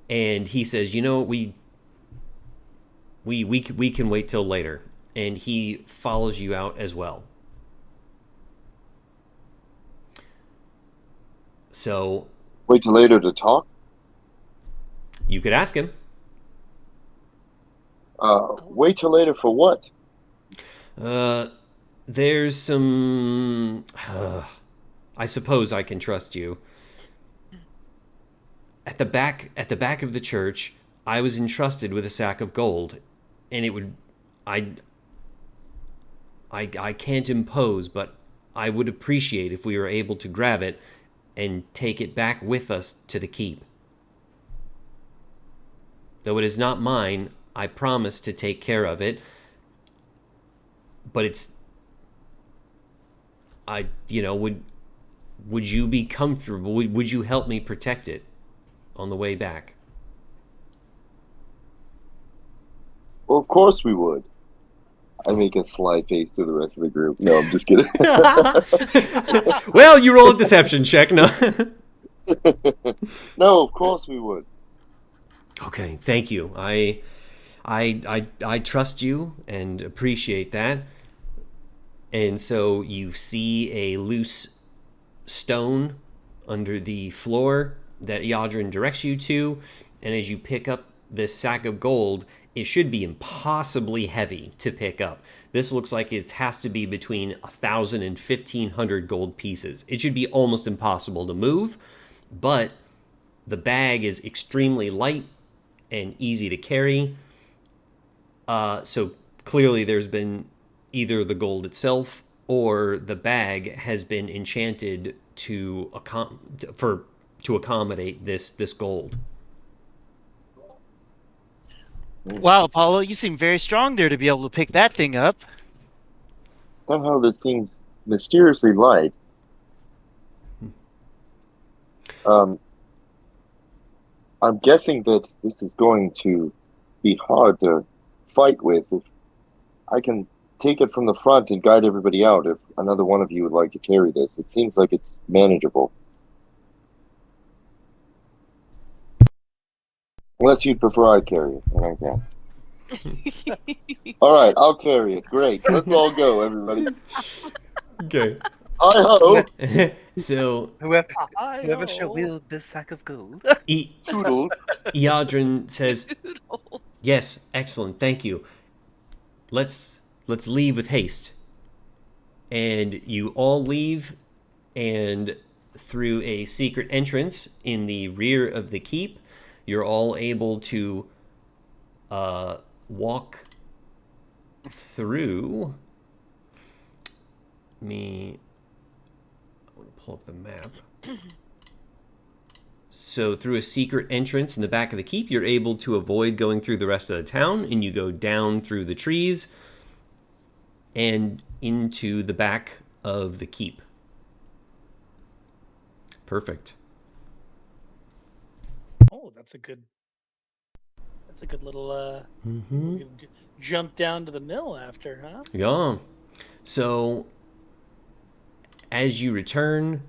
and he says, we can wait till later, and he follows you out as well. So wait till later to talk. You could ask him. Wait till later for what? There's some. I suppose I can trust you. At the back of the church, I was entrusted with a sack of gold, and it would. I can't impose, but I would appreciate if we were able to grab it and take it back with us to the keep. Though it is not mine, I promise to take care of it. But it's... would you be comfortable? Would you help me protect it on the way back? Well, of course we would. I make a sly face to the rest of the group. No, I'm just kidding. Well, you roll a deception check. No. No, of course we would. Okay, thank you. I trust you and appreciate that. And so you see a loose stone under the floor that Yadrin directs you to, and as you pick up this sack of gold, it should be impossibly heavy to pick up. This looks like it has to be between 1,000 and 1,500 gold pieces. It should be almost impossible to move, but the bag is extremely light and easy to carry. So clearly there's been either the gold itself or the bag has been enchanted to accommodate this gold. Wow, Apollo, you seem very strong there to be able to pick that thing up. Somehow this seems mysteriously light. I'm guessing that this is going to be hard to fight with. If I can take it from the front and guide everybody out, if another one of you would like to carry this, it seems like it's manageable. Unless you'd prefer I carry it, and I can. All right, I'll carry it. Great. Let's all go, everybody. Okay. Hi-ho! So Whoever shall wield this sack of gold. Toodles. Yadrin says, "Yes, excellent, thank you. Let's leave with haste." And you all leave, and through a secret entrance in the rear of the keep, you're all able to walk through. I'll pull up the map. So through a secret entrance in the back of the keep, you're able to avoid going through the rest of the town, and you go down through the trees and into the back of the keep. Perfect. Oh, that's a good little jump down to the mill after, huh? Yeah. So as you return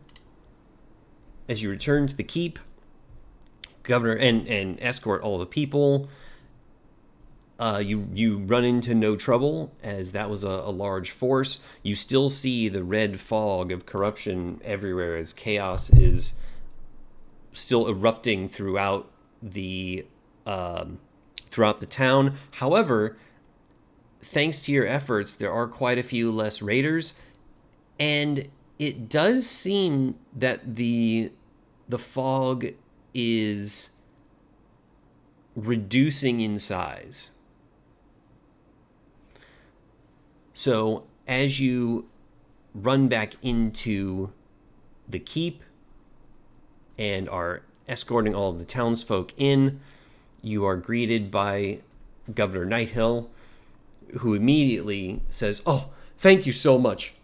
to the keep, governor, and escort all the people, you run into no trouble, as that was a large force. You still see the red fog of corruption everywhere, as chaos is still erupting throughout the town. However, thanks to your efforts, there are quite a few less raiders, and it does seem that the fog is reducing in size. So as you run back into the keep and are escorting all of the townsfolk in, you are greeted by Governor Nighthill, who immediately says, "Oh, thank you so much.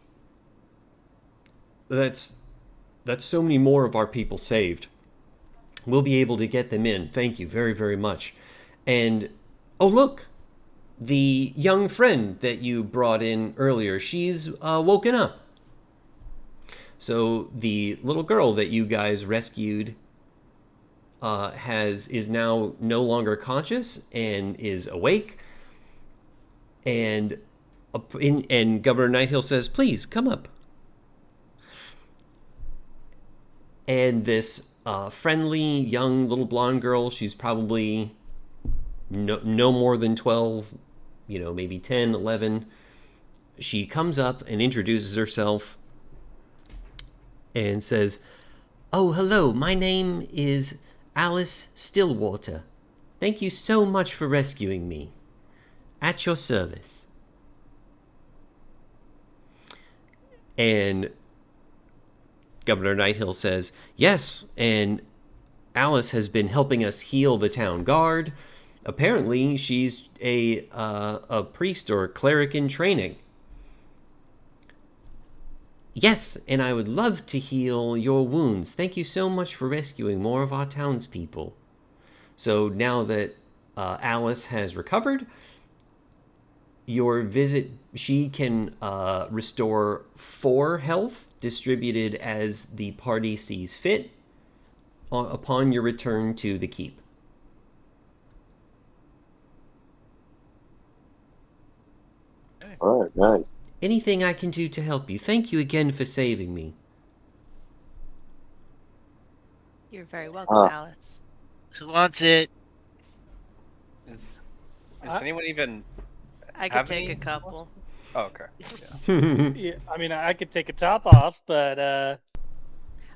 That's so many more of our people saved. We'll be able to get them in. Thank you very, very much. And, oh, look, the young friend that you brought in earlier, she's woken up." So the little girl that you guys rescued is now no longer conscious and is awake. And Governor Nighthill says, "Please come up." And this friendly young little blonde girl, she's probably no more than 12, maybe 10, 11. She comes up and introduces herself and says, "Oh, hello, my name is Alice Stillwater. Thank you so much for rescuing me. At your service." And Governor Nighthill says, "Yes, and Alice has been helping us heal the town guard. Apparently, she's a priest or cleric in training. Yes, and I would love to heal your wounds. Thank you so much for rescuing more of our townspeople. So now that Alice has recovered, your visit, she can restore 4 health, distributed as the party sees fit, upon your return to the keep. All right, nice. Anything I can do to help you? Thank you again for saving me. You're very welcome, Alice. Who wants it? Is I- anyone even I could have take any? a couple. Oh, okay. Yeah, I mean, I could take a top off, but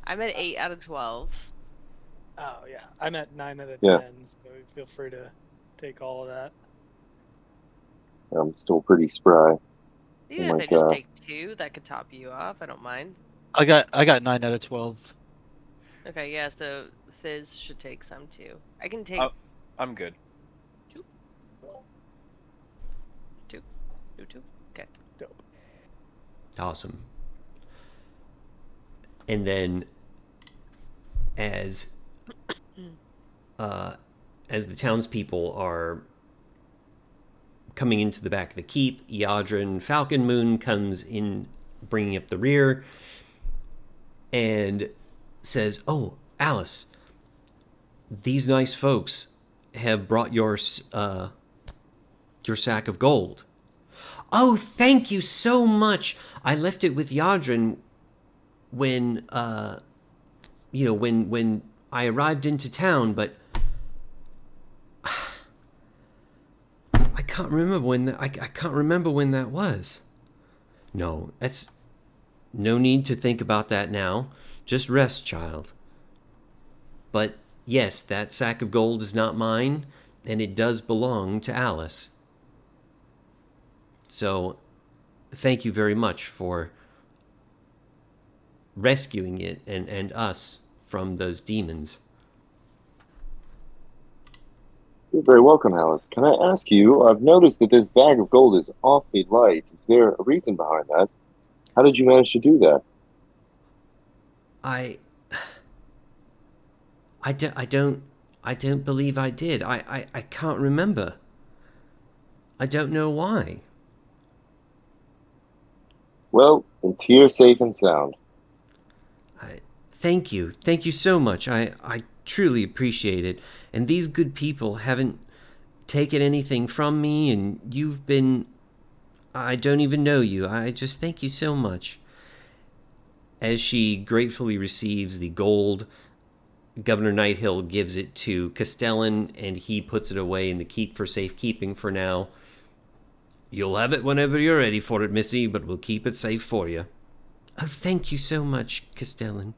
I'm at 8 out of 12. oh yeah, I'm at 9 out of Yeah. 10, so feel free to take all of that. I'm still pretty spry. Even Oh if my I just God. take 2, that could top you off. I don't mind. I got 9 out of 12. Okay, yeah, so Fizz should take some too. I can take Oh, I'm good. 2. 2. 2. Okay. Awesome. And then as the townspeople are coming into the back of the keep, Yadrin Falcon Moon comes in, bringing up the rear, and says, "Oh, Alice, these nice folks have brought your sack of gold." "Oh, thank you so much. I left it with Yadrin when when I arrived into town, but I can't remember when I can't remember when that was." "No, that's no need to think about that now. Just rest, child. But yes, that sack of gold is not mine, and it does belong to Alice. So, thank you very much for rescuing it and us from those demons." You're very welcome, Alice. Can I ask you? I've noticed that this bag of gold is awfully light. Is there a reason behind that? How did you manage to do that? I don't believe I did. I can't remember. I don't know why. Well, it's here safe and sound. Thank you. Thank you so much. I truly appreciate it. And these good people haven't taken anything from me, and you've been... I don't even know you. I just thank you so much. As she gratefully receives the gold, Governor Nighthill gives it to Castellan, and he puts it away in the keep for safekeeping for now. "You'll have it whenever you're ready for it, Missy, but we'll keep it safe for you." "Oh, thank you so much, Castellan."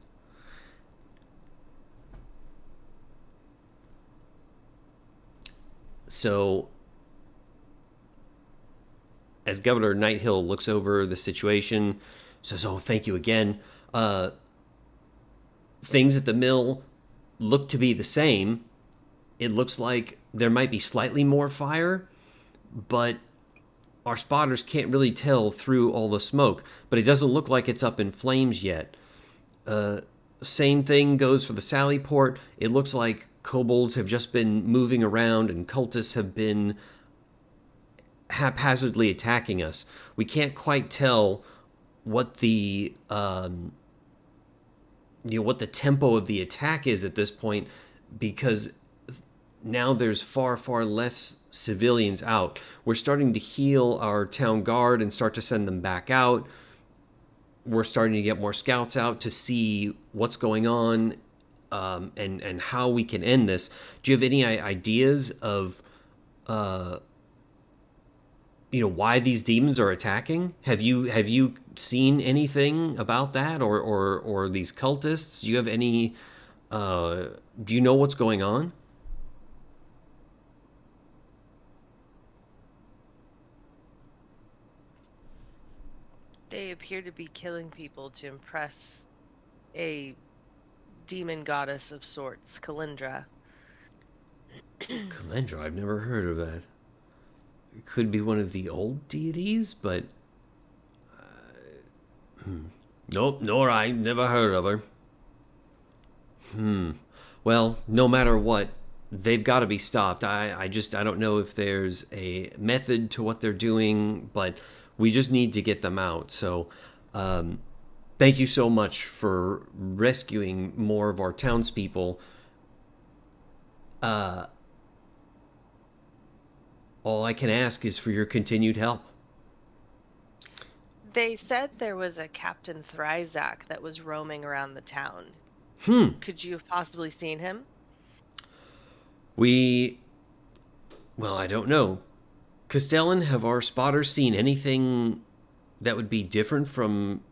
So, as Governor Nighthill looks over the situation, says, "Oh, thank you again." Things at the mill look to be the same. It looks like there might be slightly more fire, but our spotters can't really tell through all the smoke. But it doesn't look like it's up in flames yet. Same thing goes for the Sally Port. It looks like kobolds have just been moving around and cultists have been haphazardly attacking us. We can't quite tell what the what the tempo of the attack is at this point, because now there's far less civilians out. We're starting to heal our town guard and start to send them back out. We're starting to get more scouts out to see what's going on, and how we can end this. Do you have any ideas of why these demons are attacking? Have you seen anything about that, or these cultists? Do you have any? Do you know what's going on? They appear to be killing people to impress a demon goddess of sorts, Kalindra. Kalendra, I've never heard of that. It could be one of the old deities, but... Nope, nor I never heard of her. Well, no matter what, they've got to be stopped. I don't know if there's a method to what they're doing, but we just need to get them out. So, thank you so much for rescuing more of our townspeople. All I can ask is for your continued help. They said there was a Captain Thryzak that was roaming around the town. Could you have possibly seen him? Well, I don't know. Castellan, have our spotters seen anything that would be different from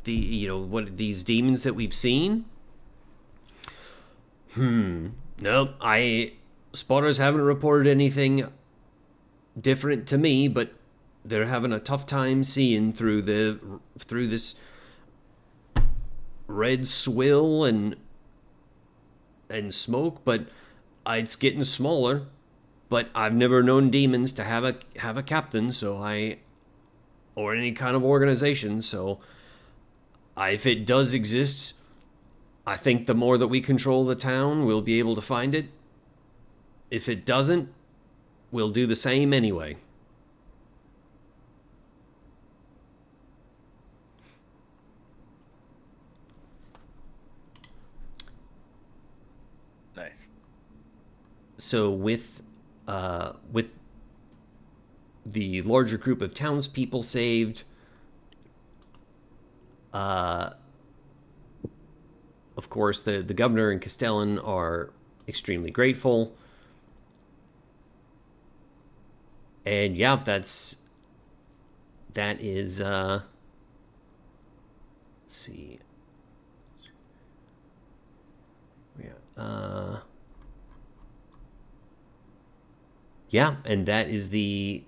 what these demons that we've seen? Nope. Spotters haven't reported anything different to me, but they're having a tough time seeing through this red swill and smoke, but it's getting smaller. But I've never known demons to have a captain, or any kind of organization. So, if it does exist, I think the more that we control the town, we'll be able to find it. If it doesn't, we'll do the same anyway. Nice. So with the larger group of townspeople saved, of course, the governor and Castellan are extremely grateful. And yeah, that is let's see. Yeah, and that is you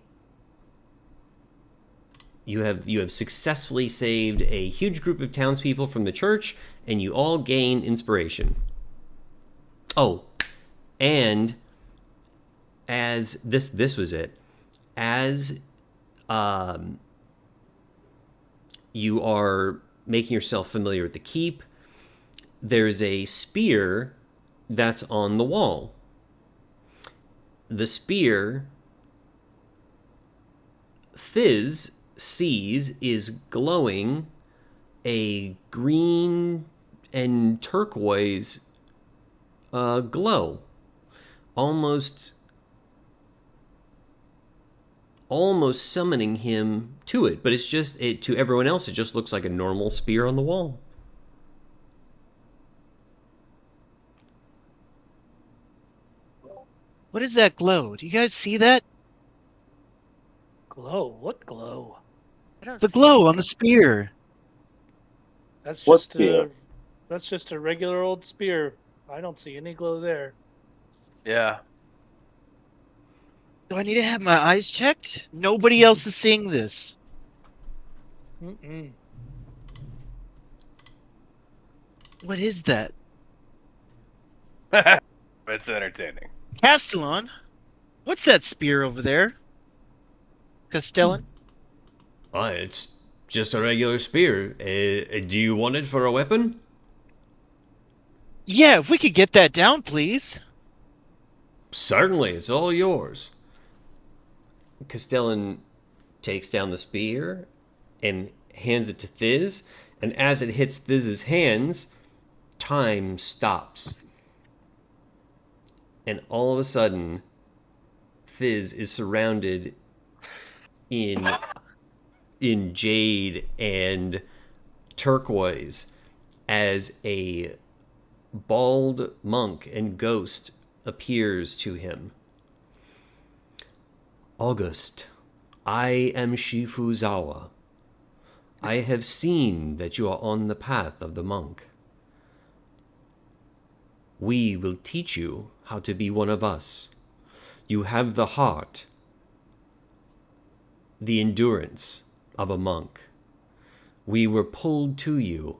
have successfully saved a huge group of townspeople from the church, and you all gain inspiration. Oh, and as this was it. As you are making yourself familiar with the keep, there's a spear that's on the wall. The spear, Thiz sees, is glowing a green and turquoise glow, almost summoning him to it. But it's just to everyone else, it just looks like a normal spear on the wall. What is that glow? Do you guys see that? Glow? What glow? I don't The see glow on anything. the spear. That's What just spear? that's just a regular old spear. I don't see any glow there. Yeah. Do I need to have my eyes checked? Nobody else is seeing this. Mm-mm. What is that? It's entertaining. Castellan? What's that spear over there? Castellan? It's just a regular spear. Do you want it for a weapon? Yeah, if we could get that down, please. Certainly, it's all yours. Castellan takes down the spear and hands it to Thiz, and as it hits Thiz's hands, time stops. And all of a sudden, Thiz is surrounded in jade and turquoise as a bald monk and ghost appears to him. August, I am Shifuzawa. I have seen that you are on the path of the monk. We will teach you how to be one of us. You have the heart, the endurance of a monk. We were pulled to you,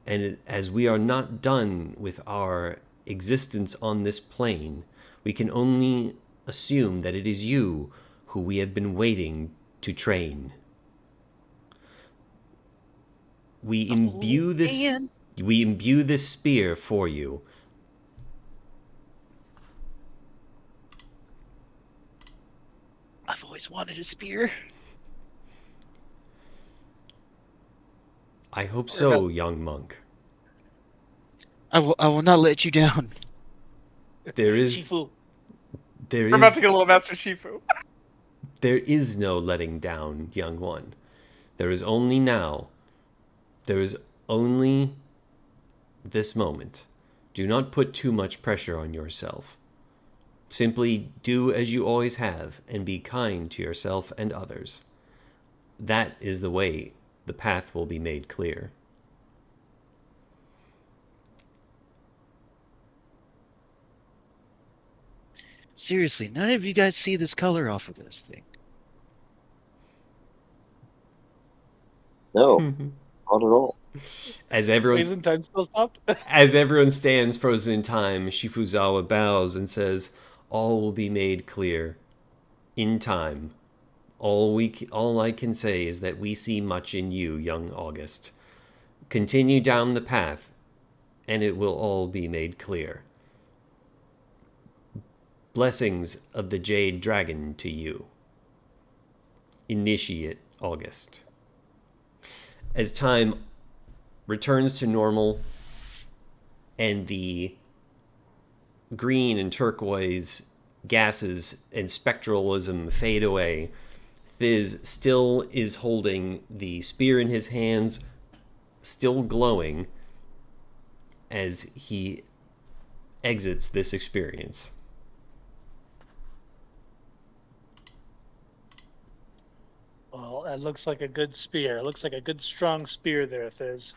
and as we are not done with our existence on this plane, we can only assume that it is you who we have been waiting to train. We imbue this spear for you. I've always wanted a spear. I hope so, young monk. I will not let you down. There is Shifu. there We're about to is get a little Master Shifu. there is no letting down, young one. There is only now. There is only this moment. Do not put too much pressure on yourself. Simply do as you always have and be kind to yourself and others. That is the way the path will be made clear. Seriously, none of you guys see this color off of this thing. No, not at all. As Isn't time still stopped? as everyone stands frozen in time, Shifuzawa bows and says, "All will be made clear in time. All I can say is that we see much in you, young August. Continue down the path, and it will all be made clear. Blessings of the Jade Dragon to you. Initiate August." As time returns to normal and the green and turquoise gases and spectralism fade away, Thiz still is holding the spear in his hands, still glowing as he exits this experience. Well, that looks like a good spear. It looks like a good strong spear there, Thiz.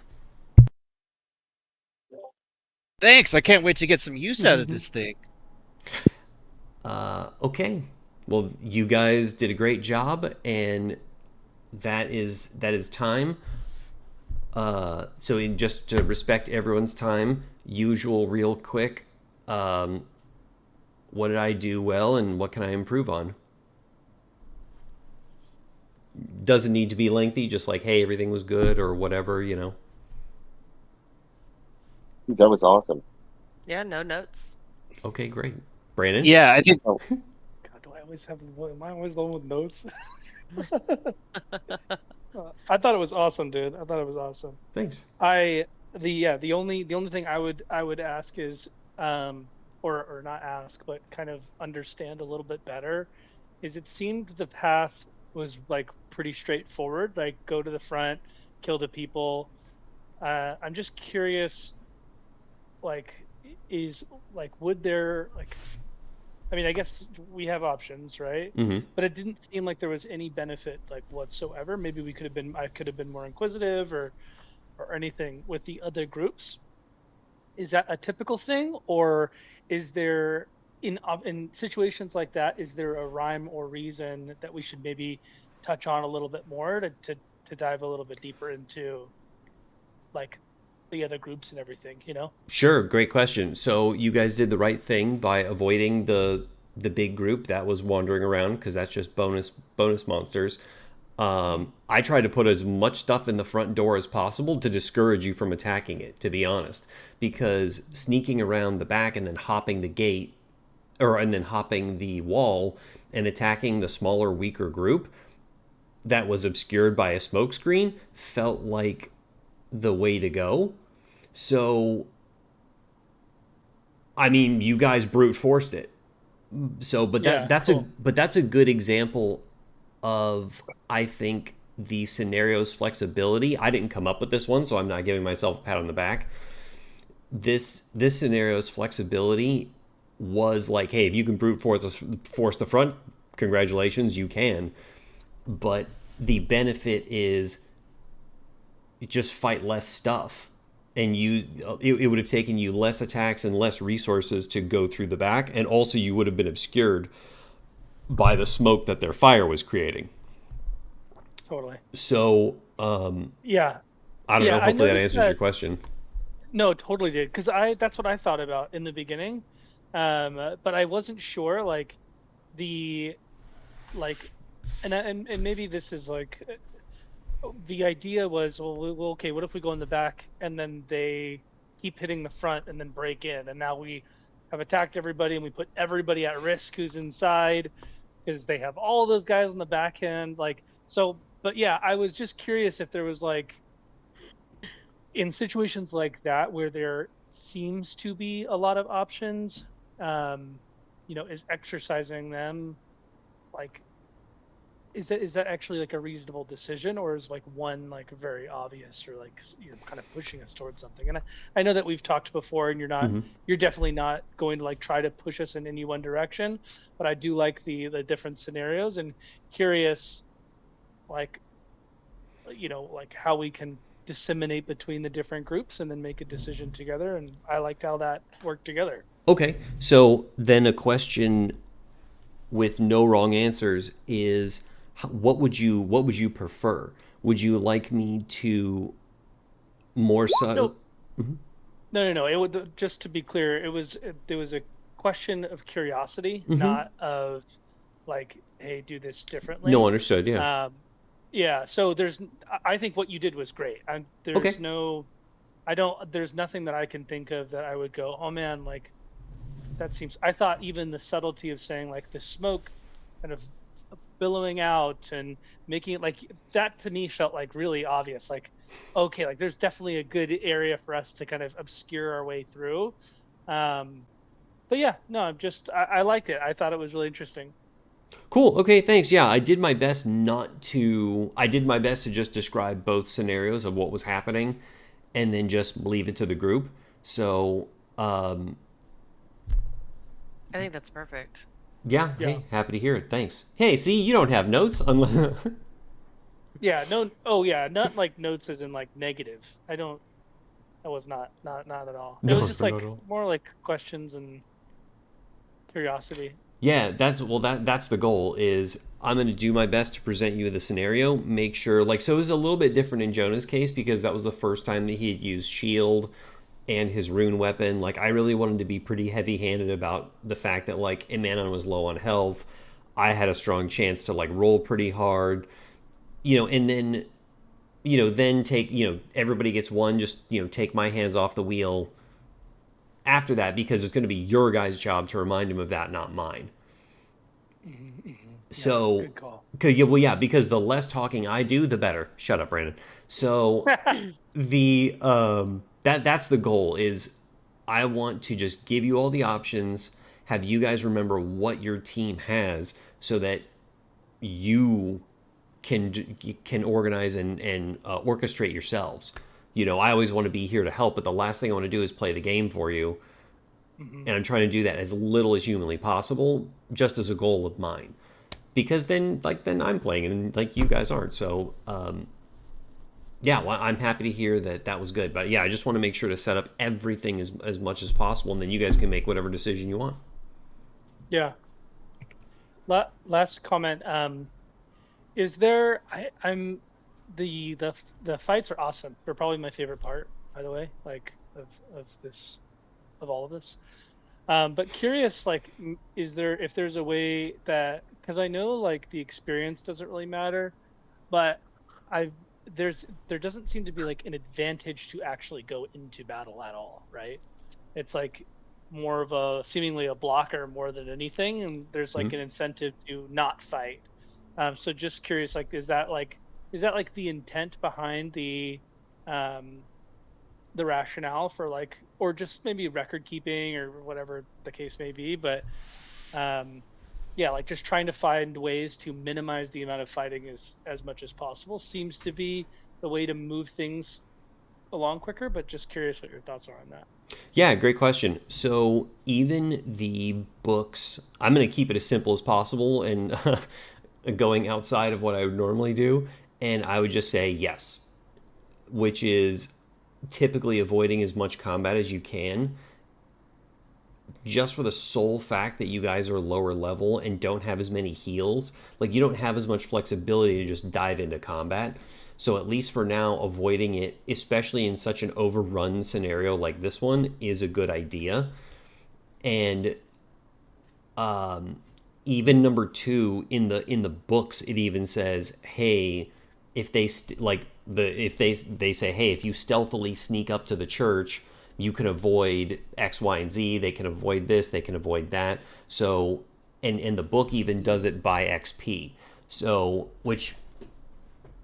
Thanks. I can't wait to get some use out of this thing. Okay. Well, you guys did a great job, and that is time. Just to respect everyone's time, usual, real quick. What did I do well, and what can I improve on? Doesn't need to be lengthy. Just like, hey, everything was good, or whatever, you know. That was awesome. Yeah, no notes. Okay, great. Brandon? Yeah, I think. God, do I always have? Am I always going with notes? I thought it was awesome, dude. I thought it was awesome. Thanks. The only thing I would ask is or not ask, but kind of understand a little bit better, is it seemed the path was like pretty straightforward, like go to the front, kill the people. I'm just curious, like, would there, like, I mean, I guess we have options, right? Mm-hmm. But it didn't seem like there was any benefit, like, whatsoever. Maybe I could have been more inquisitive or anything with the other groups. Is that a typical thing, or is there in situations like that, is there a rhyme or reason that we should maybe touch on a little bit more to dive a little bit deeper into, like, the other groups and everything, you know? Sure, great question. So you guys did the right thing by avoiding the big group that was wandering around, because that's just bonus monsters. I tried to put as much stuff in the front door as possible to discourage you from attacking it, to be honest, because sneaking around the back and then hopping the gate, and then hopping the wall and attacking the smaller, weaker group that was obscured by a smoke screen felt like the way to go. So, I mean, you guys brute forced it. So, that's a good example of, I think, the scenario's flexibility. I didn't come up with this one, so I'm not giving myself a pat on the back. This scenario's flexibility was like, hey, if you can brute force the front, congratulations, you can. But the benefit is just fight less stuff, and it would have taken you less attacks and less resources to go through the back, and also you would have been obscured by the smoke that their fire was creating. Totally. So, Yeah. I don't know. Hopefully that answers your question. No, totally did, because that's what I thought about in the beginning, but I wasn't sure like the like and maybe this is like the idea was, well, okay, what if we go in the back and then they keep hitting the front and then break in, and now we have attacked everybody and we put everybody at risk who's inside because they have all those guys on the back end, like so. But yeah, I was just curious if there was like in situations like that where there seems to be a lot of options, um, is exercising them like is that actually like a reasonable decision, or is like one like very obvious, or like you're kind of pushing us towards something? And I know that we've talked before, and Hmm. you're definitely not going to like try to push us in any one direction, but I do like the different scenarios, and curious like like how we can disseminate between the different groups and then make a decision together, and I liked how that worked together. Okay, so then a question with no wrong answers is, what would you prefer? Would you like me to more so? No, no. It would, just to be clear, there was a question of curiosity, Mm-hmm. not of like, hey, do this No, differently. understood. Yeah. Um, yeah. So I think what you did was great. Okay. There's nothing that I can think of that I would go, oh man, like that seems. I thought even the subtlety of saying like the smoke kind of billowing out and making it like that to me felt like really obvious. Like, okay, like there's definitely a good area for us to kind of obscure our way through. Um, but yeah, no, I liked it. I thought it was really interesting. Cool. Okay, thanks. Yeah, I did my best to just describe both scenarios of what was happening and then just leave it to the group. So, um, I think that's perfect. yeah, Yeah. hey, happy to hear it. Thanks. Hey, see, you don't have notes unless. Yeah. No. Oh yeah. Not like notes as in like negative. I don't. That was not at all. It was No, just no, no, like no. more like questions and curiosity. Yeah, that's the goal is I'm going to do my best to present you the scenario, make sure like so it was a little bit different in Jonah's case because that was the first time that he had used shield and his rune weapon. Like I really wanted to be pretty heavy-handed about the fact that like Amanon was low on health. I had a strong chance to like roll pretty hard, and then then take, everybody gets one, just, take my hands off the wheel after that because it's going to be your guy's job to remind him of that, not mine. Yeah. So, Good call. yeah, well, yeah, because the less talking I do, the better. Shut up, Brandon. So the that's the goal is I want to just give you all the options, have you guys remember what your team has, so that you can organize and orchestrate yourselves. I always want to be here to help, but the last thing I want to do is play the game for you, Hmm. and I'm trying to do that as little as humanly possible, just as a goal of mine. Because then I'm playing and like you guys aren't. So yeah, well, I'm happy to hear that that was good. But yeah, I just want to make sure to set up everything as much as possible, and then you guys can make whatever decision you want. Yeah. Last comment. Is there? I'm the fights are awesome. They're probably my favorite part, by the way. Like of this of all of this. But curious, like, is there if there's a way that because I know like the experience doesn't really matter, but I there doesn't seem to be like an advantage to actually go into battle at all, right? It's like more of a seemingly a blocker more than anything, and there's like Mm-hmm. an incentive to not fight. So just curious, like, is that like the intent behind um, the rationale for like, or just maybe record keeping or whatever the case may be, but um, yeah, like just trying to find ways to minimize the amount of fighting as much as possible seems to be the way to move things along quicker. But just curious what your thoughts are on that. Yeah, great question. So even the books, I'm going to keep it as simple as possible and going outside of what I would normally do, and I would just say yes, which is typically avoiding as much combat as you can, just for the sole fact that you guys are lower level and don't have as many heals, like you don't have as much flexibility to just dive into combat. So at least for now, avoiding it, especially in such an overrun scenario like this one, is a good idea. And even number 2 in the books, it even says, hey, if they if they say, hey, if you stealthily sneak up to the church, you can avoid X, Y, and Z. They can avoid this. They can avoid that. So, and the book even does it by XP. So, which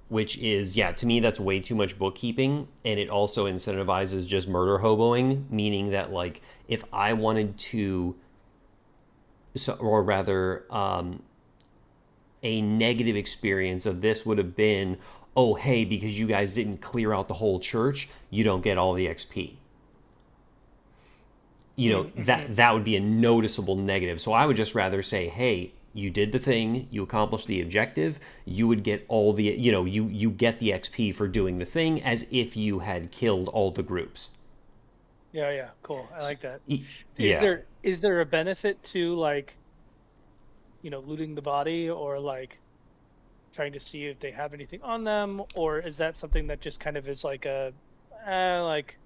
is, yeah, to me, that's way too much bookkeeping. And it also incentivizes just murder hoboing, meaning that, like, if I wanted to, or rather, a negative experience of this would have been, oh, hey, because you guys didn't clear out the whole church, you don't get all the XP. You know, that would be a noticeable negative. So I would just rather say, hey, you did the thing, you accomplished the objective, you would get all the, you know, you get the XP for doing the thing as if you had killed all the groups. Yeah, cool. I like that. Yeah. Is there a benefit to, like, you know, looting the body, or like trying to see if they have anything on them, or is that something that just kind of is like a like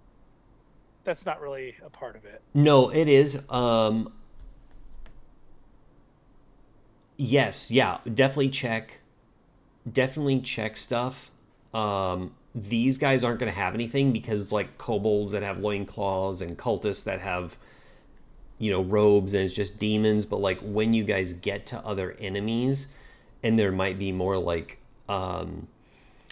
that's not really a part of it? No, it is. Yes, yeah, definitely check stuff. These guys aren't going to have anything because it's like kobolds that have loincloths and cultists that have, you know, robes, and it's just demons. But like when you guys get to other enemies, and there might be more like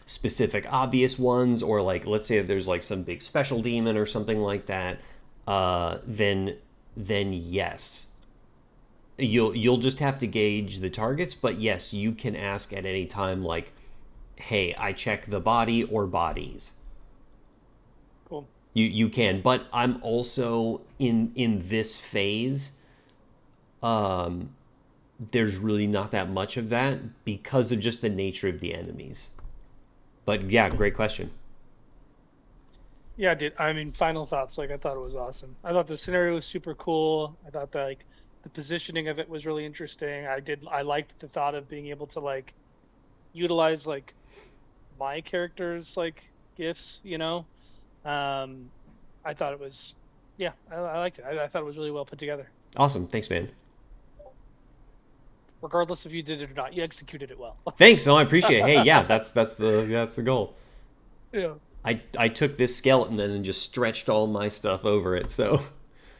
specific obvious ones, or like let's say if there's like some big special demon or something like that, then yes, you'll just have to gauge the targets. But yes, you can ask at any time, like, hey, I check the body or bodies. Cool. You can, but I'm also in this phase, there's really not that much of that because of just the nature of the enemies. But yeah, great question. Yeah, dude. I mean, final thoughts. Like, I thought it was awesome. I thought the scenario was super cool. I thought that, like, the positioning of it was really interesting. I liked the thought of being able to, like, utilize, like, my character's, like, gifts, you know. I thought it was, yeah, I liked it. I thought it was really well put together. Awesome. Thanks, man. Regardless if you did it or not, you executed it well. Thanks. No, I appreciate it. Hey, yeah, that's the goal. Yeah. I took this skeleton and then just stretched all my stuff over it. So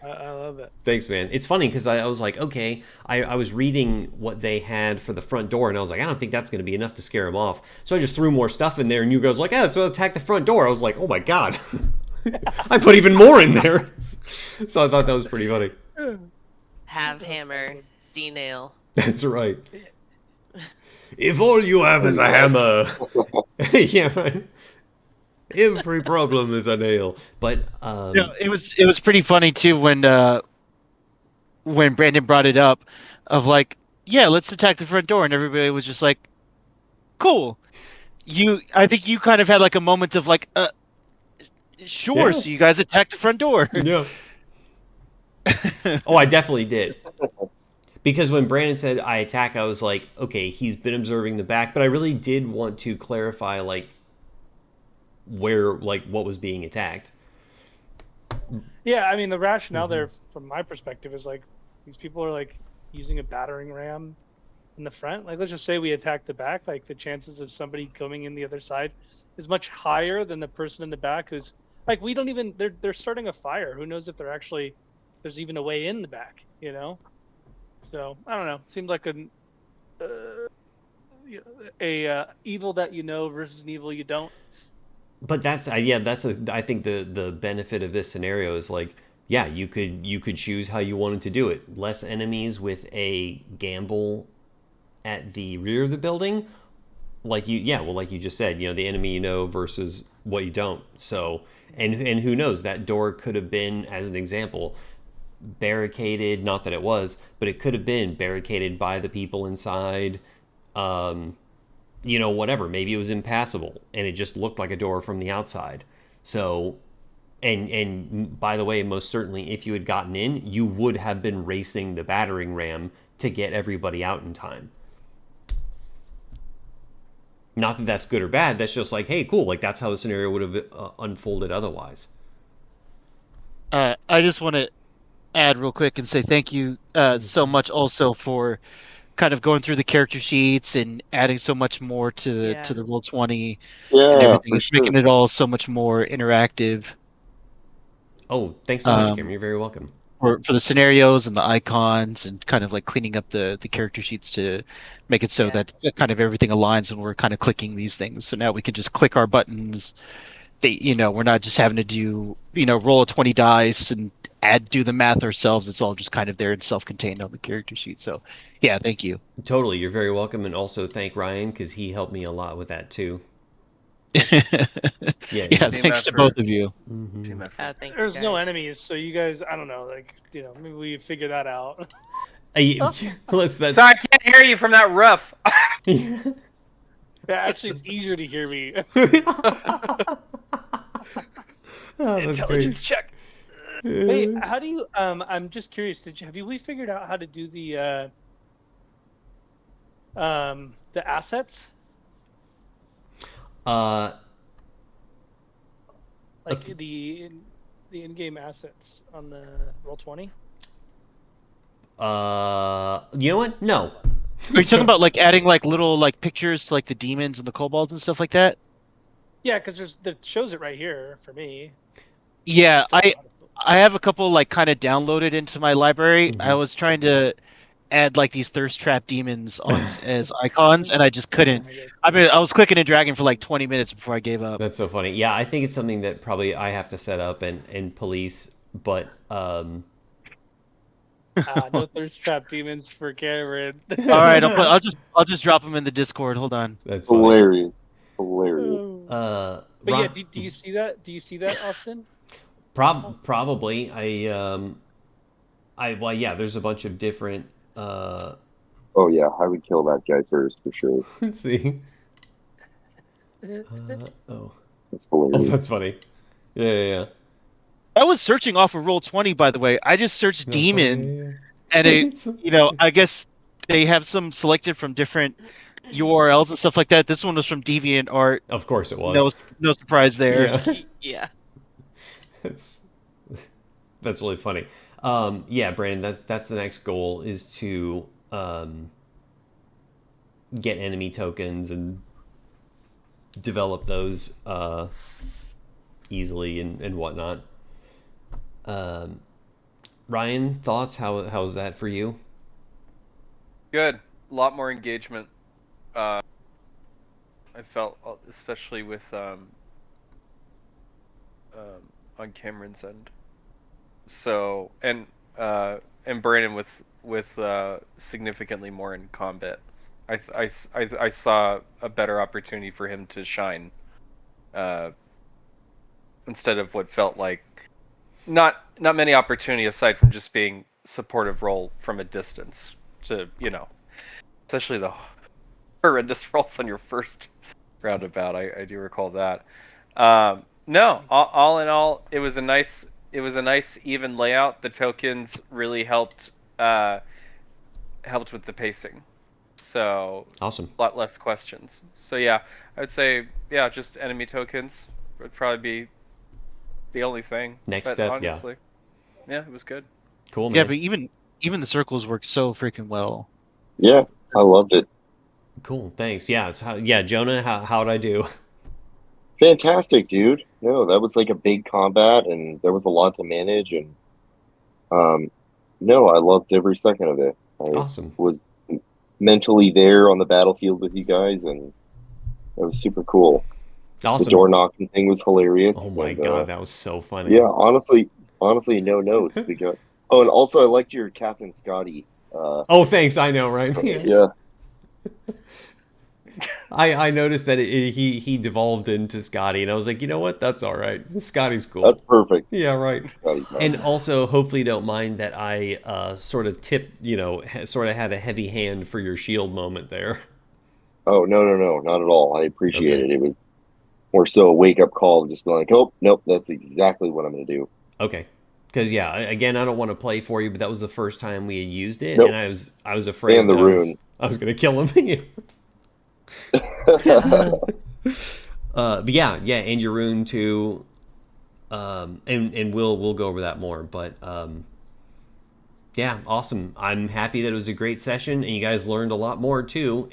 I love it. thanks, man. It's funny because I was like, okay, I was reading what they had for the front door, and I was like, I don't think that's going to be enough to scare him off. So I just threw more stuff in there, and you guys like, yeah, so attack the front door. I was like, oh my god, I put even more in there. So I thought that was pretty funny. Have hammer, C nail. That's right. If all you have is a hammer, yeah, right. Every problem is a nail. But Yeah, it was pretty funny too when Brandon brought it up, of like, yeah, let's attack the front door, and everybody was just like, cool. I think you kind of had like a moment of like, sure. Yeah. So you guys attacked the front door. Yeah. Oh, I definitely did. Because when Brandon said I attack, I was like, okay, he's been observing the back, but I really did want to clarify, like, where, like, what was being attacked. Yeah, I mean, the rationale there, from my perspective, is like, these people are like using a battering ram in the front. Like, let's just say we attack the back, like the chances of somebody coming in the other side is much higher than the person in the back who's like, we don't even, they're starting a fire. Who knows if they're actually, there's even a way in the back, you know? So I don't know. Seems like a evil that you know versus an evil you don't. But that's I think the benefit of this scenario is like, yeah, you could choose how you wanted to do it. Less enemies with a gamble at the rear of the building, like you just said, you know, the enemy you know versus what you don't. So and who knows, that door could have been, as an example, barricaded, not that it was, but it could have been barricaded by the people inside. You know, whatever, maybe it was impassable and it just looked like a door from the outside. So And by the way, most certainly, if you had gotten in, you would have been racing the battering ram to get everybody out in time. Not that that's good or bad. That's just like, hey, cool. Like that's how the scenario would have unfolded otherwise. I just want to add real quick and say thank you so much also for kind of going through the character sheets and adding so much more to Yeah. the Roll20 and Yeah, everything. for It's sure. making it all so much more interactive. Oh, thanks so much, Cameron. You're very welcome. For the scenarios and the icons and kind of like cleaning up the character sheets to make it so Yeah. that kind of everything aligns when we're kind of clicking these things. So now we can just click our buttons. We're not just having to do, roll a 20 dice and do the math ourselves. It's all just kind of there and self-contained on the character sheet. So yeah, thank you. Totally, you're very welcome, and also thank Ryan because he helped me a lot with that too. Yeah, Yeah, Team thanks to effort. both of you. Team effort. Thank you, There's no guys. enemies, so you guys, I don't know, like, maybe we figure that out. Let's So I can't hear you from that roof. Yeah, actually, it's easier to hear me. Oh, that's Intelligence check. Wait, how do you? I'm just curious. We figured out how to do the assets? Uh, Like the in-game assets on the Roll20? you know what? No. Are you talking about like adding like little like pictures to like the demons and the kobolds and stuff like that? Yeah, because that shows it right here for me. Yeah, I have a couple like kind of downloaded into my library. I was trying to add like these thirst trap demons on as icons, and I just couldn't. I mean, I was clicking and dragging for like 20 minutes before I gave up. That's so funny. Yeah, I think it's something that probably I have to set up and police, but No thirst trap demons for Cameron. All right, I'll just drop them in the Discord. Hold on. that's funny. Hilarious. Hilarious. But yeah, do you see that? Do you see that, Austin? Probably. Well, yeah. There's a bunch of different. Oh yeah, I would kill that guy first for sure. Let's see. Oh, That's hilarious. that's funny. Yeah. I was searching off of Roll20, by the way. I just searched demon, Yeah. and I guess they have some selected from different URLs and stuff like that. This one was from DeviantArt. Of course it was. No surprise there. Yeah. Yeah. that's really funny. Yeah, Brandon, that's the next goal is to get enemy tokens and develop those easily and whatnot. Ryan, thoughts? How's that for you? Good. A lot more engagement. I felt, especially with on Cameron's end. So and Brandon with significantly more in combat. I saw a better opportunity for him to shine, instead of what felt like not many opportunity aside from just being supportive role from a distance to especially the horrendous rolls on your first roundabout. I do recall that. No, all in all, it was a nice even layout. The tokens really helped with the pacing. So Awesome. A lot less questions. So yeah, I would say just enemy tokens would probably be the only thing. Next But step, honestly, yeah, it was good. Cool, man. Yeah, but even the circles work so freaking well. Yeah, I loved it. Cool, thanks. Yeah, Jonah, how'd I do? Fantastic, dude. No, that was like a big combat, and there was a lot to manage, and no, I loved every second of it. I Awesome. was mentally there on the battlefield with you guys, and it was super cool. Awesome. The door knocking thing was hilarious. Oh my god, that was so funny. Yeah, honestly, no notes because. Oh, and also I liked your Captain Scotty. Oh, thanks. I know, right? Yeah. I noticed that he devolved into Scotty, and I was like, you know what? That's all right. Scotty's cool. That's perfect. Yeah, right. Scotty's nice. And also, hopefully, you don't mind that I sort of sort of had a heavy hand for your shield moment there. Oh no, not at all. I appreciate it. It was more so a wake up call, just be like, oh nope, that's exactly what I'm going to do. Okay. Because yeah, again, I don't want to play for you, but that was the first time we had used it, Nope. and I was afraid And the that rune. I was going to kill him. But yeah, and your rune too. And we'll go over that more, but yeah, awesome. I'm happy that it was a great session, and you guys learned a lot more too.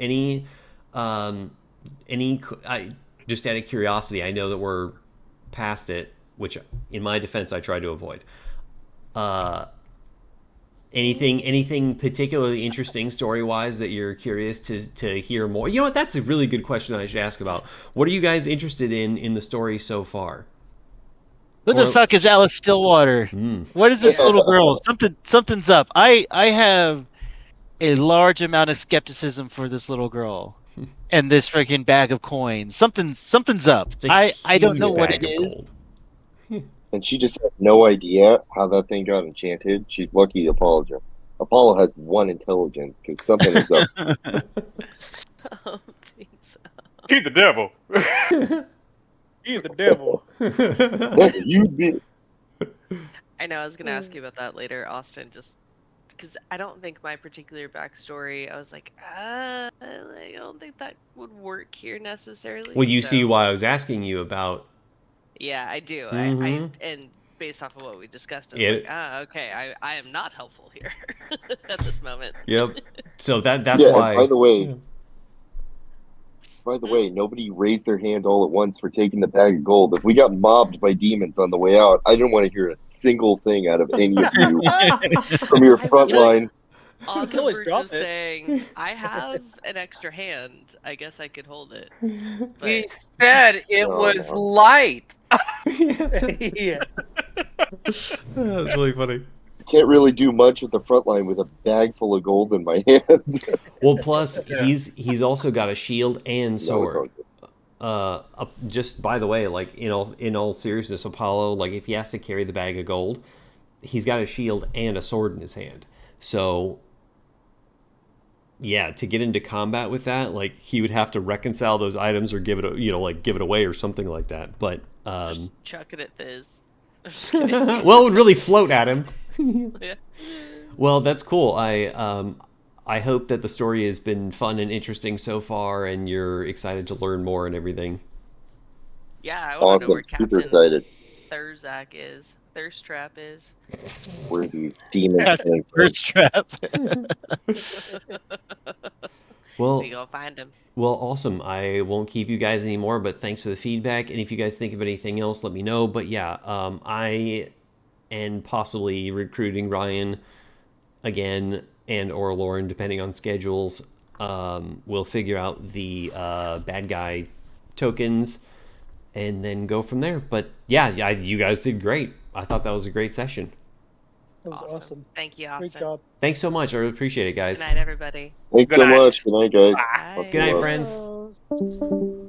Just out of curiosity, I know that we're past it, which in my defense I try to avoid. Anything particularly interesting story wise that you're curious to hear more? You know what? That's a really good question that I should ask about. What are you guys interested in the story so far? Who the fuck is Alice Stillwater? What is this little girl? Something's up. I have a large amount of skepticism for this little girl and this freaking bag of coins. Something's up. I don't know what it is. And she just had no idea how that thing got enchanted. She's lucky Apollo has 1 intelligence because something is up. I don't think so. He's the devil. You're the devil. That's you be. I know, I was going to ask you about that later, Austin, just because I don't think my particular backstory, I was like, I don't think that would work here necessarily. Well, you see why I was asking you about. Yeah, I do. Mhm. And based off of what we discussed, I was like, okay, I am not helpful here at this moment. Yep. So that's why. By the way, nobody raised their hand all at once for taking the bag of gold. If we got mobbed by demons on the way out, I didn't want to hear a single thing out of any of you from your front line. On can the always verge drop of it. saying, I have an extra hand. I guess I could hold it. But He said it No, was no. light. Yeah. That's really funny. Can't really do much with the front line with a bag full of gold in my hands. Well, plus he's also got a shield and No, it's sword. all good. Just by the way, like in all seriousness, Apollo, like if he has to carry the bag of gold, he's got a shield and a sword in his hand. So yeah, to get into combat with that, like he would have to reconcile those items or give it, give it away or something like that. But just chuck it at Fizz. I'm just kidding. well, it would really float at him. Yeah. Well, that's cool. I hope that the story has been fun and interesting so far, and you're excited to learn more and everything. Yeah, I want to know where Awesome. Super Captain excited. Thurzak is. Thirst Trap is. Where these demons That's coming from. first trap. Well, We go find him. Well, awesome. I won't keep you guys anymore, but thanks for the feedback. And if you guys think of anything else, let me know. But yeah, I and possibly recruiting Ryan again and or Lauren, depending on schedules. We'll figure out the bad guy tokens and then go from there. But yeah, you guys did great. I thought that was a great session. That was awesome. Thank you, Great Austin. job. Thanks so much. I really appreciate it, Good guys. night, everybody. Thanks Good so night. much. Good night, guys. Bye. Good night, Love. friends.